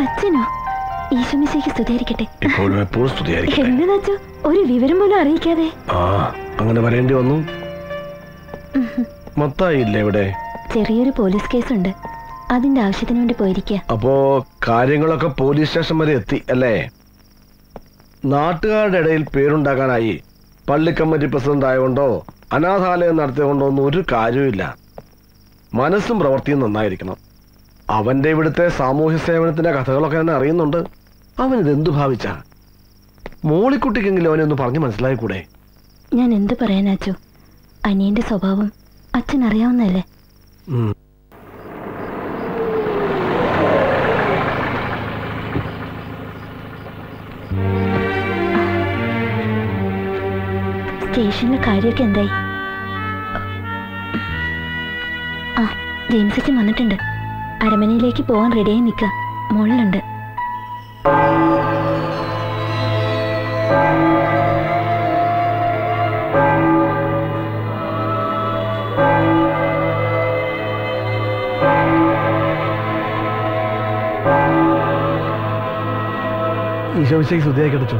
അച്ഛനോ? ഈശോമിശിഹായ്ക്ക് സ്തുതിയായിരിക്കട്ടെ. എപ്പോഴും എപ്പോഴും സ്തുതിയായിരിക്കട്ടെ. എന്താ ഒരു വിവരം പോലും അറിയിക്കാതെ? അങ്ങനെ വരേണ്ടി വന്നു. മത്തായി ഇല്ലേ ഇവിടെ? ചെറിയൊരു പോലീസ് കേസുണ്ട്, അതിന്റെ ആവശ്യത്തിന് വേണ്ടി പോയിരിക്കുക. അപ്പോ കാര്യങ്ങളൊക്കെ പോലീസ് സ്റ്റേഷൻ വരെ എത്തി അല്ലേ? നാട്ടുകാരുടെ ഇടയിൽ പേരുണ്ടാക്കാനായി പള്ളി കമ്മിറ്റി പ്രസിഡന്റ് ആയതുകൊണ്ടോ അനാഥാലയം നടത്തിയതുകൊണ്ടോ ഒന്നും ഒരു കാര്യമില്ല. മനസ്സും പ്രവൃത്തിയും നന്നായിരിക്കണം. അവന്റെ ഇവിടുത്തെ സാമൂഹ്യ സേവനത്തിന്റെ കഥകളൊക്കെ തന്നെ അറിയുന്നുണ്ട്. അവനിതെന്തു ഭാവിച്ച? മോളിക്കുട്ടിക്കെങ്കിലും അവനെ ഒന്ന് പറഞ്ഞു മനസ്സിലായിക്കൂടെ? ഞാൻ എന്ത് പറയാനാച്ചോ? അനിയന്റെ സ്വഭാവം അച്ഛൻ അറിയാവുന്നല്ലേ? സ്റ്റേഷനിലെ കാര്യമൊക്കെ എന്തായി? ജെയിംസ് അച്ഛൻ വന്നിട്ടുണ്ട്. അരമനയിലേക്ക് പോകാൻ റെഡിയായി നിൽക്കുക. മുകളിലുണ്ട്. ഈശോമിശിഹായ്ക്ക് സ്തുതിയായി കിടച്ചു.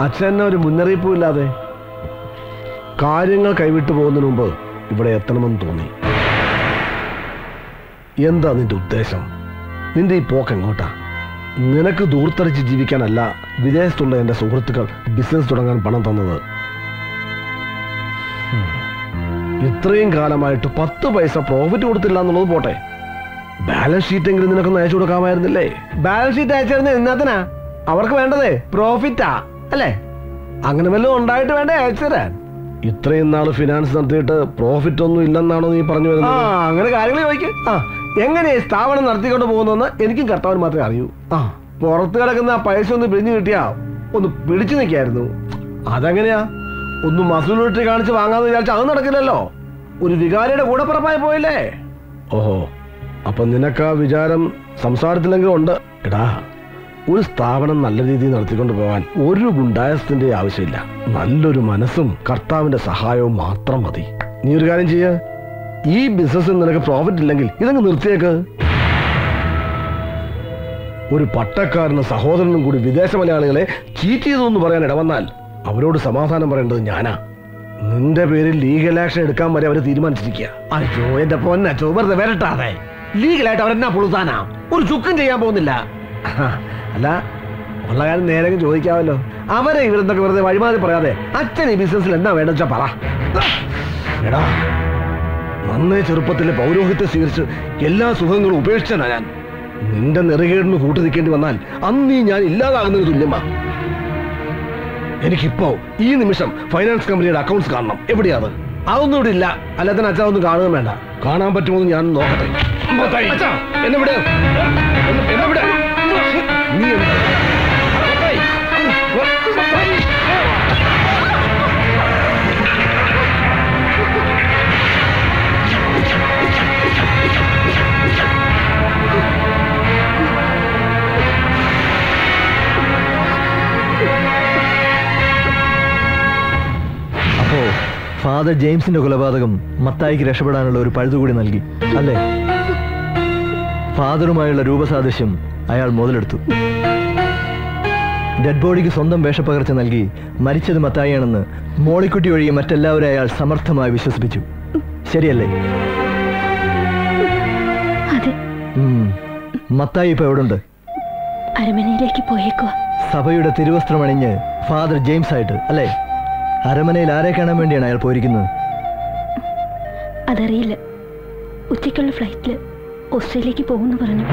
അച്ഛനെ ഒരു മുന്നറിയിപ്പും ഇല്ലാതെ കാര്യങ്ങൾ കൈവിട്ടു പോകുന്നതിന് മുമ്പ് ഇവിടെ എത്തണമെന്ന് തോന്നി. എന്താ നിന്റെ ഉദ്ദേശം? നിന്റെ ഈ പോക്ക് എങ്ങോട്ടാ? നിനക്ക് ദൂർത്തടിച്ച് ജീവിക്കാനല്ല വിദേശത്തുള്ള എന്റെ സുഹൃത്തുക്കൾ ബിസിനസ് തുടങ്ങാൻ പണം തന്നത്. ഇത്രയും കാലമായിട്ട് 10 പൈസ പ്രോഫിറ്റ് കൊടുത്തില്ല എന്നുള്ളത് പോട്ടെ, ബാലൻസ് ഷീറ്റെങ്കിലും നിനക്കൊന്ന് അയച്ചു കൊടുക്കാമായിരുന്നില്ലേ? Balance sheet അയച്ചിരുന്ന എന്നാത്തിനാ? അവർക്ക് വേണ്ടതേ പ്രോഫിറ്റാ അല്ലേ? അങ്ങനെ വല്ലതും ഉണ്ടായിട്ട് വേണ്ടേ അയച്ചു തരാൻ? ഇത്രയും നാള് ഫിനാൻസ് നടത്തിയിട്ട് പ്രോഫിറ്റ് ഒന്നും ഇല്ലെന്നാണോ നീ പറഞ്ഞു വരുന്നത്? അങ്ങനെ കാര്യങ്ങൾ ചോദിക്കും. എങ്ങനെയാ സ്ഥാപനം നടത്തിക്കൊണ്ട് പോകുന്നതെന്ന് എനിക്കും കർത്താവിന് മാത്രമേ അറിയൂ. പുറത്ത് കിടക്കുന്ന പൈസ ഒന്ന് പിരിഞ്ഞു കിട്ടിയാ ഒന്ന് പിടിച്ചു നിൽക്കായിരുന്നു. അതെങ്ങനെയാ? ഒന്ന് മസൂലിട്ടി കാണിച്ച് വാങ്ങാന്ന് വിചാരിച്ചാൽ അത് നടക്കില്ലല്ലോ. ഒരു വികാരിയുടെ കൂടെ പുറപ്പായി പോയില്ലേ? ഓഹോ, അപ്പൊ നിനക്ക് ആ വിചാരം സംസാരത്തിലെങ്കിലും ഉണ്ട്. എടാ, ഒരു സ്ഥാപനം നല്ല രീതിയിൽ നടത്തിക്കൊണ്ട് പോകാൻ ഒരു ഗുണ്ടായസത്തിന്റെ ആവശ്യമില്ല. നല്ലൊരു മനസ്സും കർത്താവിന്റെ സഹായവും മാത്രം മതി. നീ ഒരു കാര്യം ചെയ്യ, ഈ ബിസിനസ്സിൽ നിനക്ക് പ്രോഫിറ്റ് ഇല്ലെങ്കിൽ ഇതങ്ങ് നിർത്തിയേക്ക്. ഒരു പട്ടക്കാരനും സഹോദരനും കൂടി വിദേശ മലയാളികളെ ചീറ്റ് ചെയ്തു എന്ന് പറയാൻ ഇടവന്നാൽ അവരോട് സമാധാനം പറയേണ്ടത് ഞാനാ. നിന്റെ പേരിൽ ലീഗൽ ആക്ഷൻ എടുക്കാൻ വരെ അവര് തീരുമാനിച്ചിരിക്കുക. അയ്യോ എന്റെ പൊന്നച്ചോ, വെറുതെ വരട്ടാതെ. ലീഗലായിട്ട് അവരെന്നാ പുളുത്താനാ? ഒരു ചുക്കും ചെയ്യാൻ പോകുന്നില്ല. അല്ല, ഉള്ള കാര്യം നേരെ ചോദിക്കാമല്ലോ. അവരെ ഇവരെന്തൊക്കെ വെറുതെ വഴിമാറി പറയാതെ അച്ഛൻ ഈ ബിസിനസ്സിൽ എന്നാ വേണ്ടെന്ന് വെച്ചാ പറ. എടാ, നന്നേ ചെറുപ്പത്തിലെ പൗരോഹിത്യം സ്വീകരിച്ച് എല്ലാ സുഖങ്ങളും ഉപേക്ഷിച്ചാ ഞാൻ. നിന്റെ നെറുകേടിന് കൂട്ടു നിൽക്കേണ്ടി വന്നാൽ അന്ന് ഞാൻ ഇല്ലാതാകുന്നതിന് തുല്യമാ. എനിക്കിപ്പോ ഈ നിമിഷം ഫൈനാൻസ് കമ്പനിയുടെ അക്കൗണ്ട്സ് കാണണം. എവിടെയാണ്? അതൊന്നും ഇവിടെ ഇല്ല. അല്ലാതെ അച്ഛൻ ഒന്നും കാണുകയും വേണ്ട. കാണാൻ പറ്റുമോ ഞാൻ നോക്കട്ടെ. എന്നെ വിടെ നീ അപ്പോ ഫാദർ ജെയിംസിന്റെ കൊലപാതകം മത്തായിക്ക് രക്ഷപ്പെടാനുള്ള ഒരു പഴുതുകൂടി നൽകി അല്ലേ? ഫാദറുമായുള്ള രൂപസാദൃശ്യം അയാൾ മുതലെടുത്തു. ഡെഡ് ബോഡിക്ക് സ്വന്തം വേഷപ്പകർച്ച നൽകി മരിച്ചത് മത്തായിയാണെന്ന് മോളിക്കുട്ടി ഒഴികെ മറ്റെല്ലാവരും അയാൾ സമർത്ഥമായി വിശ്വസിപ്പിച്ചു. ശരിയല്ലേ? മത്തായി ഇപ്പൊ എവിടുണ്ട്? അരമനയിലേക്ക് പോയേക്കുവാ. സഭയുടെ തിരുവസ്ത്രമണിഞ്ഞ് ഫാദർ ജെയിംസ് ആയിട്ട് അല്ലേ? അരമനയിൽ ആരെ കാണാൻ വേണ്ടിയാണ് അയാൾ പോയിരിക്കുന്നത്? അതറിയില്ല. ഉച്ചയ്ക്കുള്ള ഫ്ലൈറ്റില് ഓസ്ട്രേലിയക്ക് പോകുമെന്ന് പറഞ്ഞു.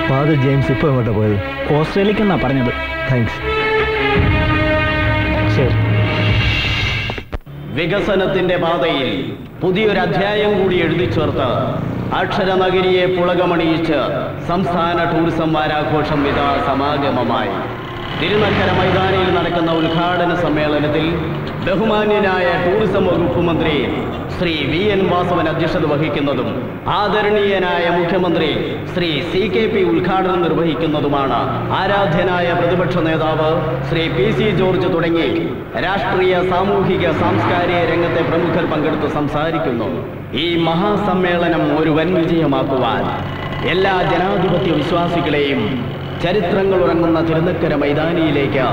ഫാദർ ജെയിംസ് ഇപ്പൊ എങ്ങോട്ടാ പോയത്? ഓസ്ട്രേലിയക്കെന്നാ പറഞ്ഞത്. താങ്ക്സ്. ശരി. വികസനത്തിന്റെ പാതയിൽ പുതിയൊരു അധ്യായം കൂടി എഴുതി ചേർത്ത് അക്ഷരനഗരിയെ പുളകമണിയിച്ച് സംസ്ഥാന ടൂറിസം വാരാഘോഷം ഇതാ സമാഗമമായി. തിരുനക്കര മൈതാനിയിൽ നടക്കുന്ന ഉദ്ഘാടന സമ്മേളനത്തിൽ ബഹുമാന്യനായ ടൂറിസം വകുപ്പ് മന്ത്രി ശ്രീ VN വാസവൻ അധ്യക്ഷത വഹിക്കുന്നതും ആദരണീയനായ മുഖ്യമന്ത്രി ശ്രീ CKP ഉദ്ഘാടനം നിർവഹിക്കുന്നതുമാണ്. ആരാധ്യനായ പ്രതിപക്ഷ നേതാവ് ശ്രീ PC ജോർജ് തുടങ്ങി രാഷ്ട്രീയ, സാമൂഹിക, സാംസ്കാരിക രംഗത്തെ പ്രമുഖർ പങ്കെടുത്ത് സംസാരിക്കുന്നു. ഈ മഹാസമ്മേളനം ഒരു വൻ വിജയമാക്കുവാൻ എല്ലാ ജനാധിപത്യ വിശ്വാസികളെയും ചരിത്രങ്ങൾ ഉറങ്ങുന്ന തിരുനക്കര മൈതാനിയിലേക്ക്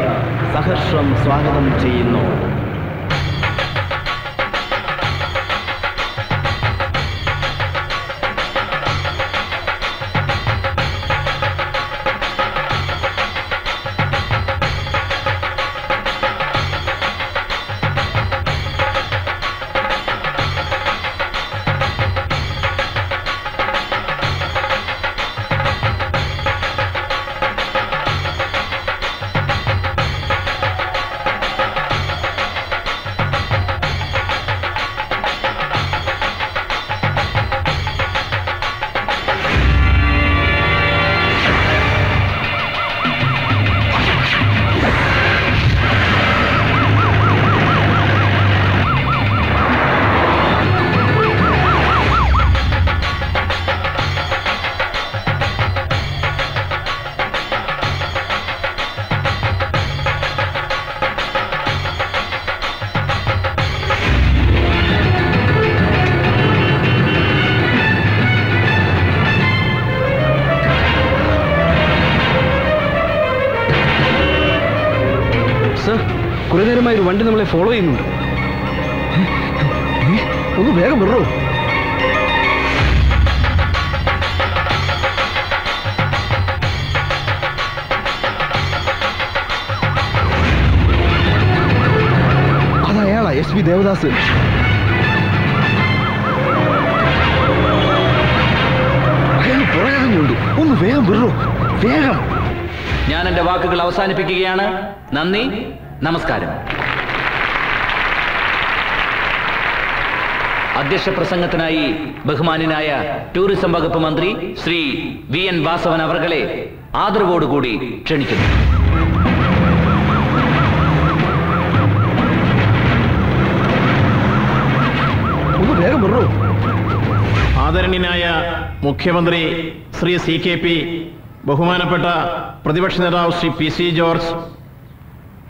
സഹർഷം സ്വാഗതം ചെയ്യുന്നു. സർ, കുറെ നേരമായി ഒരു വണ്ടി നമ്മളെ ഫോളോ ചെയ്യുന്നുണ്ട്. ഒന്ന് വേഗം വിടറോ. അതയാളാ SP ദേവദാസ്. അയാൾ പുറകെയുണ്ട്. ഒന്ന് വേഗം വിടറോ, വേഗം. ഞാൻ എന്റെ വാക്കുകൾ അവസാനിപ്പിക്കുകയാണ്. നന്ദി, നമസ്കാരം. അധ്യക്ഷ പ്രസംഗത്തിനായി ബഹുമാന്യനായ ടൂറിസം വകുപ്പ് മന്ത്രി ശ്രീ VN വാസവൻ അവർകളെ ആദരവോടുകൂടി ക്ഷണിക്കുന്നു. ഒന്ന് വേഗം വിടറോ. ആദരണീയനായ മുഖ്യമന്ത്രി ശ്രീ CKP, ബഹുമാനപ്പെട്ട പ്രതിപക്ഷ നേതാവ് ശ്രീ PC ജോർജ്,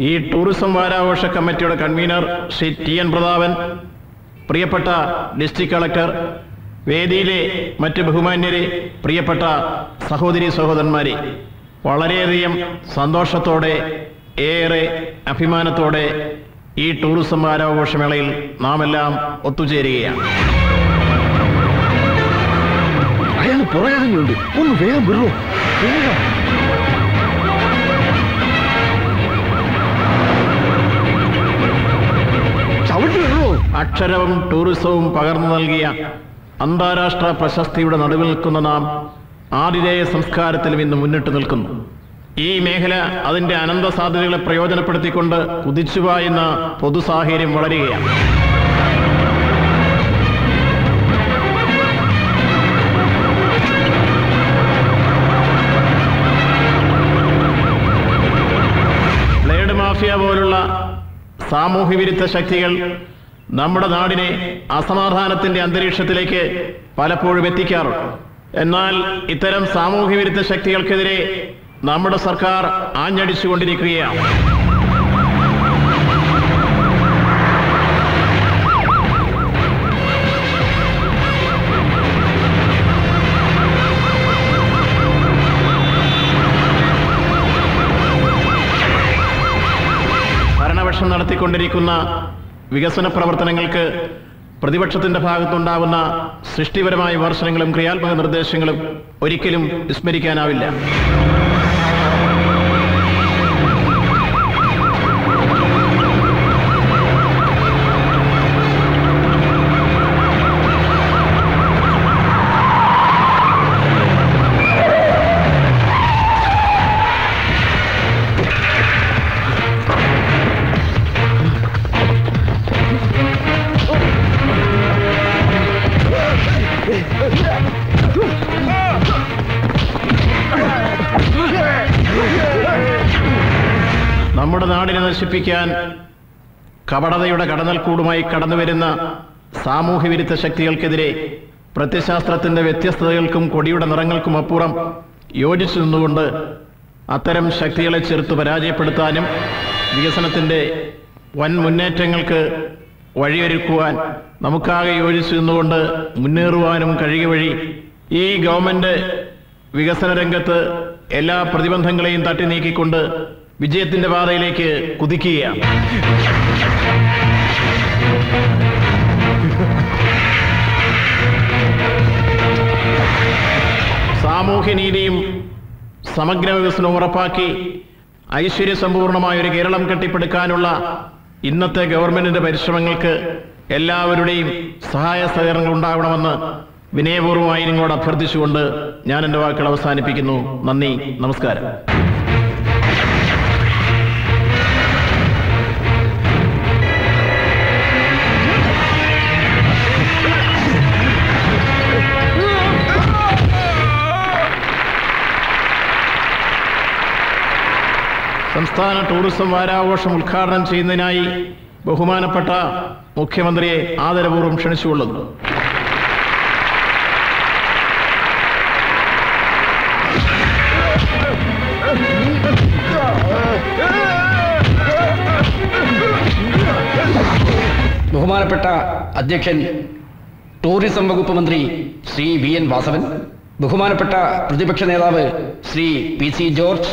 ഈ ടൂറിസം വാരാഘോഷ കമ്മിറ്റിയുടെ കൺവീനർ ശ്രീ TN പ്രതാപൻ, പ്രിയപ്പെട്ട ഡിസ്ട്രിക്ട് കളക്ടർ, വേദിയിലെ മറ്റ് ബഹുമാന്യരെ, പ്രിയപ്പെട്ട സഹോദരി സഹോദരന്മാരെ, വളരെയധികം സന്തോഷത്തോടെ, ഏറെ അഭിമാനത്തോടെ ഈ ടൂറിസം വാരാഘോഷമേളയിൽ നാം എല്ലാം ഒത്തുചേരുകയാണ്. അയാൾ പുറകെയുണ്ട്. ഒന്ന് വേഗം വിടറോ, വേഗം. അക്ഷരവും ടൂറിസവും പകർന്നു നൽകിയ അന്താരാഷ്ട്ര പ്രശസ്തിയുടെ നടുവിൽ നിൽക്കുന്ന നാം ആതിഥേയ സംസ്കാരത്തിലും ഇന്ന് മുന്നിട്ട് നിൽക്കുന്നു. ഈ മേഖല അതിന്റെ അനന്ത സാധ്യതകളെ പ്രയോജനപ്പെടുത്തിക്കൊണ്ട് കുതിച്ചുപായുന്ന പൊതുസാഹചര്യം വളരുകയാണ്. ബ്ലേഡ് മാഫിയ പോലുള്ള സാമൂഹ്യ വിരുദ്ധ ശക്തികൾ നമ്മുടെ നാടിനെ അസമാധാനത്തിന്റെ അന്തരീക്ഷത്തിലേക്ക് പലപ്പോഴും എത്തിക്കാറുണ്ട്. എന്നാൽ ഇത്തരം സാമൂഹ്യ വിരുദ്ധ ശക്തികൾക്കെതിരെ നമ്മുടെ സർക്കാർ ആഞ്ഞടിച്ചുകൊണ്ടിരിക്കുകയാണ്. ഭരണപക്ഷം നടത്തിക്കൊണ്ടിരിക്കുന്ന വികസന പ്രവർത്തനങ്ങൾക്ക് പ്രതിപക്ഷത്തിന്റെ ഭാഗത്തുണ്ടാകുന്ന സൃഷ്ടിപരമായ വിമർശനങ്ങളും ക്രിയാത്മക നിർദ്ദേശങ്ങളും ഒരിക്കലും വിസ്മരിക്കാനാവില്ല. നമ്മുടെ നാടിനെ നശിപ്പിക്കാൻ കപടതയുടെ കടന്നൽക്കൂടുമായി കടന്നുവരുന്ന സാമൂഹ്യ വിരുദ്ധ ശക്തികൾക്കെതിരെ പ്രത്യശാസ്ത്രത്തിന്റെ വ്യത്യസ്തതകൾക്കും കൊടിയുടെ നിറങ്ങൾക്കും അപ്പുറം യോജിച്ചു നിന്നുകൊണ്ട് അത്തരം ശക്തികളെ ചെറുത്തു പരാജയപ്പെടുത്താനും വികസനത്തിന്റെ വൻ മുന്നേറ്റങ്ങൾക്ക് വഴിയൊരുക്കുവാൻ നമുക്കാകെ യോജിച്ചു നിന്നുകൊണ്ട് മുന്നേറുവാനും കഴിയുക വഴി ഈ ഗവൺമെന്റ് വികസന രംഗത്ത് എല്ലാ പ്രതിബന്ധങ്ങളെയും തട്ടി നീക്കിക്കൊണ്ട് വിജയത്തിന്റെ പാതയിലേക്ക് കുതിക്കുകയാണ്. സാമൂഹ്യനീതിയും സമഗ്ര വികസനവും ഉറപ്പാക്കി ഐശ്വര്യസമ്പൂർണമായ ഒരു കേരളം കെട്ടിപ്പടുക്കാനുള്ള ഇന്നത്തെ ഗവൺമെന്റിന്റെ പരിശ്രമങ്ങൾക്ക് എല്ലാവരുടെയും സഹായ സഹകരണങ്ങൾ ഉണ്ടാകണമെന്ന് വിനയപൂർവ്വമായി നിങ്ങളോട് അഭ്യർത്ഥിച്ചുകൊണ്ട് ഞാൻ എൻ്റെ വാക്കുകൾ അവസാനിപ്പിക്കുന്നു. നന്ദി, നമസ്കാരം. സംസ്ഥാന ടൂറിസം വാരാഘോഷം ഉദ്ഘാടനം ചെയ്യുന്നതിനായി ബഹുമാനപ്പെട്ട മുഖ്യമന്ത്രിയെ ആദരപൂർവ്വം ക്ഷണിച്ചുകൊള്ളുന്നു. ബഹുമാനപ്പെട്ട അധ്യക്ഷൻ ടൂറിസം വകുപ്പ് മന്ത്രി ശ്രീ VN വാസവൻ, ബഹുമാനപ്പെട്ട പ്രതിപക്ഷ നേതാവ് ശ്രീ PC ജോർജ്,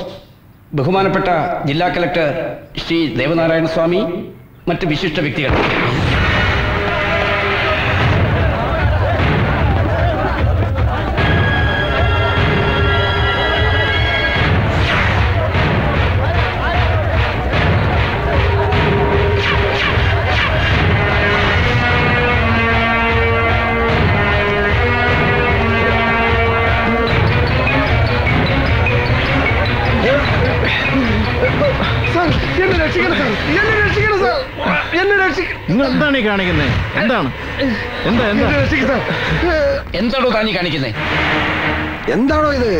ബഹുമാനപ്പെട്ട ജില്ലാ കലക്ടർ ശ്രീ ദേവനാരായണ സ്വാമി, മറ്റ് വിശിഷ്ട വ്യക്തികൾ, നിങ്ങൾ എന്താണ് ഈ കാണിക്കുന്നത്? എന്താണ് എന്താണോ താനീ കാണിക്കുന്നത്? എന്താണോ ഇത്?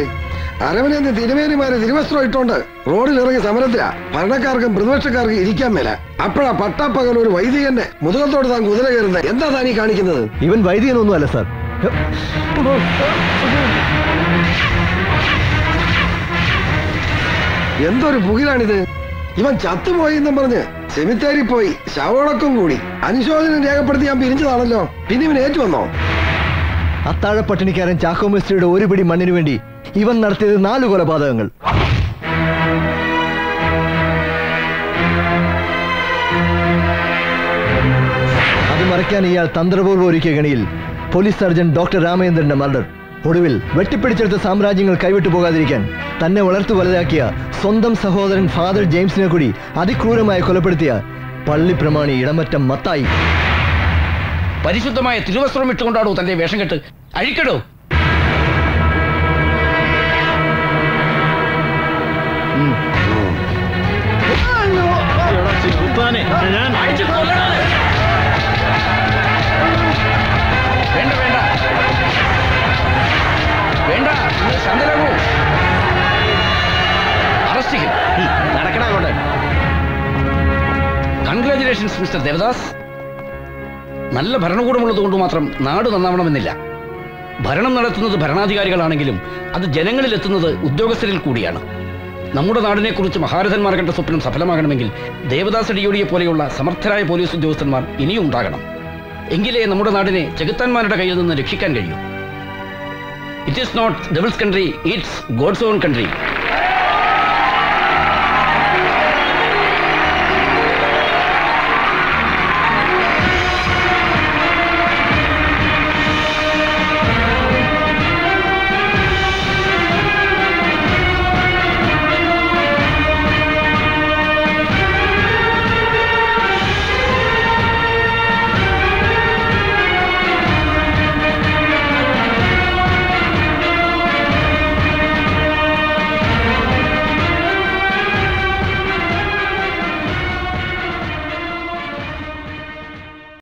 അരവനെന്ന് തിരുമേനിമാര് തിരുവസ്ത്രം ഇട്ടോണ്ട് റോഡിൽ ഇറങ്ങി സമരത്തിലാ. ഭരണക്കാർക്കും പ്രതിപക്ഷക്കാർക്കും ഇരിക്കാൻ മേല. അപ്പോഴാ പട്ടാപ്പകൽ ഒരു വൈദികന്റെ മുതുകത്തോട് താൻ കുതിര കയറുന്നത്. എന്താ താനീ കാണിക്കുന്നത്? ഇവൻ വൈദികനൊന്നുമല്ല സാർ. എന്തൊരു പുകിലാണിത്? ഇവൻ ചത്തുപോയി എന്നും പറഞ്ഞ് സെമിത്തേരി പോയി ശവടക്കം കൂടി അനുശോചനം രേഖപ്പെടുത്തി ഞാൻ പിരിഞ്ഞതാണല്ലോ. പിന്നെ ഇവൻ ഏറ്റുവന്നോ? അത്താഴ പട്ടിണിക്കാരൻ ചാക്കോ മിസ്ത്രിയുടെ ഒരു പിടി മണ്ണിനു വേണ്ടി ഇവൻ നടത്തിയത് 4 കൊലപാതകങ്ങൾ. അത് മറയ്ക്കാൻ ഇയാൾ തന്ത്രപൂർവ്വം ഒരുക്കിയ കണിയിൽ പോലീസ് സർജൻ ഡോക്ടർ രാമചന്ദ്രന്റെ മർഡർ. ഒടുവിൽ വെട്ടിപ്പിടിച്ചെടുത്ത സാമ്രാജ്യങ്ങൾ കൈവിട്ടു പോകാതിരിക്കാൻ തന്നെ വളർത്തു വലുതാക്കിയ സ്വന്തം സഹോദരൻ ഫാദർ ജെയിംസിനെ കൂടി അതിക്രൂരമായി കൊലപ്പെടുത്തിയ പള്ളി പ്രമാണി ഇടമറ്റം മത്തായി. പരിശുദ്ധമായ തിരുവസ്ത്രം ഇട്ടുകൊണ്ടാണോ തന്റെ വേഷം കെട്ട്? അഴിക്കടോ. വേണ്ട വേണ്ട വേണ്ട, ശാന്തരാകൂ. അറസ്റ്റ് നടക്കണ അങ്ങോട്ട്. Congratulations mister Devadas. നല്ല ഭരണകൂടമുള്ളത് കൊണ്ട് മാത്രം നാട് നന്നാവണമെന്നില്ല. ഭരണം നടത്തുന്നത് ഭരണാധികാരികളാണെങ്കിലും അത് ജനങ്ങളിൽ എത്തുന്നത് ഉദ്യോഗസ്ഥരിൽ കൂടിയാണ്. നമ്മുടെ നാടിനെക്കുറിച്ച് മഹാരഥന്മാർ കണ്ട സ്വപ്നം സഫലമാകണമെങ്കിൽ ദേവദാസ് അടിയോടിയെ പോലെയുള്ള സമർത്ഥരായ പോലീസ് ഉദ്യോഗസ്ഥന്മാർ ഇനിയും ഉണ്ടാകണം. എങ്കിലേ നമ്മുടെ നാടിനെ ചെകുത്താന്മാരുടെ കയ്യിൽ നിന്ന് രക്ഷിക്കാൻ കഴിയൂ. It is not devil's country, it's god's own country.